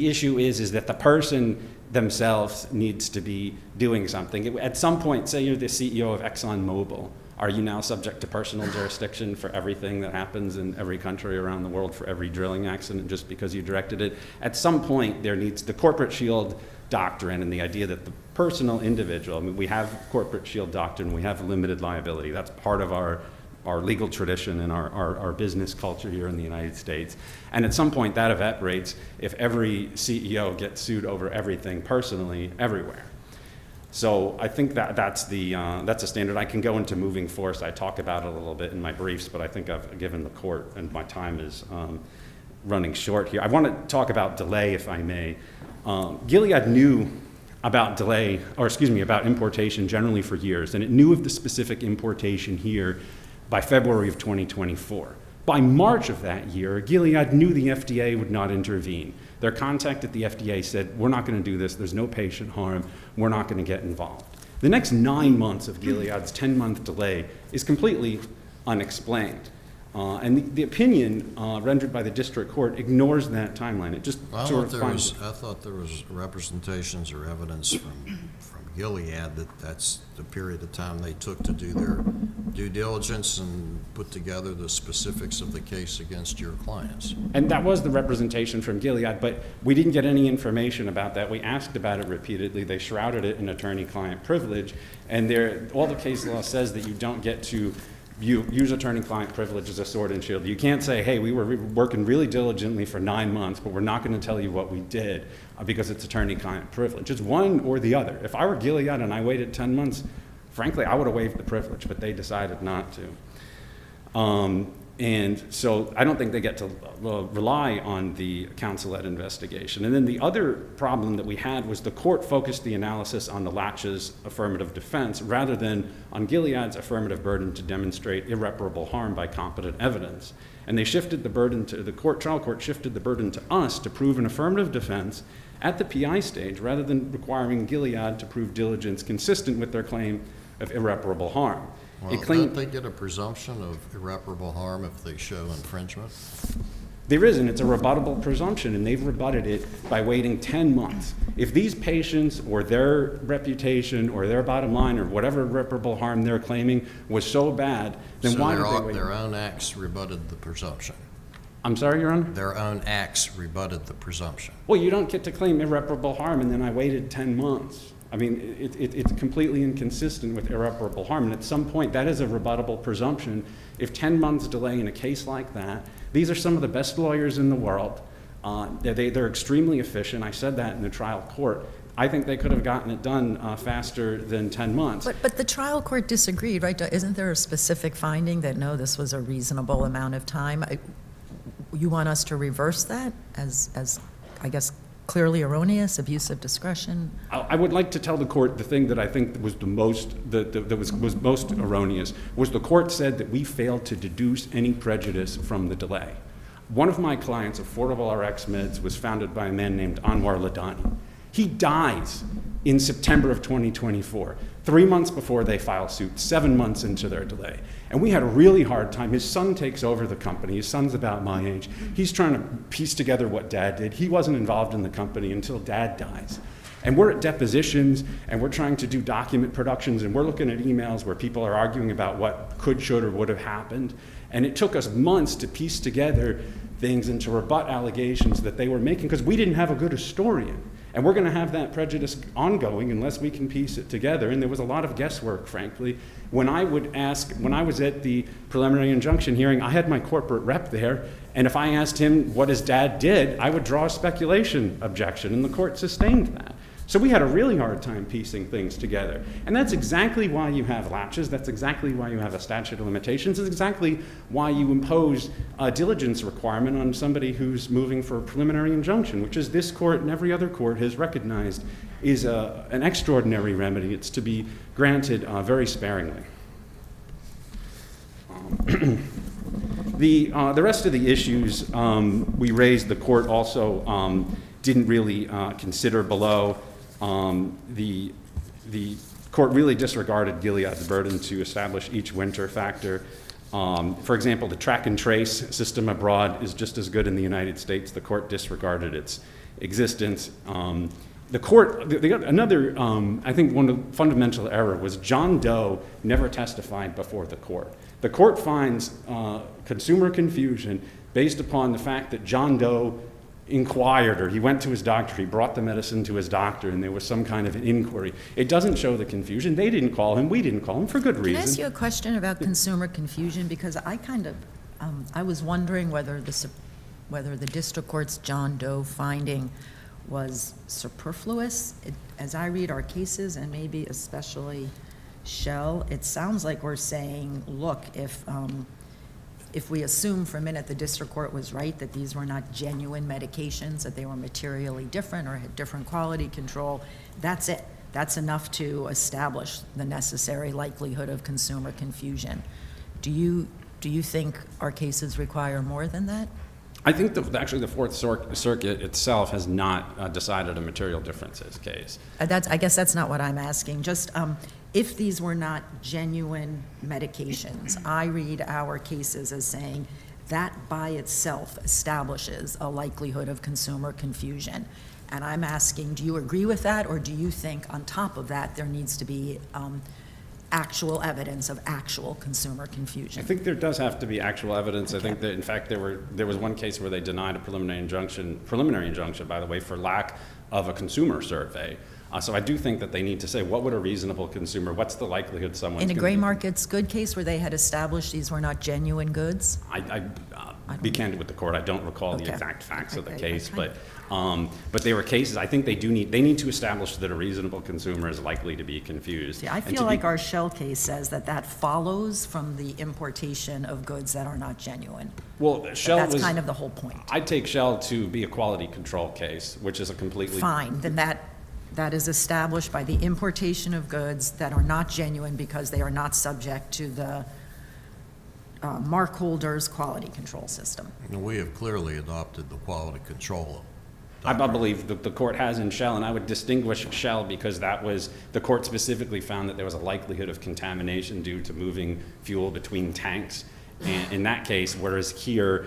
issue is that the person themselves needs to be doing something. At some point, say you're the CEO of ExxonMobil, are you now subject to personal jurisdiction for everything that happens in every country around the world, for every drilling accident, just because you directed it? At some point, there needs the corporate shield doctrine and the idea that the personal individual, I mean, we have corporate shield doctrine, we have limited liability. That's part of our legal tradition and our business culture here in the United States. And at some point, that evaporates if every CEO gets sued over everything personally everywhere. So I think that's a standard. I can go into moving force. I talk about it a little bit in my briefs, but I think I've given the court, and my time is running short here. I want to talk about delay, if I may. Gilead knew about delay, or excuse me, about importation generally for years, and it knew of the specific importation here by February of 2024. By March of that year, Gilead knew the FDA would not intervene. Their contact at the FDA said, we're not going to do this, there's no patient harm, we're not going to get involved. The next 9 months of Gilead's 10-month delay is completely unexplained. And the opinion rendered by the district court ignores that timeline. It just sort of finds... I thought there was representations or evidence from Gilead that that's the period of time they took to do their due diligence and put together the specifics of the case against your clients. And that was the representation from Gilead, but we didn't get any information about that. We asked about it repeatedly. They shrouded it in attorney-client privilege, and all the case law says that you don't get to use attorney-client privilege as a sword and shield. You can't say, hey, we were working really diligently for 9 months, but we're not going to tell you what we did because it's attorney-client privilege. It's one or the other. If I were Gilead and I waited 10 months, frankly, I would have waived the privilege, but they decided not to. And so I don't think they get to rely on the counsel-led investigation. And then the other problem that we had was the court focused the analysis on the Latch's affirmative defense rather than on Gilead's affirmative burden to demonstrate irreparable harm by competent evidence. And they shifted the burden to the trial court shifted the burden to us to prove an affirmative defense at the PI stage rather than requiring Gilead to prove diligence consistent with their claim of irreparable harm. Well, don't they get a presumption of irreparable harm if they show infringement? There is, and it's a rebuttable presumption, and they've rebutted it by waiting 10 months. If these patients or their reputation or their bottom line or whatever irreparable harm they're claiming was so bad, then why did they wait? Their own acts rebutted the presumption. I'm sorry, Your Honor? Their own acts rebutted the presumption. Well, you don't get to claim irreparable harm, and then I waited 10 months. I mean, it's completely inconsistent with irreparable harm, and at some point, that is a rebuttable presumption. If 10 months delay in a case like that, these are some of the best lawyers in the world. They're extremely efficient. I said that in the trial court. I think they could have gotten it done faster than 10 months. But the trial court disagreed, right? Isn't there a specific finding that, no, this was a reasonable amount of time? You want us to reverse that as I guess, clearly erroneous, abuse of discretion? I would like to tell the court the thing that I think was the most that was most erroneous was the court said that we failed to deduce any prejudice from the delay. One of my clients, Affordable RX Meds, was founded by a man named Anwar Ladani. He dies in September of 2024, 3 months before they file suit, 7 months into their delay. And we had a really hard time. His son takes over the company. His son's about my age. He's trying to piece together what Dad did. He wasn't involved in the company until Dad dies. And we're at depositions, and we're trying to do document productions, and we're looking at emails where people are arguing about what could, should, or would have happened. And it took us months to piece together things and to rebut allegations that they were making because we didn't have a good historian. And we're going to have that prejudice ongoing unless we can piece it together. And there was a lot of guesswork, frankly. When I was at the preliminary injunction hearing, I had my corporate rep there. And if I asked him what his dad did, I would draw a speculation objection, and the court sustained that. So we had a really hard time piecing things together. And that's exactly why you have latches. That's exactly why you have a statute of limitations. It's exactly why you impose a diligence requirement on somebody who's moving for a preliminary injunction, which is this court and every other court has recognized is an extraordinary remedy. It's to be granted very sparingly. The rest of the issues we raised, the court also didn't really consider below. The court really disregarded Gilead's burden to establish each winter factor. For example, the track and trace system abroad is just as good in the United States. The court disregarded its existence. The court, another, I think one of the fundamental error was John Doe never testified before the court. The court finds consumer confusion based upon the fact that John Doe inquired, or he went to his doctor, he brought the medicine to his doctor, and there was some kind of an inquiry. It doesn't show the confusion. They didn't call him, we didn't call him, for good reason. Can I ask you a question about consumer confusion? Because I kind of, I was wondering whether the district court's John Doe finding was superfluous. As I read our cases, and maybe especially Shell, it sounds like we're saying, look, if if we assume for a minute the district court was right, that these were not genuine medications, that they were materially different or had different quality control, that's it. That's enough to establish the necessary likelihood of consumer confusion. Do you think our cases require more than that? I think actually the Fourth Circuit itself has not decided a material differences case. I guess that's not what I'm asking. Just if these were not genuine medications, I read our cases as saying that by itself establishes a likelihood of consumer confusion. And I'm asking, do you agree with that, or do you think on top of that there needs to be actual evidence of actual consumer confusion? I think there does have to be actual evidence. I think that, in fact, there was one case where they denied a preliminary injunction, by the way, for lack of a consumer survey. So I do think that they need to say, what would a reasonable consumer, what's the likelihood someone's In a gonna gray be- markets good case where they had established these were not genuine goods? Be candid with the court, I don't recall the Okay. exact facts of the Okay, case, okay. but they were cases, I think they need to establish that a reasonable consumer is likely to be confused. See, I And to feel be- like our Shell case says that follows from the importation of goods that are not genuine. Well, Shell That's was, kind of the whole point. I take Shell to be a quality control case, which is a completely. Fine, then that is established by the importation of goods that are not genuine because they are not subject to the mark holder's quality control system. And we have clearly adopted the quality control. I believe that the court has in Shell, and I would distinguish Shell because the court specifically found that there was a likelihood of contamination due to moving fuel between tanks. And in that case, whereas here,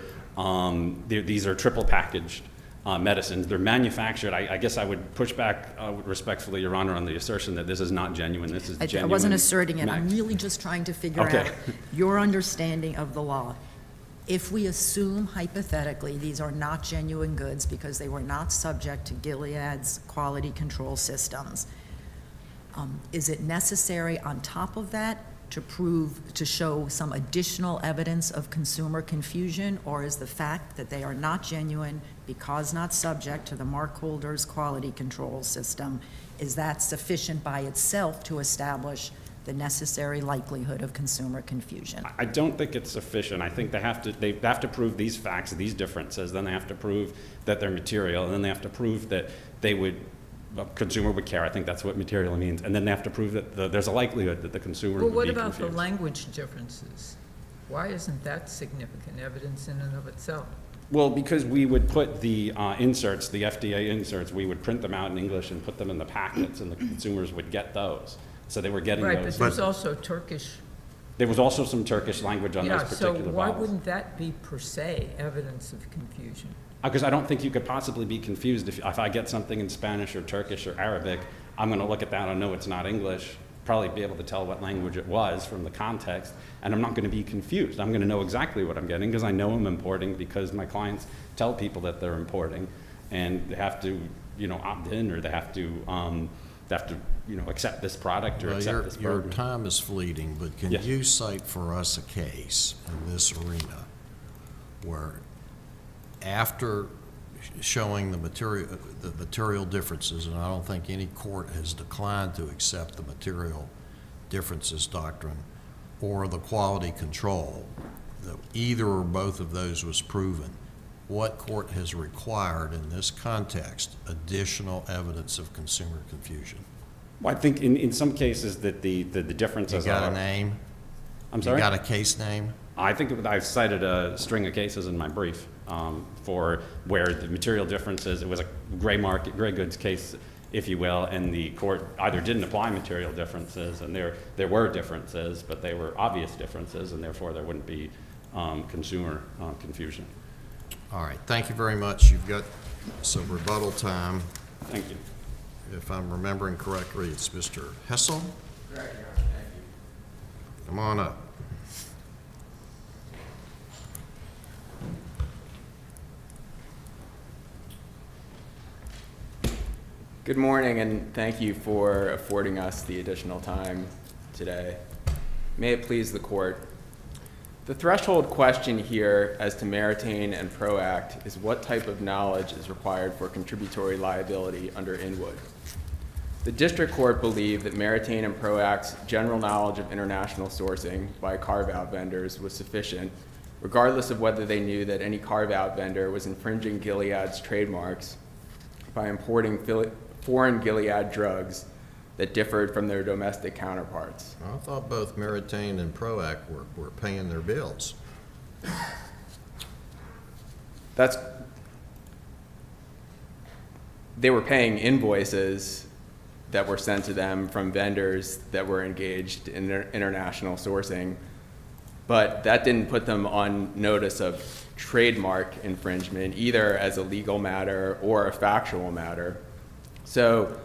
these are triple packaged medicines. They're manufactured. I guess I would push back respectfully, Your Honor, on the assertion that this is not genuine. This is genuine. I wasn't asserting it. I'm Max. really just trying to figure Okay. out your understanding of the law. If we assume hypothetically these are not genuine goods because they were not subject to Gilead's quality control systems, is it necessary on top of that to show some additional evidence of consumer confusion, or is the fact that they are not genuine because not subject to the mark holder's quality control system, is that sufficient by itself to establish the necessary likelihood of consumer confusion? I don't think it's sufficient. I think they have to prove these facts, these differences, then they have to prove that they're material, and then they have to prove that a consumer would care. I think that's what material means. And then they have to prove that there's a likelihood that the consumer Well, would what be about the confused. language differences? Why isn't that significant evidence in and of itself? Well, because we would put the inserts, the FDA inserts, we would print them out in English and put them in the packets, and the consumers would get those. So they were getting Right, but those. there's also Turkish. There was also some Turkish language on those Yeah, so particular why bottles. wouldn't that be per se evidence of confusion? Because I don't think you could possibly be confused if I get something in Spanish or Turkish or Arabic, I'm going to look at that and know it's not English, probably be able to tell what language it was from the context, and I'm not going to be confused. I'm going to know exactly what I'm getting because I know I'm importing, because my clients tell people that they're importing, and they have to, opt in, or they have to, accept this product or Well, accept this your program. time is fleeting, but can Yes. you cite for us a case in this arena where after showing the material differences, and I don't think any court has declined to accept the material differences doctrine or the quality control, that either or both of those was proven, what court has required in this context additional evidence of consumer confusion? Well, I think in some cases that the You differences got are. a name? I'm sorry? You got a case name? I think I've cited a string of cases in my brief for where the material differences, it was a gray goods case, if you will, and the court either didn't apply material differences, and there were differences, but they were obvious differences, and therefore there wouldn't be consumer confusion. All right, thank you very much. You've got some rebuttal time. Thank you. If I'm remembering correctly, it's Mr. Hessel. Correct, Your Honor. Thank you. Come on up. Good morning, and thank you for affording us the additional time today. May it please the court. The threshold question here as to Maritane and PROACT is what type of knowledge is required for contributory liability under Inwood. The district court believed that Maritane and PROACT's general knowledge of international sourcing by carve-out vendors was sufficient, regardless of whether they knew that any carve-out vendor was infringing Gilead's trademarks by importing foreign Gilead drugs that differed from their domestic counterparts. I thought both Meritain and Proact were paying their bills. They were paying invoices that were sent to them from vendors that were engaged in international sourcing, but that didn't put them on notice of trademark infringement, either as a legal matter or a factual matter. So,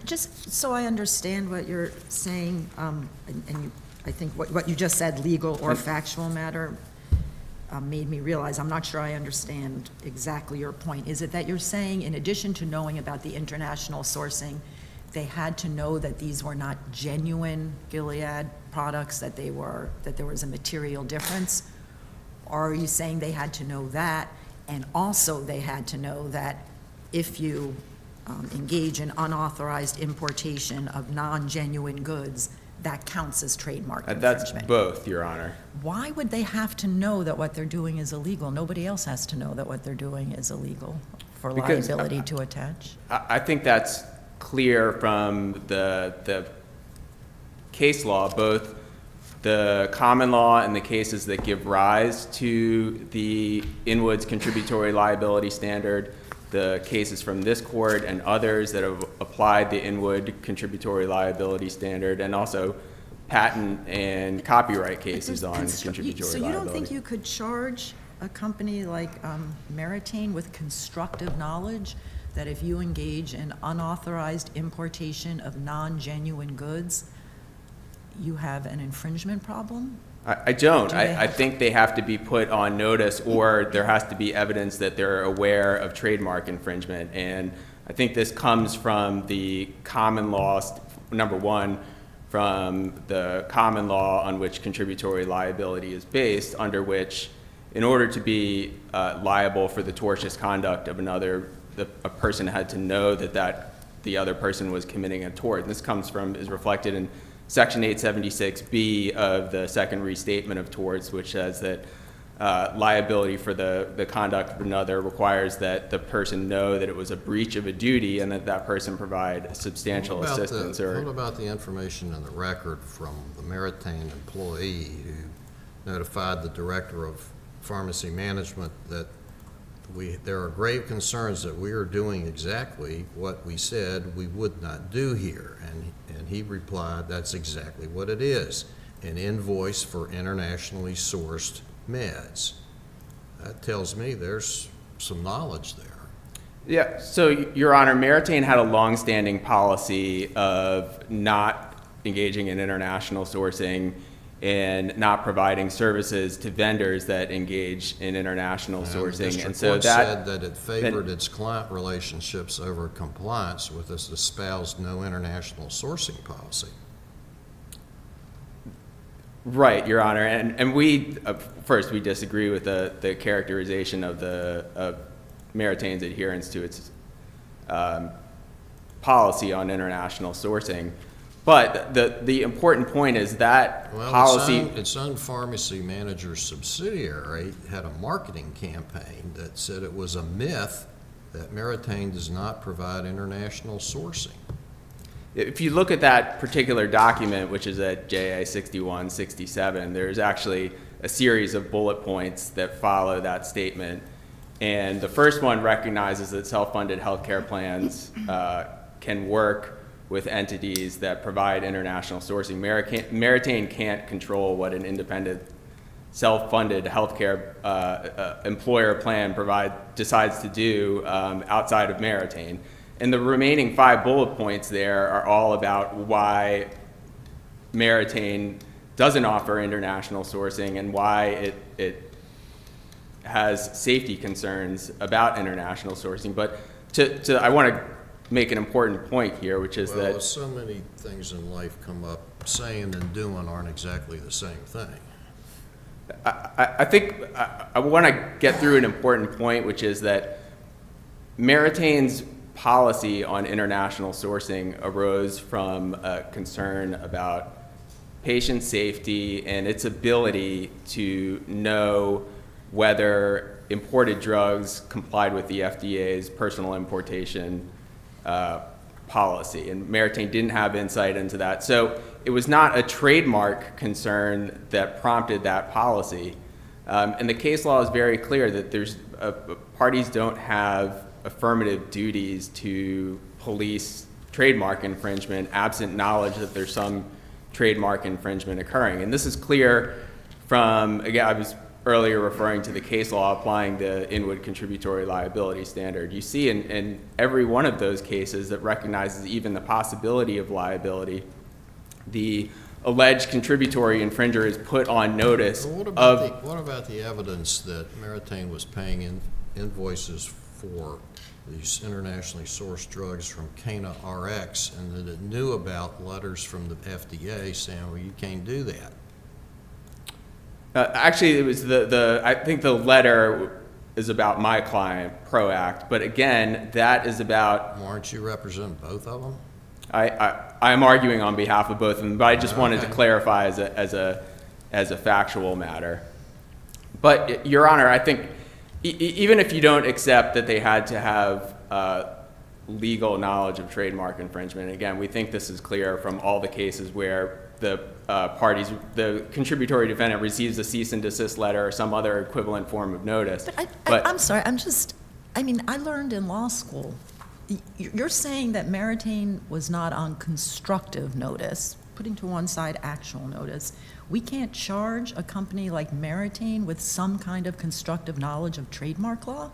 Just so I understand what you're saying, I think what you just said, legal or factual matter, made me realize I'm not sure I understand exactly your point. Is it that you're saying, in addition to knowing about the international sourcing, they had to know that these were not genuine Gilead products, that there was a material difference? Or are you saying they had to know that, and also they had to know that if you engage in unauthorized importation of non-genuine goods, that counts as trademark that's infringement? both, Your Honor. Why would they have to know that what they're doing is illegal? Nobody else has to know that what they're doing is illegal for Because liability to attach? I think that's clear from the case law, both the common law and the cases that give rise to the Inwoods contributory liability standard, the cases from this court and others that have applied the Inwood contributory liability standard, and also patent and copyright cases on contributory liability. So you don't think you could charge a company like Meritain with constructive knowledge that if you engage in unauthorized importation of non-genuine goods, you have an infringement problem? I don't. I think they have to be put on notice, or there has to be evidence that they're aware of trademark infringement. And I think this comes from the common law, number one, from the common law on which contributory liability is based, under which, in order to be liable for the tortious conduct of another, a person had to know that the other person was committing a tort. And this is reflected in Section 876B of the Second Restatement of Torts, which says that liability for the conduct of another requires that the person know that it was a breach of a duty and that that person provide substantial assistance. What about the information in the record from the Meritain employee who notified the director of pharmacy management that there are grave concerns that we are doing exactly what we said we would not do here? And he replied, that's exactly what it is, an invoice for internationally sourced meds. That tells me there's some knowledge there. Yeah, so Your Honor, Meritain had a longstanding policy of not engaging in international sourcing and not providing services to vendors that engage in international sourcing. And so that said that it favored its client relationships over compliance with its espoused no international sourcing policy. Right, Your Honor, and we first we disagree with the characterization of Meritain's adherence to its policy on international sourcing. But the important point is that policy. Its own pharmacy manager subsidiary had a marketing campaign that said it was a myth that Meritain does not provide international sourcing. If you look at that particular document, which is at JA 6167, there's actually a series of bullet points that follow that statement. And the first one recognizes that self-funded healthcare plans can work with entities that provide international sourcing. Meritain can't control what an independent self-funded healthcare employer plan decides to do outside of Meritain. And the remaining 5 bullet points there are all about why Meritain doesn't offer international sourcing and why it has safety concerns about international sourcing. But I want to make an important point here, which is that so many things in life come up, saying and doing aren't exactly the same thing. I think I want to get through an important point, which is that Meritain's policy on international sourcing arose from a concern about patient safety and its ability to know whether imported drugs complied with the FDA's personal importation policy. And Meritain didn't have insight into that. So it was not a trademark concern that prompted that policy. And the case law is very clear that parties don't have affirmative duties to police trademark infringement absent knowledge that there's some trademark infringement occurring. And this is clear from, again, I was earlier referring to the case law applying the Inwood contributory liability standard. You see in every one of those cases that recognizes even the possibility of liability, the alleged contributory infringer is put on notice What of... about the evidence that Meritain was paying invoices for these internationally sourced drugs from Cana RX, and that it knew about letters from the FDA saying, well, you can't do that? Actually, it was I think the letter is about my client, ProAct, but again, that is about... Well, aren't you representing both of them? I'm arguing on behalf of both of them, but I just wanted to Okay. clarify as a factual matter. But, Your Honor, I think even if you don't accept that they had to have legal knowledge of trademark infringement, again, we think this is clear from all the cases where the the contributory defendant receives a cease and desist letter or some other equivalent form of notice. But I'm sorry, I learned in law school, you're saying that Meritain was not on constructive notice, putting to one side actual notice. We can't charge a company like Meritain with some kind of constructive knowledge of trademark law?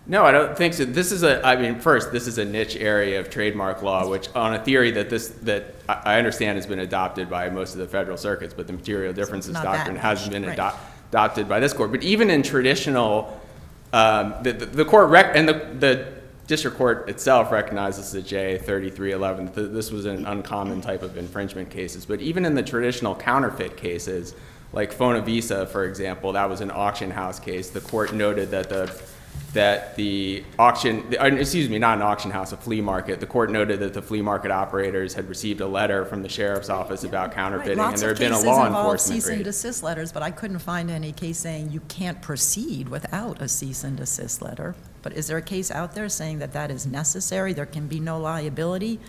No, I don't think so. This is this is a niche area of trademark law, which on a theory that I understand has been adopted by most of the federal circuits, but the material differences not that doctrine hasn't been right. adopted by this court. But even in traditional, the court and the district court itself recognizes the J3311. This was an uncommon type of infringement cases. But even in the traditional counterfeit cases, like Fonavisa, for example, that was an auction house case. The court noted that the auction, excuse me, not an auction house, a flea market. The court noted that the flea market operators had received a letter from the sheriff's office about counterfeiting, and there had been a law enforcement Lots of cases involve cease and raid. desist letters, but I couldn't find any case saying you can't proceed without a cease and desist letter. But is there a case out there saying that that is necessary? There can be no liability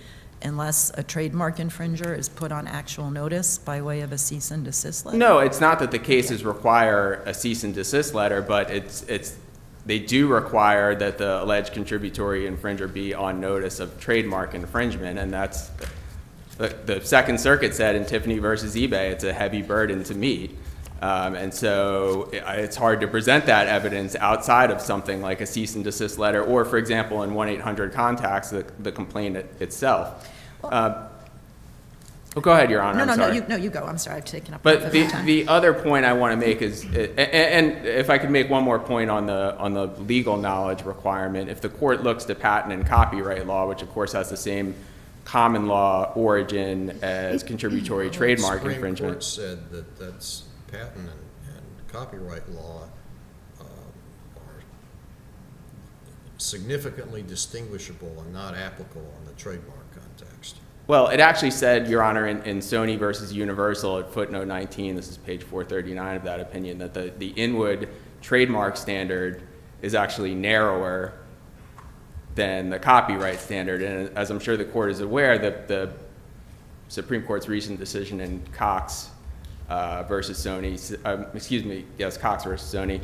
unless a trademark infringer is put on actual notice by way of a cease and desist letter? No, it's not that the cases require a cease and desist letter, but they do require that the alleged contributory infringer be on notice of trademark infringement, and that's the Second Circuit said in Tiffany versus eBay, it's a heavy burden to meet. And so it's hard to present that evidence outside of something like a cease and desist letter, or, for example, in 1-800-CONTACTS, the complaint itself. Go ahead, Your Honor. I'm sorry. No, you go. I'm sorry, I've taken up But enough of your time. the other point I want to make is, and if I could make one more point on the legal knowledge requirement, if the court looks to patent and copyright law, which of course has the same common law origin as contributory trademark infringement. The Supreme Court said that that's patent and copyright law are significantly distinguishable and not applicable in the trademark context. Well, it actually said, Your Honor, in Sony versus Universal at footnote 19, this is page 439 of that opinion, that the Inwood trademark standard is actually narrower than the copyright standard. And as I'm sure the court is aware, the Supreme Court's recent decision in Cox versus Sony, Cox versus Sony,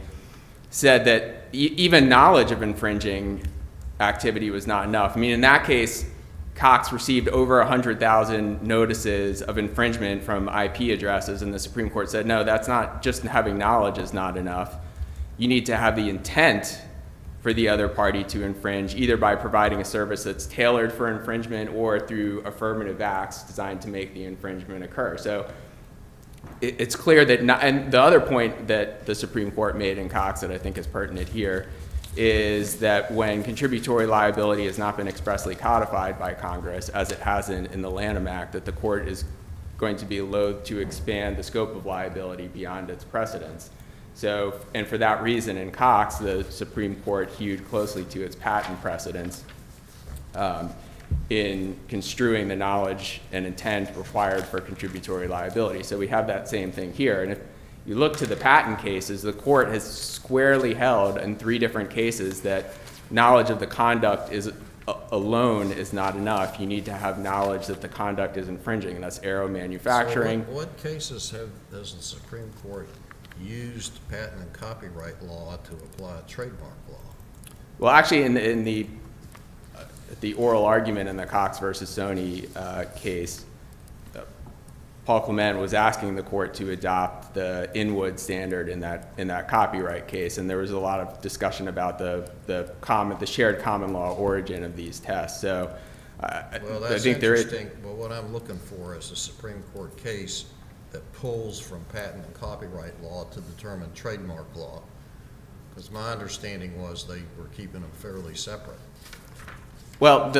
said that even knowledge of infringing activity was not enough. I mean, in that case, Cox received over 100,000 notices of infringement from IP addresses, and the Supreme Court said, no, that's not, just having knowledge is not enough. You need to have the intent for the other party to infringe, either by providing a service that's tailored for infringement or through affirmative acts designed to make the infringement occur. So it's clear that, and the other point that the Supreme Court made in Cox that I think is pertinent here is that when contributory liability has not been expressly codified by Congress, as it hasn't in the Lanham Act, that the court is going to be loath to expand the scope of liability beyond its precedents. So, and for that reason, in Cox, the Supreme Court hewed closely to its patent precedents. in construing the knowledge and intent required for contributory liability. So we have that same thing here. And if you look to the patent cases, the court has squarely held in 3 different cases that knowledge of the conduct alone is not enough. You need to have knowledge that the conduct is infringing, and that's Aero Manufacturing. So what cases has the Supreme Court used patent and copyright law to apply trademark law? Well, actually, in the oral argument in the Cox versus Sony case, Paul Clement was asking the court to adopt the Inwood standard in that copyright case, and there was a lot of discussion about the shared common law origin of these tests. So, Well, I that's think there is. interesting, but what I'm looking for is a Supreme Court case that pulls from patent and copyright law to determine trademark law, because my understanding was they were keeping them fairly separate. Well,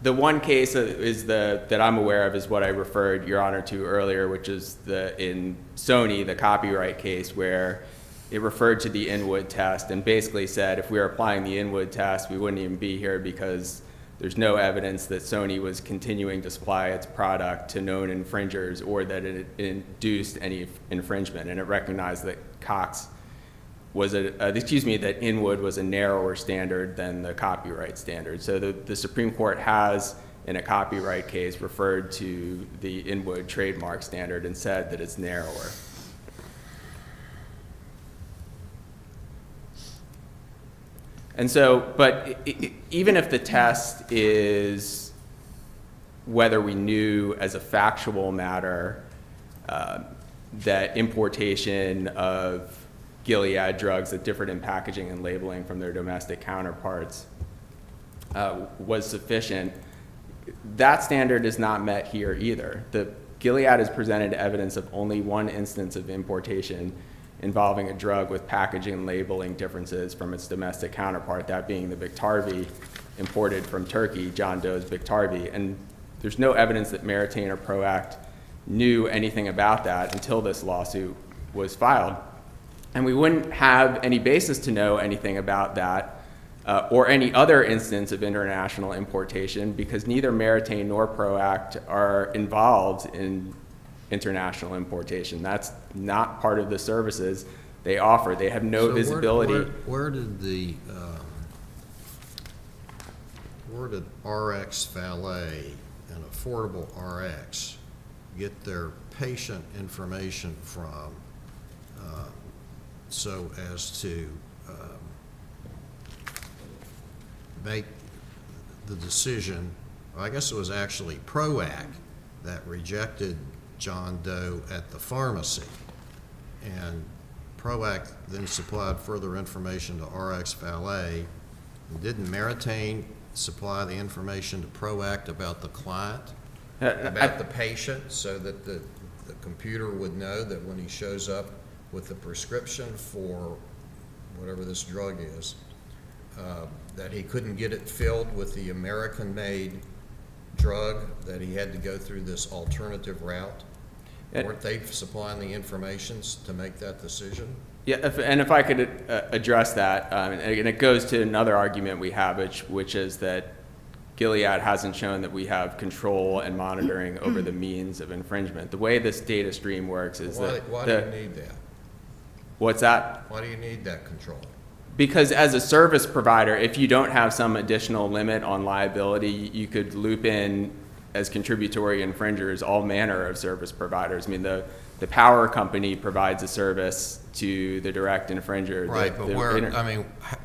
the one case that I'm aware of is what I referred Your Honor to earlier, which is in Sony, the copyright case, where it referred to the Inwood test and basically said if we were applying the Inwood test, we wouldn't even be here because there's no evidence that Sony was continuing to supply its product to known infringers or that it induced any infringement. And it recognized that that Inwood was a narrower standard than the copyright standard. So the Supreme Court has, in a copyright case, referred to the Inwood trademark standard and said that it's narrower. And so, but even if the test is whether we knew as a factual matter that importation of Gilead drugs that differed in packaging and labeling from their domestic counterparts was sufficient, that standard is not met here either. Gilead has presented evidence of only one instance of importation involving a drug with packaging and labeling differences from its domestic counterpart, that being the Biktarvy imported from Turkey, John Doe's Biktarvy. And there's no evidence that Meritain or Proact knew anything about that until this lawsuit was filed. And we wouldn't have any basis to know anything about that or any other instance of international importation because neither Meritain nor Proact are involved in international importation. That's not part of the services they offer. They have no visibility. Where did RX Valet and Affordable RX get their patient information from so as to make the decision? I guess it was actually Proact that rejected John Doe at the pharmacy, and Proact then supplied further information to RX Valet. And didn't Meritain supply the information to Proact about the client, about the patient, so that the computer would know that when he shows up with the prescription for whatever this drug is, that he couldn't get it filled with the American-made drug, that he had to go through this alternative route? Weren't they supplying the information to make that decision? Yeah, and if I could address that, and it goes to another argument we have, which is that Gilead hasn't shown that we have control and monitoring over the means of infringement. The way this data stream works is Why do you need that? What's that? Why do you need that control? Because as a service provider, if you don't have some additional limit on liability, you could loop in as contributory infringers all manner of service providers. I mean, the power company provides a service to the direct infringer. Right, but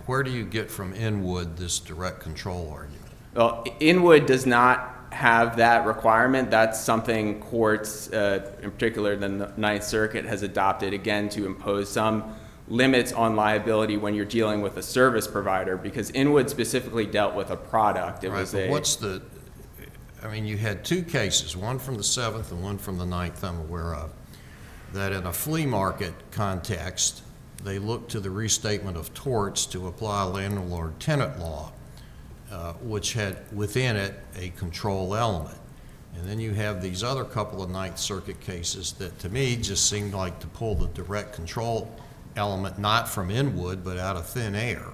where do you get from Inwood this direct control argument? Well, Inwood does not have that requirement. That's something courts, in particular the Ninth Circuit, has adopted, again, to impose some limits on liability when you're dealing with a service provider, because Inwood specifically dealt with a product. You had 2 cases, one from the 7th and one from the 9th I'm aware of, that in a flea market context, they looked to the restatement of torts to apply landlord-tenant law, which had within it a control element. And then you have these other couple of Ninth Circuit cases that to me just seemed like to pull the direct control element not from Inwood but out of thin air.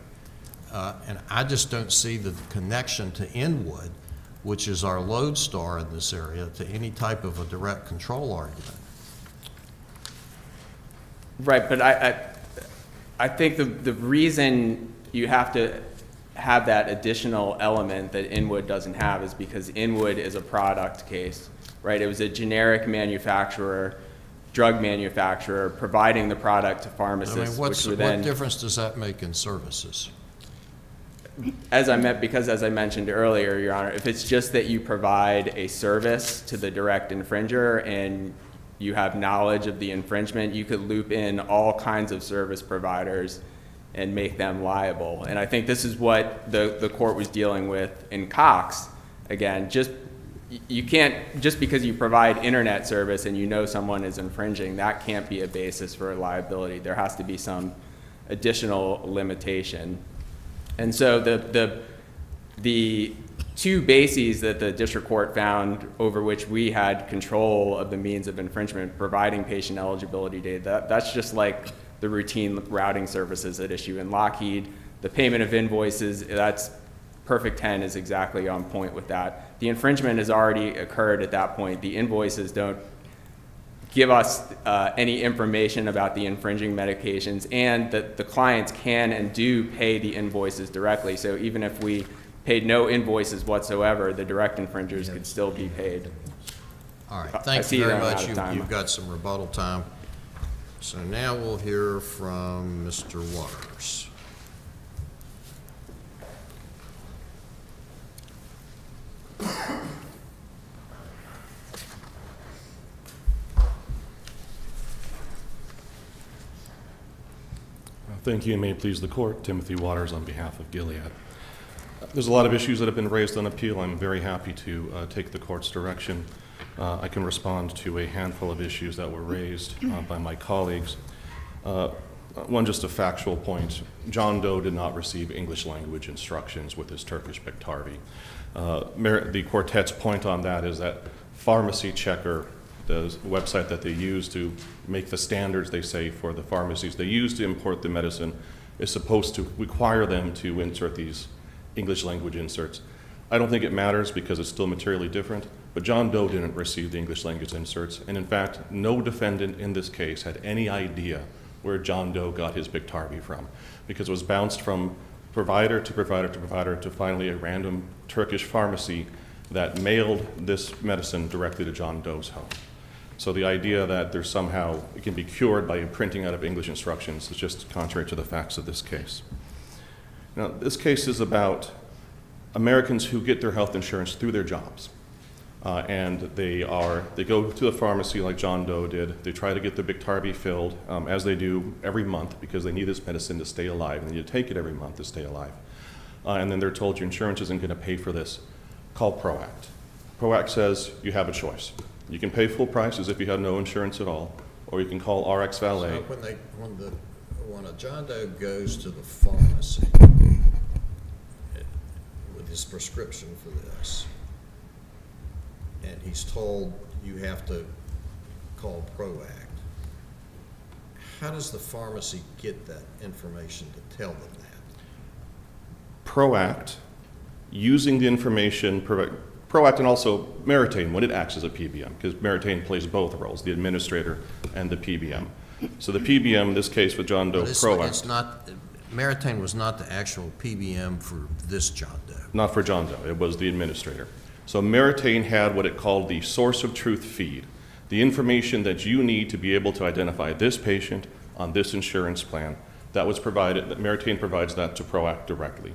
And I just don't see the connection to Inwood which is our lodestar in this area, to any type of a direct control argument. Right, but I think the reason you have to have that additional element that Inwood doesn't have is because Inwood is a product case, right? It was a generic manufacturer, drug manufacturer, providing the product to I pharmacists, mean, which were then, what difference does that make in services? as I mentioned earlier, Your Honor, if it's just that you provide a service to the direct infringer and you have knowledge of the infringement, you could loop in all kinds of service providers and make them liable. And I think this is what the court was dealing with in Cox. Again, you can't, just because you provide internet service and you know someone is infringing, that can't be a basis for liability. There has to be some additional limitation. And so the two bases that the district court found over which we had control of the means of infringement, providing patient eligibility data, that's just like the routine routing services at issue in Lockheed. The payment of invoices, that's Perfect 10 is exactly on point with that. The infringement has already occurred at that point. The invoices don't give us any information about the infringing medications, and the clients can and do pay the invoices directly. So even if we paid no invoices whatsoever, the direct infringers could still be paid. All right, I thank see you very that I'm out much. of time. You've got some rebuttal time. So now we'll hear from Mr. Waters. Thank you, and may it please the court. Timothy Waters on behalf of Gilead. There's a lot of issues that have been raised on appeal. I'm very happy to take the court's direction. I can respond to a handful of issues that were raised by my colleagues. One, just a factual point. John Doe did not receive English language instructions with his Turkish Biktarvy. The quartet's point on that is that Pharmacy Checker, the website that they use to make the standards, they say, for the pharmacies they use to import the medicine, is supposed to require them to insert these English language inserts. I don't think it matters because it's still materially different, but John Doe didn't receive the English language inserts, and in fact, no defendant in this case had any idea where John Doe got his Biktarvy from, because it was bounced from provider to provider to provider to finally a random Turkish pharmacy that mailed this medicine directly to John Doe's home. So the idea that there's somehow, it can be cured by printing out of English instructions is just contrary to the facts of this case. Now, this case is about Americans who get their health insurance through their jobs. And they go to a pharmacy like John Doe did. They try to get their Biktarvy filled, as they do every month, because they need this medicine to stay alive, and they need to take it every month to stay alive. And then they're told your insurance isn't going to pay for this. Call ProAct. ProAct says you have a choice. You can pay full price as if you had no insurance at all, or you can call RX Valet. So when a John Doe goes to the pharmacy with his prescription for this, and he's told you have to call ProAct, how does the pharmacy get that information to tell them that? ProAct, using the information, ProAct and also Meritain when it acts as a PBM, because Meritain plays both roles, the administrator and the PBM. So the PBM, in this case with John Doe, ProAct. Meritain was not the actual PBM for this John Doe. Not for John Doe, it was the administrator. So Meritain had what it called the source of truth feed, the information that you need to be able to identify this patient on this insurance plan. That was provided, that Meritain provides that to ProAct directly.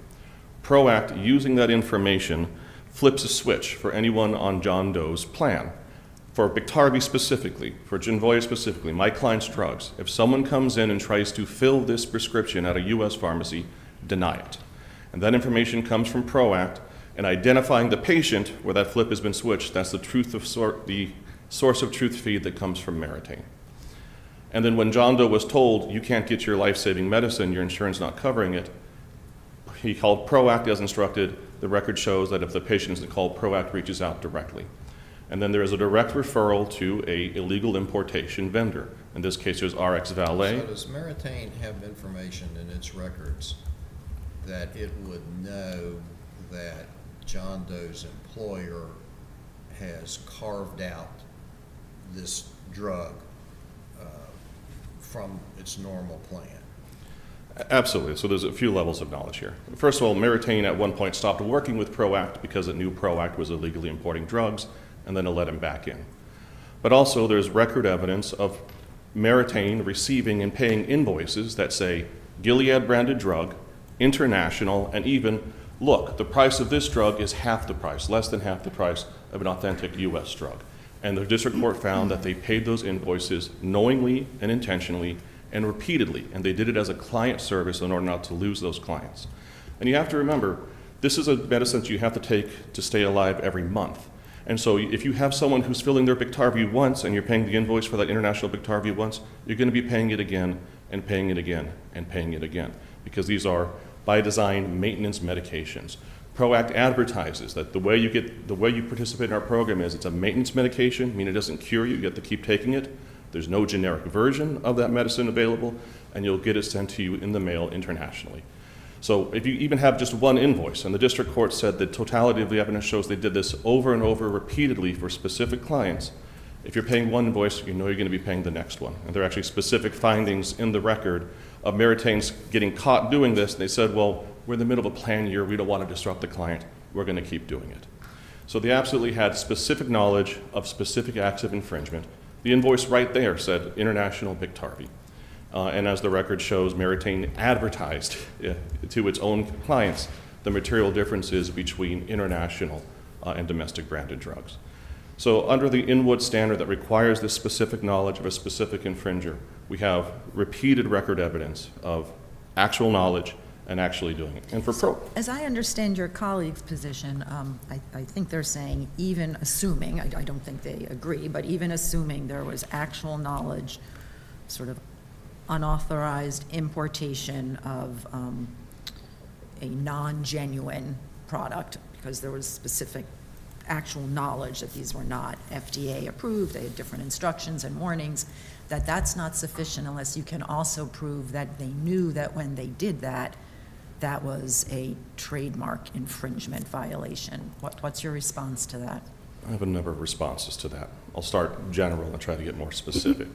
ProAct, using that information, flips a switch for anyone on John Doe's plan. For Biktarvy specifically, for Genvoya specifically, my client's drugs, if someone comes in and tries to fill this prescription at a U.S. pharmacy, deny it. And that information comes from ProAct, and identifying the patient where that flip has been switched, that's the source of truth feed that comes from Meritain. And then when John Doe was told, you can't get your life-saving medicine, your insurance not covering it, he called ProAct as instructed. The record shows that if the patient isn't called, ProAct reaches out directly. And then there is a direct referral to a illegal importation vendor. In this case, it was RX Valet. So does Meritain have information in its records that it would know that John Doe's employer has carved out this drug from its normal plan. Absolutely. So there's a few levels of knowledge here. First of all, Meritain at one point stopped working with ProAct because it knew ProAct was illegally importing drugs, and then it let him back in. But also there's record evidence of Meritain receiving and paying invoices that say Gilead branded drug, international, and even, look, the price of this drug is half the price, less than half the price of an authentic US drug. And the district court found that they paid those invoices knowingly and intentionally and repeatedly, and they did it as a client service in order not to lose those clients. And you have to remember, this is a medicine that you have to take to stay alive every month. And so if you have someone who's filling their Biktarvy once and you're paying the invoice for that international Biktarvy once, you're going to be paying it again and paying it again and paying it again, because these are, by design, maintenance medications. ProAct advertises that the way you participate in our program is it's a maintenance medication, meaning it doesn't cure you, you have to keep taking it. There's no generic version of that medicine available, and you'll get it sent to you in the mail internationally. So if you even have just one invoice, and the district court said the totality of the evidence shows they did this over and over repeatedly for specific clients, if you're paying one invoice, you know you're going to be paying the next one. And there are actually specific findings in the record of Meritain's getting caught doing this, and they said, well, we're in the middle of a plan year, we don't want to disrupt the client, we're going to keep doing it. So they absolutely had specific knowledge of specific acts of infringement. The invoice right there said international Biktarvy. And as the record shows, Meritain advertised to its own clients the material differences between international and domestic branded drugs. So under the Inwood standard that requires this specific knowledge of a specific infringer, we have repeated record evidence of actual knowledge and actually doing it. And for As I understand your colleague's position, I think they're saying even assuming, I don't think they agree, but even assuming there was actual knowledge, sort of unauthorized importation of a non-genuine product, because there was specific actual knowledge that these were not FDA approved, they had different instructions and warnings, that's not sufficient unless you can also prove that they knew that when they did that, that was a trademark infringement violation. What's your response to that? I have a number of responses to that. I'll start general and try to get more specific.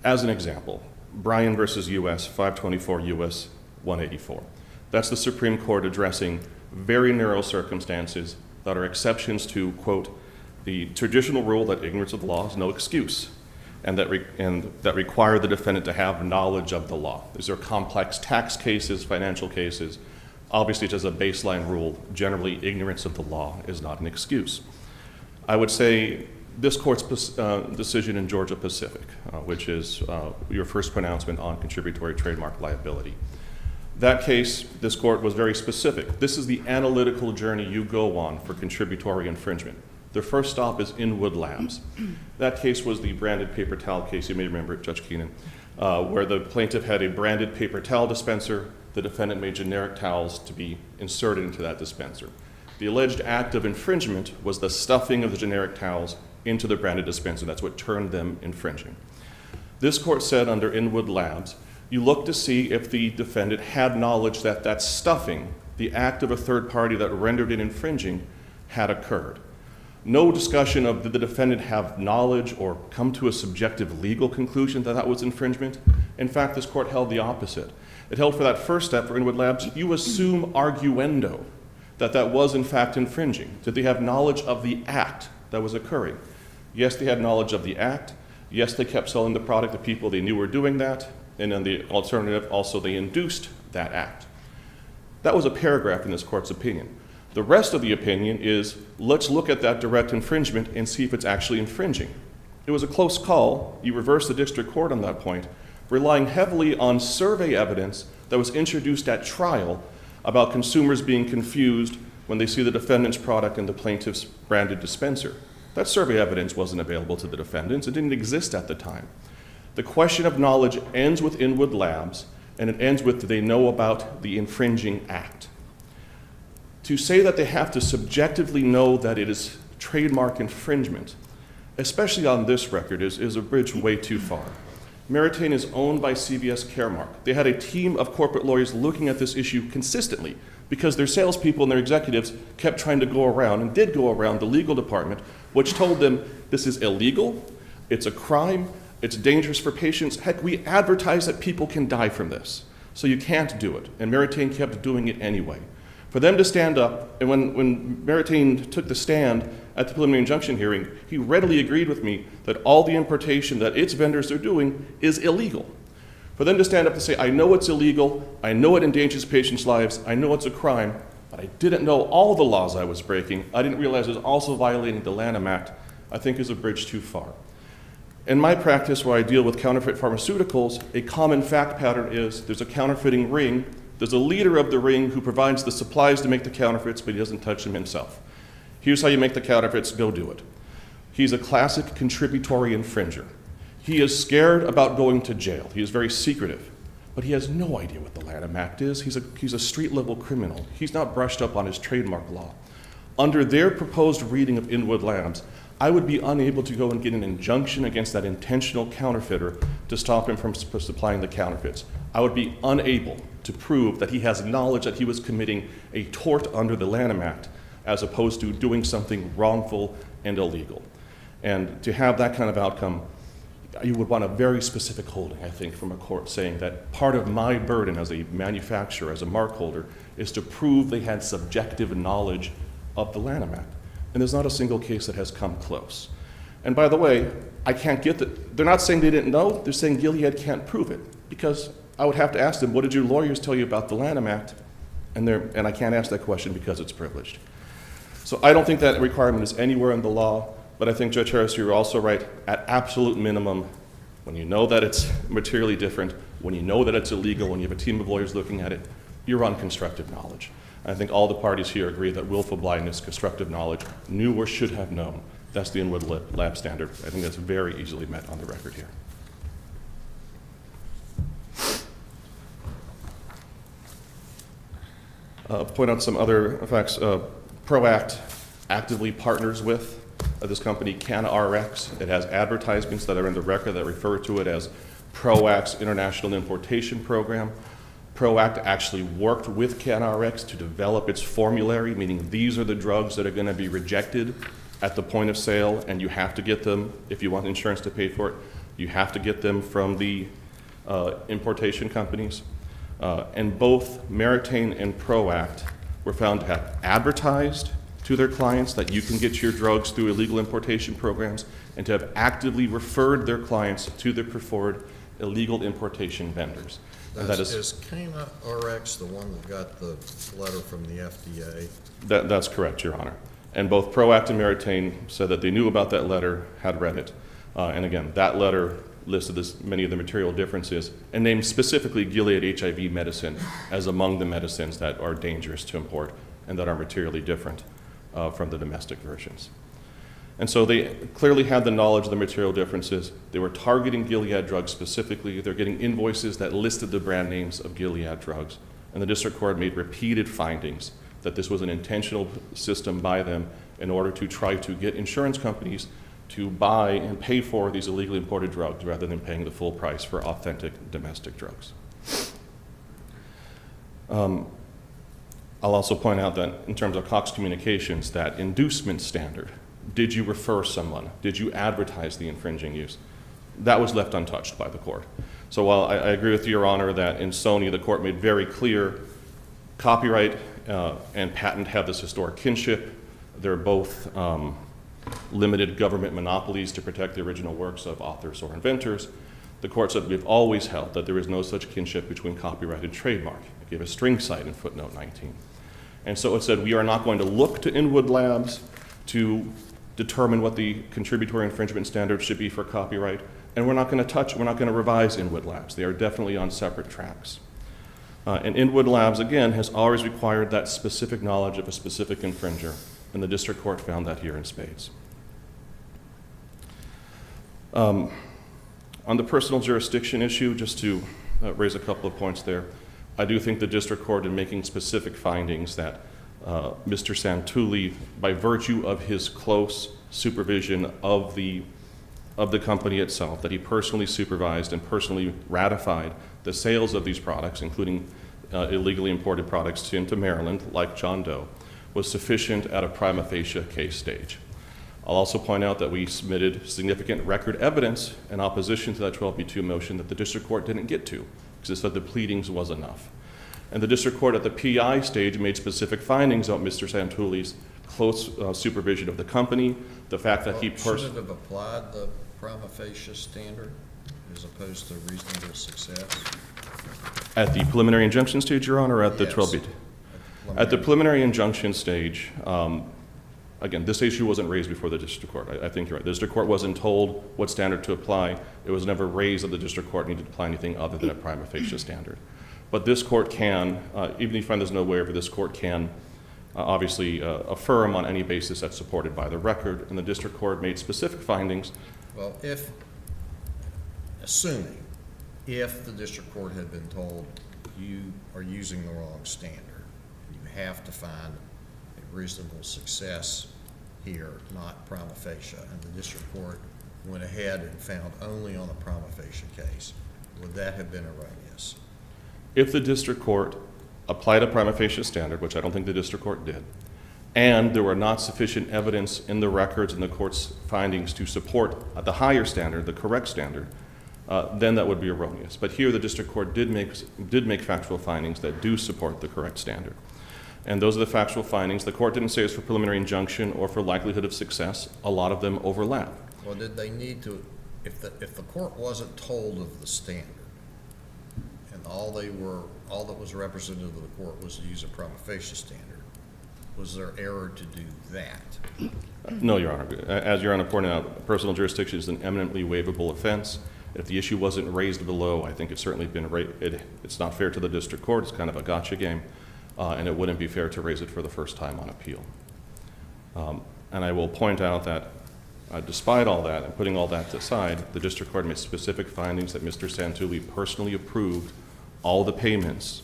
As an example, Bryan versus U.S., 524 U.S. 184. That's the Supreme Court addressing very narrow circumstances that are exceptions to, quote, the traditional rule that ignorance of the law is no excuse, and that require the defendant to have knowledge of the law. These are complex tax cases, financial cases. Obviously, just as a baseline rule, generally ignorance of the law is not an excuse. I would say this court's decision in Georgia Pacific, which is your first pronouncement on contributory trademark liability. That case, this court was very specific. This is the analytical journey you go on for contributory infringement. The first stop is Inwood Labs. That case was the branded paper towel case, you may remember it, Judge Keenan, where the plaintiff had a branded paper towel dispenser. The defendant made generic towels to be inserted into that dispenser. The alleged act of infringement was the stuffing of the generic towels into the branded dispenser. That's what turned them infringing. This court said under Inwood Labs, you look to see if the defendant had knowledge that that stuffing, the act of a third party that rendered it infringing, had occurred. No discussion of did the defendant have knowledge or come to a subjective legal conclusion that that was infringement. In fact, this court held the opposite. It held for that first step for Inwood Labs, you assume arguendo that that was in fact infringing. Did they have knowledge of the act that was occurring? Yes, they had knowledge of the act. Yes, they kept selling the product to people they knew were doing that. And then the alternative, also they induced that act. That was a paragraph in this court's opinion. The rest of the opinion is, let's look at that direct infringement and see if it's actually infringing. It was a close call. You reversed the district court on that point, relying heavily on survey evidence that was introduced at trial about consumers being confused when they see the defendant's product in the plaintiff's branded dispenser. That survey evidence wasn't available to the defendants. It didn't exist at the time. The question of knowledge ends with Inwood Labs, and it ends with do they know about the infringing act. To say that they have to subjectively know that it is trademark infringement, especially on this record, is a bridge way too far. Meritain is owned by CVS Caremark. They had a team of corporate lawyers looking at this issue consistently because their salespeople and their executives kept trying to go around and did go around the legal department, which told them this is illegal, it's a crime, it's dangerous for patients. Heck, we advertise that people can die from this, so you can't do it. And Meritain kept doing it anyway. For them to stand up, and when Meritain took the stand at the preliminary injunction hearing, he readily agreed with me that all the importation that its vendors are doing is illegal. For them to stand up and say, I know it's illegal, I know it endangers patients' lives, I know it's a crime, but I didn't know all the laws I was breaking, I didn't realize it was also violating the Lanham Act, I think is a bridge too far. In my practice, where I deal with counterfeit pharmaceuticals, a common fact pattern is there's a counterfeiting ring, there's a leader of the ring who provides the supplies to make the counterfeits, but he doesn't touch them himself. Here's how you make the counterfeits, go do it. He's a classic contributory infringer. He is scared about going to jail. He is very secretive, but he has no idea what the Lanham Act is. He's a street-level criminal. He's not brushed up on his trademark law. Under their proposed reading of Inwood Labs, I would be unable to go and get an injunction against that intentional counterfeiter to stop him from supplying the counterfeits. I would be unable to prove that he has knowledge that he was committing a tort under the Lanham Act as opposed to doing something wrongful and illegal. And to have that kind of outcome, you would want a very specific holding, I think, from a court saying that part of my burden as a manufacturer, as a mark holder, is to prove they had subjective knowledge of the Lanham Act. And there's not a single case that has come close. And by the way, I can't get that. They're not saying they didn't know, they're saying Gilead can't prove it, because I would have to ask them, what did your lawyers tell you about the Lanham Act? And I can't ask that question because it's privileged. So I don't think that requirement is anywhere in the law, but I think, Judge Harris, you're also right. At absolute minimum, when you know that it's materially different, when you know that it's illegal, when you have a team of lawyers looking at it, you're on constructive knowledge. I think all the parties here agree that willful blindness, constructive knowledge, knew or should have known. That's the Inwood Lab standard. I think that's very easily met on the record here. Point out some other facts. ProAct actively partners with this company, CanRx. It has advertisements that are in the record that refer to it as ProAct's International Importation Program. ProAct actually worked with CanRx to develop its formulary, meaning these are the drugs that are going to be rejected at the point of sale, and you have to get them, if you want insurance to pay for it, you have to get them from the importation companies. And both Meritain and ProAct were found to have advertised to their clients that you can get your drugs through illegal importation programs, and to have actively referred their clients to their preferred illegal importation vendors. And that Is CanRx the one that got the letter from the FDA? That's correct, Your Honor. And both ProAct and Meritain said that they knew about that letter, had read it. And again, that letter listed many of the material differences and named specifically Gilead HIV medicine as among the medicines that are dangerous to import and that are materially different from the domestic versions. And so they clearly had the knowledge of the material differences. They were targeting Gilead drugs specifically. They're getting invoices that listed the brand names of Gilead drugs. And the district court made repeated findings that this was an intentional system by them in order to try to get insurance companies to buy and pay for these illegally imported drugs rather than paying the full price for authentic domestic drugs. I'll also point out that in terms of Cox Communications, that inducement standard, did you refer someone? Did you advertise the infringing use? That was left untouched by the court. So while I agree with Your Honor that in Sony the court made very clear copyright and patent have this historic kinship, they're both limited government monopolies to protect the original works of authors or inventors. The court said we've always held that there is no such kinship between copyright and trademark. It gave a string cite in footnote 19. And so it said we are not going to look to Inwood Labs to determine what the contributory infringement standards should be for copyright, and we're not going to revise Inwood Labs. They are definitely on separate tracks. And Inwood Labs, again, has always required that specific knowledge of a specific infringer, and the district court found that here in spades. On the personal jurisdiction issue, just to raise a couple of points there, I do think the district court in making specific findings that Mr. Santulli, by virtue of his close supervision of the of the company itself, that he personally supervised and personally ratified the sales of these products, including illegally imported products into Maryland, like John Doe, was sufficient at a prima facie case stage. I'll also point out that we submitted significant record evidence in opposition to that 12b2 motion that the district court didn't get to, because it said the pleadings was enough. And the district court at the PI stage made specific findings about Mr. Santuli's close supervision of the company, the fact that he Should personally... it have applied the prima facie standard as opposed to reasonable success? At the preliminary injunction stage, Your Honor, or at the Yes. 12b2? At the preliminary injunction stage, again, this issue wasn't raised before the district court. I think you're right. The district court wasn't told what standard to apply. It was never raised that the district court needed to apply anything other than a prima facie standard. But this court can, even if you find there's no waiver, this court can obviously affirm on any basis that's supported by the record, and the district court made specific findings. Well, assuming if the district court had been told you are using the wrong standard, you have to find a reasonable success here, not prima facie, and the district court went ahead and found only on the prima facie case, would that have been erroneous? If the district court applied a prima facie standard, which I don't think the district court did, and there were not sufficient evidence in the records and the court's findings to support at the higher standard, the correct standard, then that would be erroneous. But here the district court did make factual findings that do support the correct standard. And those are the factual findings. The court didn't say it's for preliminary injunction or for likelihood of success. A lot of them overlap. Well, did they need to, if the court wasn't told of the standard, and all that was represented to the court was to use a prima facie standard, was there error to do that? No, Your Honor. As Your Honor pointed out, personal jurisdiction is an eminently waivable offense. If the issue wasn't raised below, I think it's certainly been it's not fair to the district court. It's kind of a gotcha game, and it wouldn't be fair to raise it for the first time on appeal. And I will point out that despite all that, and putting all that aside, the district court made specific findings that Mr. Santulli personally approved all the payments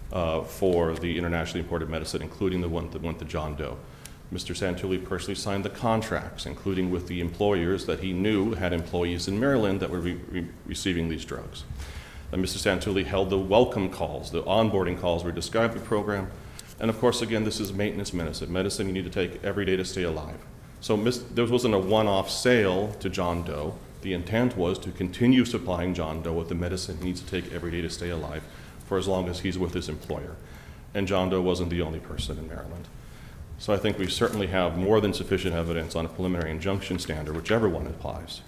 for the internationally imported medicine, including the one that went to John Doe. Mr. Santulli personally signed the contracts, including with the employers that he knew had employees in Maryland that were receiving these drugs. Mr. Santulli held the welcome calls, the onboarding calls where he described the program. And of course, again, this is maintenance medicine you need to take every day to stay alive. So there wasn't a one-off sale to John Doe. The intent was to continue supplying John Doe with the medicine he needs to take every day to stay alive for as long as he's with his employer. And John Doe wasn't the only person in Maryland. So I think we certainly have more than sufficient evidence on a preliminary injunction standard, whichever one applies,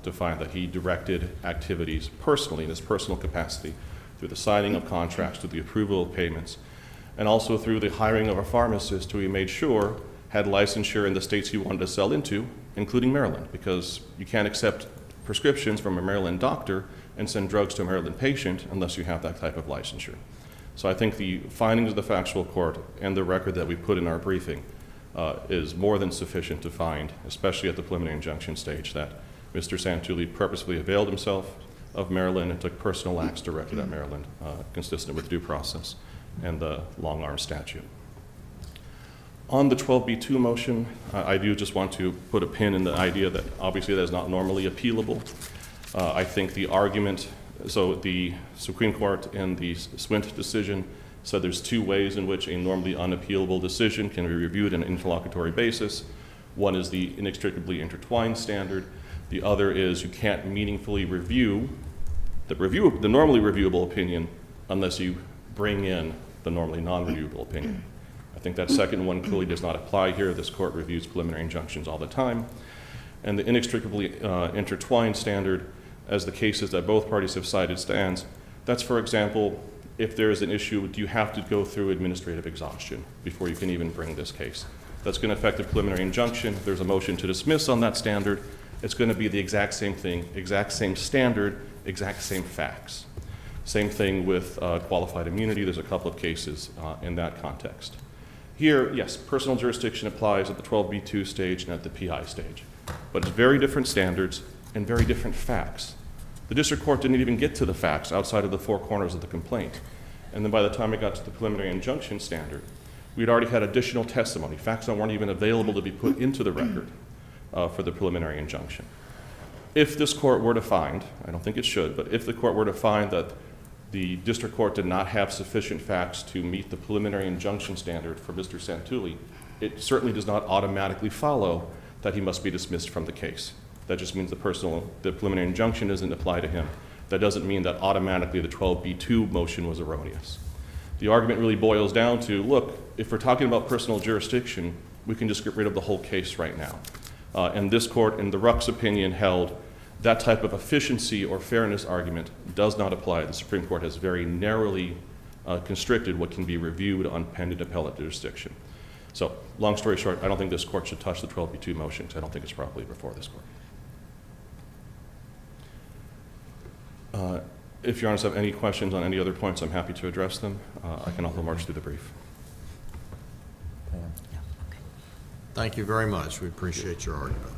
to find that he directed activities personally in his personal capacity through the signing of contracts, through the approval of payments, and also through the hiring of a pharmacist who he made sure had licensure in the states he wanted to sell into, including Maryland, because you can't accept prescriptions from a Maryland doctor and send drugs to a Maryland patient unless you have that type of licensure. So I think the findings of the factual court and the record that we put in our briefing is more than sufficient to find, especially at the preliminary injunction stage, that Mr. Santulli purposefully availed himself of Maryland and took personal acts directed at Maryland, consistent with due process and the long-arm statute. On the 12b2 motion, I do just want to put a pin in the idea that obviously that is not normally appealable. I think the argument, so the Supreme Court in the Swint decision said there's two ways in which a normally unappealable decision can be reviewed on an interlocutory basis. One is the inextricably intertwined standard. The other is you can't meaningfully review the normally reviewable opinion unless you bring in the normally non-reviewable opinion. I think that second one clearly does not apply here. This court reviews preliminary injunctions all the time. And the inextricably intertwined standard, as the cases that both parties have cited stands, that's, for example, if there is an issue, do you have to go through administrative exhaustion before you can even bring this case? That's going to affect the preliminary injunction. If there's a motion to dismiss on that standard, it's going to be the exact same thing, exact same standard, exact same facts. Same thing with qualified immunity. There's a couple of cases in that context. Here, yes, personal jurisdiction applies at the 12b2 stage and at the PI stage, but it's very different standards and very different facts. The district court didn't even get to the facts outside of the four corners of the complaint. And then by the time it got to the preliminary injunction standard, we'd already had additional testimony, facts that weren't even available to be put into the record for the preliminary injunction. If this court were to find, I don't think it should, but if the court were to find that the district court did not have sufficient facts to meet the preliminary injunction standard for Mr. Santulli, it certainly does not automatically follow that he must be dismissed from the case. That just means the preliminary injunction doesn't apply to him. That doesn't mean that automatically the 12b2 motion was erroneous. The argument really boils down to, look, if we're talking about personal jurisdiction, we can just get rid of the whole case right now. And this court, in the Ruck's opinion, held that type of efficiency or fairness argument does not apply. The Supreme Court has very narrowly constricted what can be reviewed on pending appellate jurisdiction. So, long story short, I don't think this court should touch the 12b2 motion, because I don't think it's properly before this court. If Your Honors have any questions on any other points, I'm happy to address them. I can also march through the brief. Thank you very much. We appreciate your argument.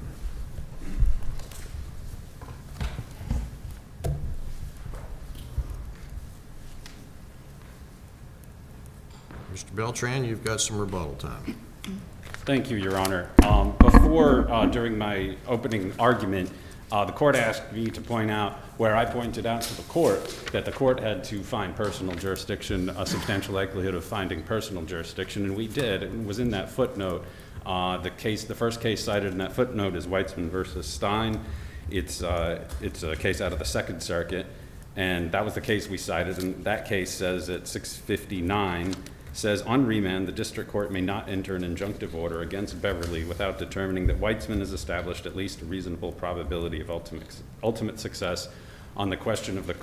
Mr. Beltran, you've got some rebuttal time. Thank you, Your Honor. During my opening argument, the court asked me to point out where I pointed out to the court that the court had to find personal jurisdiction, a substantial likelihood of finding personal jurisdiction, and we did. It was in that footnote. The first case cited in that footnote is Weitzman versus Stein. It's a case out of the Second Circuit, and that was the case we cited. And that case says at 659, says on remand, the district court may not enter an injunctive order against Beverly without determining that Weitzman has established at least a reasonable probability of ultimate success on the question of the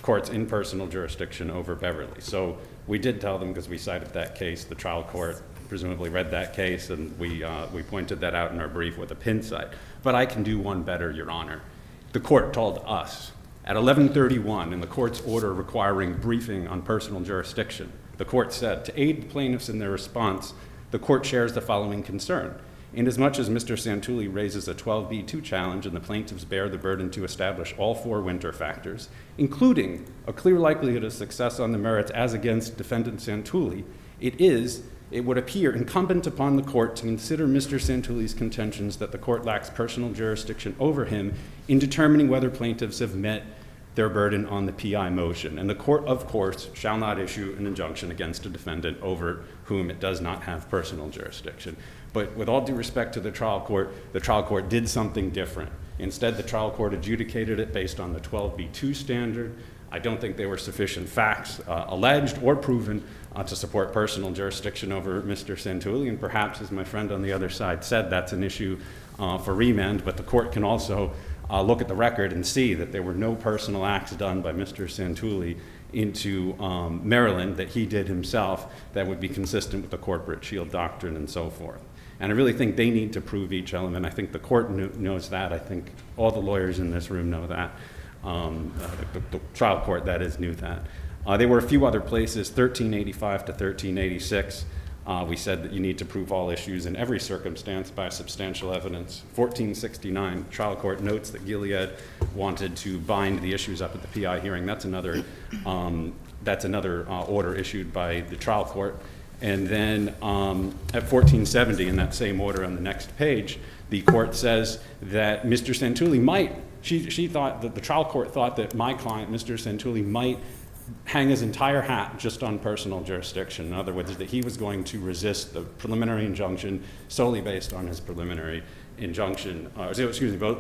court's impersonal jurisdiction over Beverly. So we did tell them, because we cited that case, the trial court presumably read that case, and we pointed that out in our brief with a pin site. But I can do one better, Your Honor. The court told us at 11:31 in the court's order requiring briefing on personal jurisdiction, the court said, to aid the plaintiffs in their response, the court shares the following concern. Inasmuch as Mr. Santulli raises a 12b2 challenge and the plaintiffs bear the burden to establish all four winter factors, including a clear likelihood of success on the merits as against defendant Santulli, it would appear incumbent upon the court to consider Mr. Santulli's contentions that the court lacks personal jurisdiction over him in determining whether plaintiffs have met their burden on the PI motion. And the court, of course, shall not issue an injunction against a defendant over whom it does not have personal jurisdiction. But with all due respect to the trial court did something different. Instead, the trial court adjudicated it based on the 12b2 standard. I don't think there were sufficient facts alleged or proven to support personal jurisdiction over Mr. Santulli, and perhaps, as my friend on the other side said, that's an issue for remand, but the court can also look at the record and see that there were no personal acts done by Mr. Santulli into Maryland that he did himself that would be consistent with the corporate shield doctrine and so forth. And I really think they need to prove each element. I think the court knows that. I think all the lawyers in this room know that. The trial court, that is, knew that. There were a few other places, 1385 to 1386. We said that you need to prove all issues in every circumstance by substantial evidence. 1469, trial court notes that Gilead wanted to bind the issues up at the PI hearing. That's another order issued by the trial court. And then at 1470, in that same order on the next page, the court says that Mr. Santulli might, she thought that the trial court thought that my client, Mr. Santulli, might hang his entire hat just on personal jurisdiction. In other words, that he was going to resist the preliminary injunction solely based on his preliminary injunction,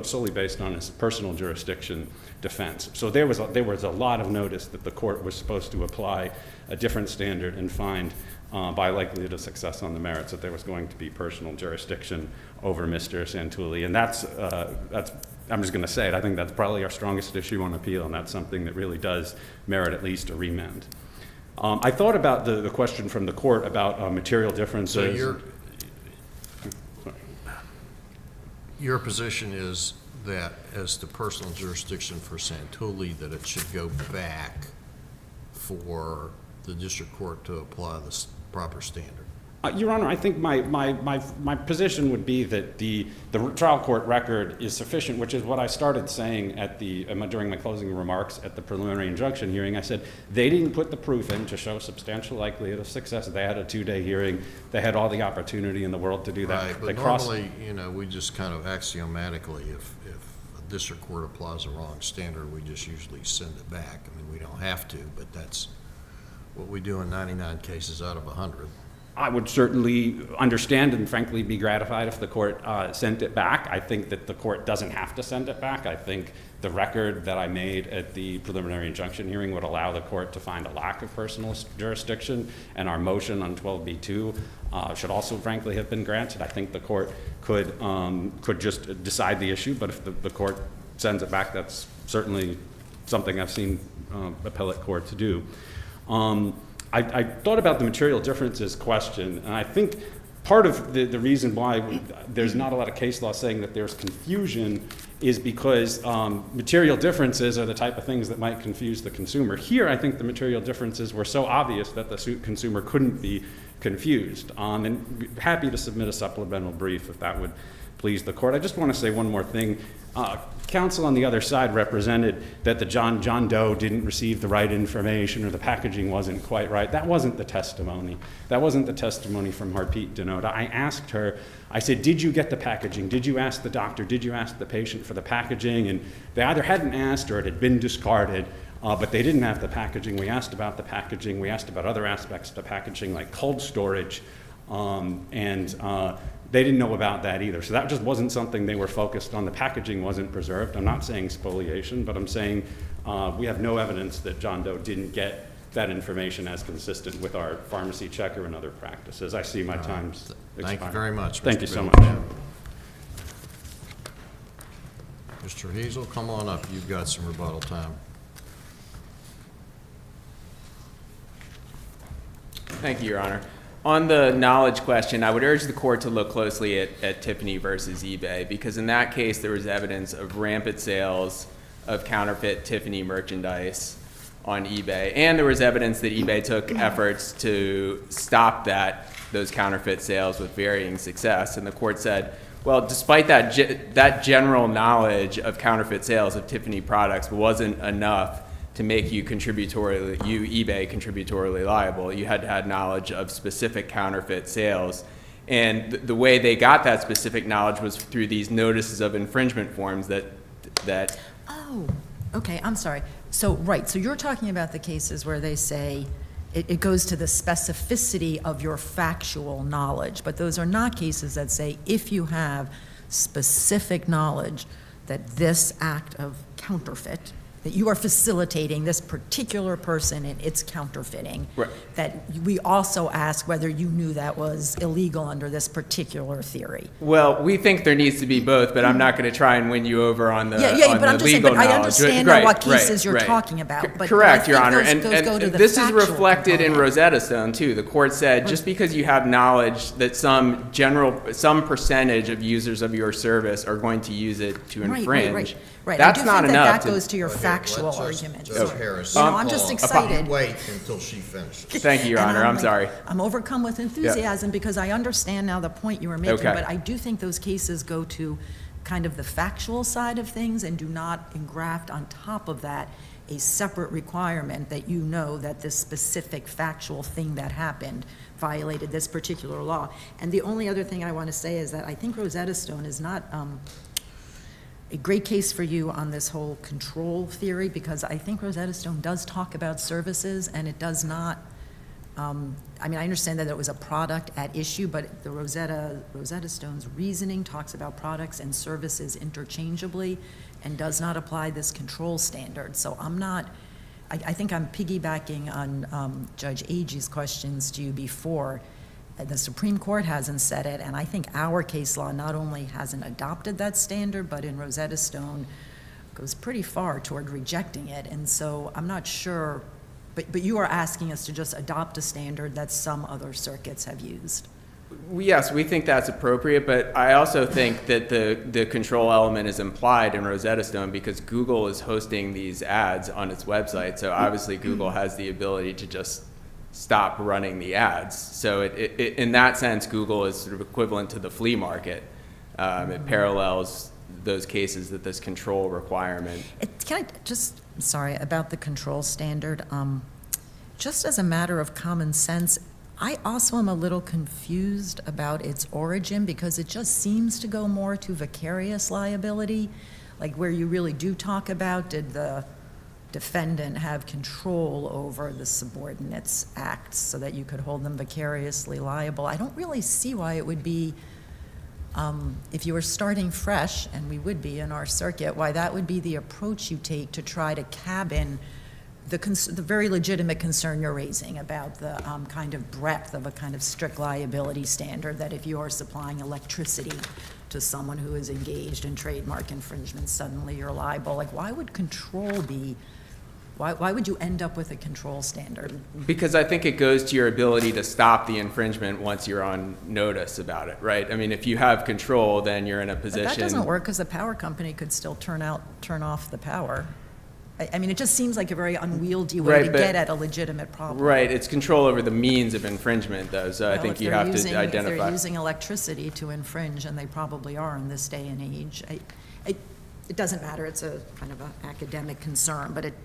solely based on his personal jurisdiction defense. So there was a lot of notice that the court was supposed to apply a different standard and find by likelihood of success on the merits that there was going to be personal jurisdiction over Mr. Santulli. And that's I'm just going to say it, I think that's probably our strongest issue on appeal, and that's something that really does merit at least a remand. I thought about the question from the court about material differences. So your position is that as to personal jurisdiction for Santulli, that it should go back for the district court to apply the proper standard? Your Honor, I think my position would be that the trial court record is sufficient, which is what I started saying at during my closing remarks at the preliminary injunction hearing. I said they didn't put the proof in to show substantial likelihood of success. They had a 2-day hearing. They had all the opportunity in the world to do that. Right, but normally, we just kind of axiomatically, if a district court applies the wrong standard, we just usually send it back. I mean, we don't have to, but that's what we do in 99 cases out of 100. I would certainly understand and frankly be gratified if the court sent it back. I think that the court doesn't have to send it back. I think the record that I made at the preliminary injunction hearing would allow the court to find a lack of personal jurisdiction, and our motion on 12b2 should also frankly have been granted. I think the court could just decide the issue, but if the court sends it back, that's certainly something I've seen appellate courts do. I thought about the material differences question, and I think part of the reason why there's not a lot of case law saying that there's confusion is because material differences are the type of things that might confuse the consumer. Here, I think the material differences were so obvious that the consumer couldn't be confused. And happy to submit a supplemental brief if that would please the court. I just want to say one more thing. Counsel on the other side represented that the John Doe didn't receive the right information or the packaging wasn't quite right. That wasn't the testimony. That wasn't the testimony from Harpreet Denoda. I asked her, I said, did you get the packaging? Did you ask the doctor? Did you ask the patient for the packaging? And they either hadn't asked or it had been discarded, but they didn't have the packaging. We asked about the packaging. We asked about other aspects of the packaging like cold storage, they didn't know about that either. So that just wasn't something they were focused on. The packaging wasn't preserved. I'm not saying spoliation, but I'm saying we have no evidence that John Doe didn't get that information as consistent with our pharmacy checker and other practices. I see my time's expired. Thank you very much, Mr. Thank you so much. Beltran. Mr. Hazel, come on up. You've got some rebuttal time. Thank you, Your Honor. On the knowledge question, I would urge the court to look closely at Tiffany versus eBay, because in that case there was evidence of rampant sales of counterfeit Tiffany merchandise on eBay, and there was evidence that eBay took efforts to stop those counterfeit sales with varying success. And the court said, well, despite that general knowledge of counterfeit sales of Tiffany products wasn't enough to make you eBay contributorily liable. You had to have knowledge of specific counterfeit sales. And the way they got that specific knowledge was through these notices of infringement forms that Oh, okay, I'm sorry. So, right, so you're talking about the cases where they say it goes to the specificity of your factual knowledge, but those are not cases that say if you have specific knowledge that this act of counterfeit, that you are facilitating this particular person in its counterfeiting, right, that we also ask whether you knew that was illegal under this particular theory. Well, we think there needs to be both, but I'm not going to try and win you over on the but I'm just saying, but I understand now what cases you're talking about. But correct, I Your think Honor. those go to the this is factual reflected in component. Rosetta Stone too. The court said just because you have knowledge that some percentage of users of your service are going to use it to infringe, Right. that's I do not think enough. that goes to your factual argument. Judge Harris, I'm just excited. wait until she finishes. Thank you, Your And Honor. I'm like, sorry. I'm overcome with enthusiasm because I understand now the point you were making, Okay. but I do think those cases go to kind of the factual side of things and do not engraft on top of that a separate requirement that you know that this specific factual thing that happened violated this particular law. And the only other thing I want to say is that I think Rosetta Stone is not a great case for you on this whole control theory, because I think Rosetta Stone does talk about services, and it does not, I mean, I understand that it was a product at issue, but the Rosetta Stone's reasoning talks about products and services interchangeably and does not apply this control standard. So I think I'm piggybacking on Judge Agee's questions to you before. The Supreme Court hasn't said it, and I think our case law not only hasn't adopted that standard, but in Rosetta Stone goes pretty far toward rejecting it. And so I'm not sure, but you are asking us to just adopt a standard that some other circuits have used. Yes, we think that's appropriate, but I also think that the control element is implied in Rosetta Stone because Google is hosting these ads on its website. So obviously Google has the ability to just stop running the ads. So in that sense, Google is sort of equivalent to the flea market. It parallels those cases that this control requirement. Can I just, sorry, about the control standard, just as a matter of common sense, I also am a little confused about its origin because it just seems to go more to vicarious liability. like where you really do talk about, did the defendant have control over the subordinates' acts so that you could hold them vicariously liable? I don't really see why it would be, if you were starting fresh, and we would be in our circuit, why that would be the approach you take to try to cabin the very legitimate concern you're raising about the kind of breadth of a kind of strict liability standard, that if you are supplying electricity to someone who is engaged in trademark infringement, suddenly you're liable. Like, why would control be, why would you end up with a control standard? Because I think it goes to your ability to stop the infringement once you're on notice about it, right? I mean, if you have control, then you're in a position. But that doesn't work, because the power company could still turn off the power. I mean, it just seems like a very unwieldy way Right, to but- get at a legitimate problem. Right, it's control over the means of infringement, though, so I Well, think if you they're have using- to identify. If they're using electricity to infringe, and they probably are in this day and age, it doesn't matter, it's a kind of an academic concern, but it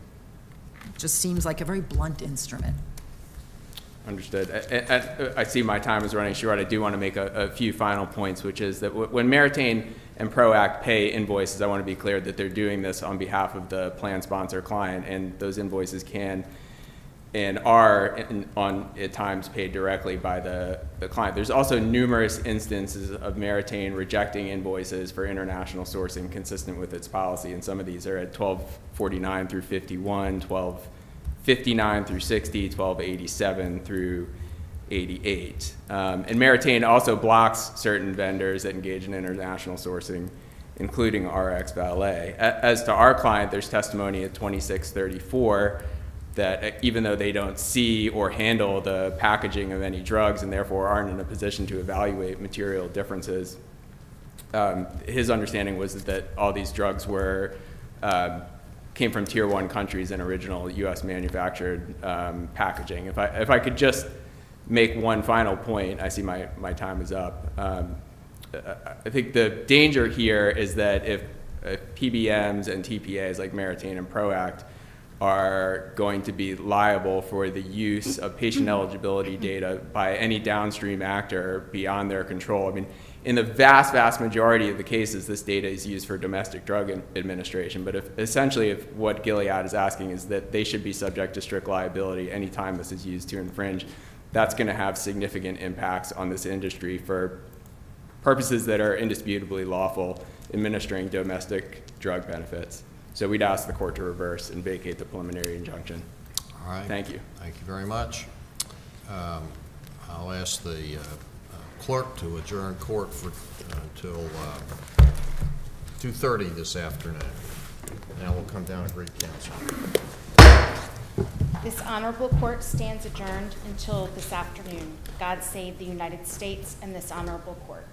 just seems like a very blunt instrument. Understood. I see my time is running short. I do want to make a few final points, which is that when Meritain and ProAct pay invoices, I want to be clear that they're doing this on behalf of the plan sponsor client, and those invoices can and are at times paid directly by the client. There's also numerous instances of Meritain rejecting invoices for international sourcing consistent with its policy, and some of these are at 1249 through 51, 1259 through 60, 1287 through 88. And Meritain also blocks certain vendors that engage in international sourcing, including RX Valet. As to our client, there's testimony at 2634 that even though they don't see or handle the packaging of any drugs and therefore aren't in a position to evaluate material differences, his understanding was that all these drugs were came from tier 1 countries and original U.S. manufactured packaging. If I could just make one final point, I see my time is up. I think the danger here is that if PBMs and TPAs like Meritain and ProAct are going to be liable for the use of patient eligibility data by any downstream actor beyond their control. I mean, in the vast, vast majority of the cases, this data is used for domestic drug administration, but if what Gilead is asking is that they should be subject to strict liability anytime this is used to infringe, that's going to have significant impacts on this industry for purposes that are indisputably lawful, administering domestic drug benefits. So we'd ask the court to reverse and vacate the preliminary injunction. All right. Thank you. Thank you very much. I'll ask the clerk to adjourn court for until 2:30 this afternoon. Now we'll come down and greet counsel. This honorable court stands adjourned until this afternoon. God save the United States and this honorable court.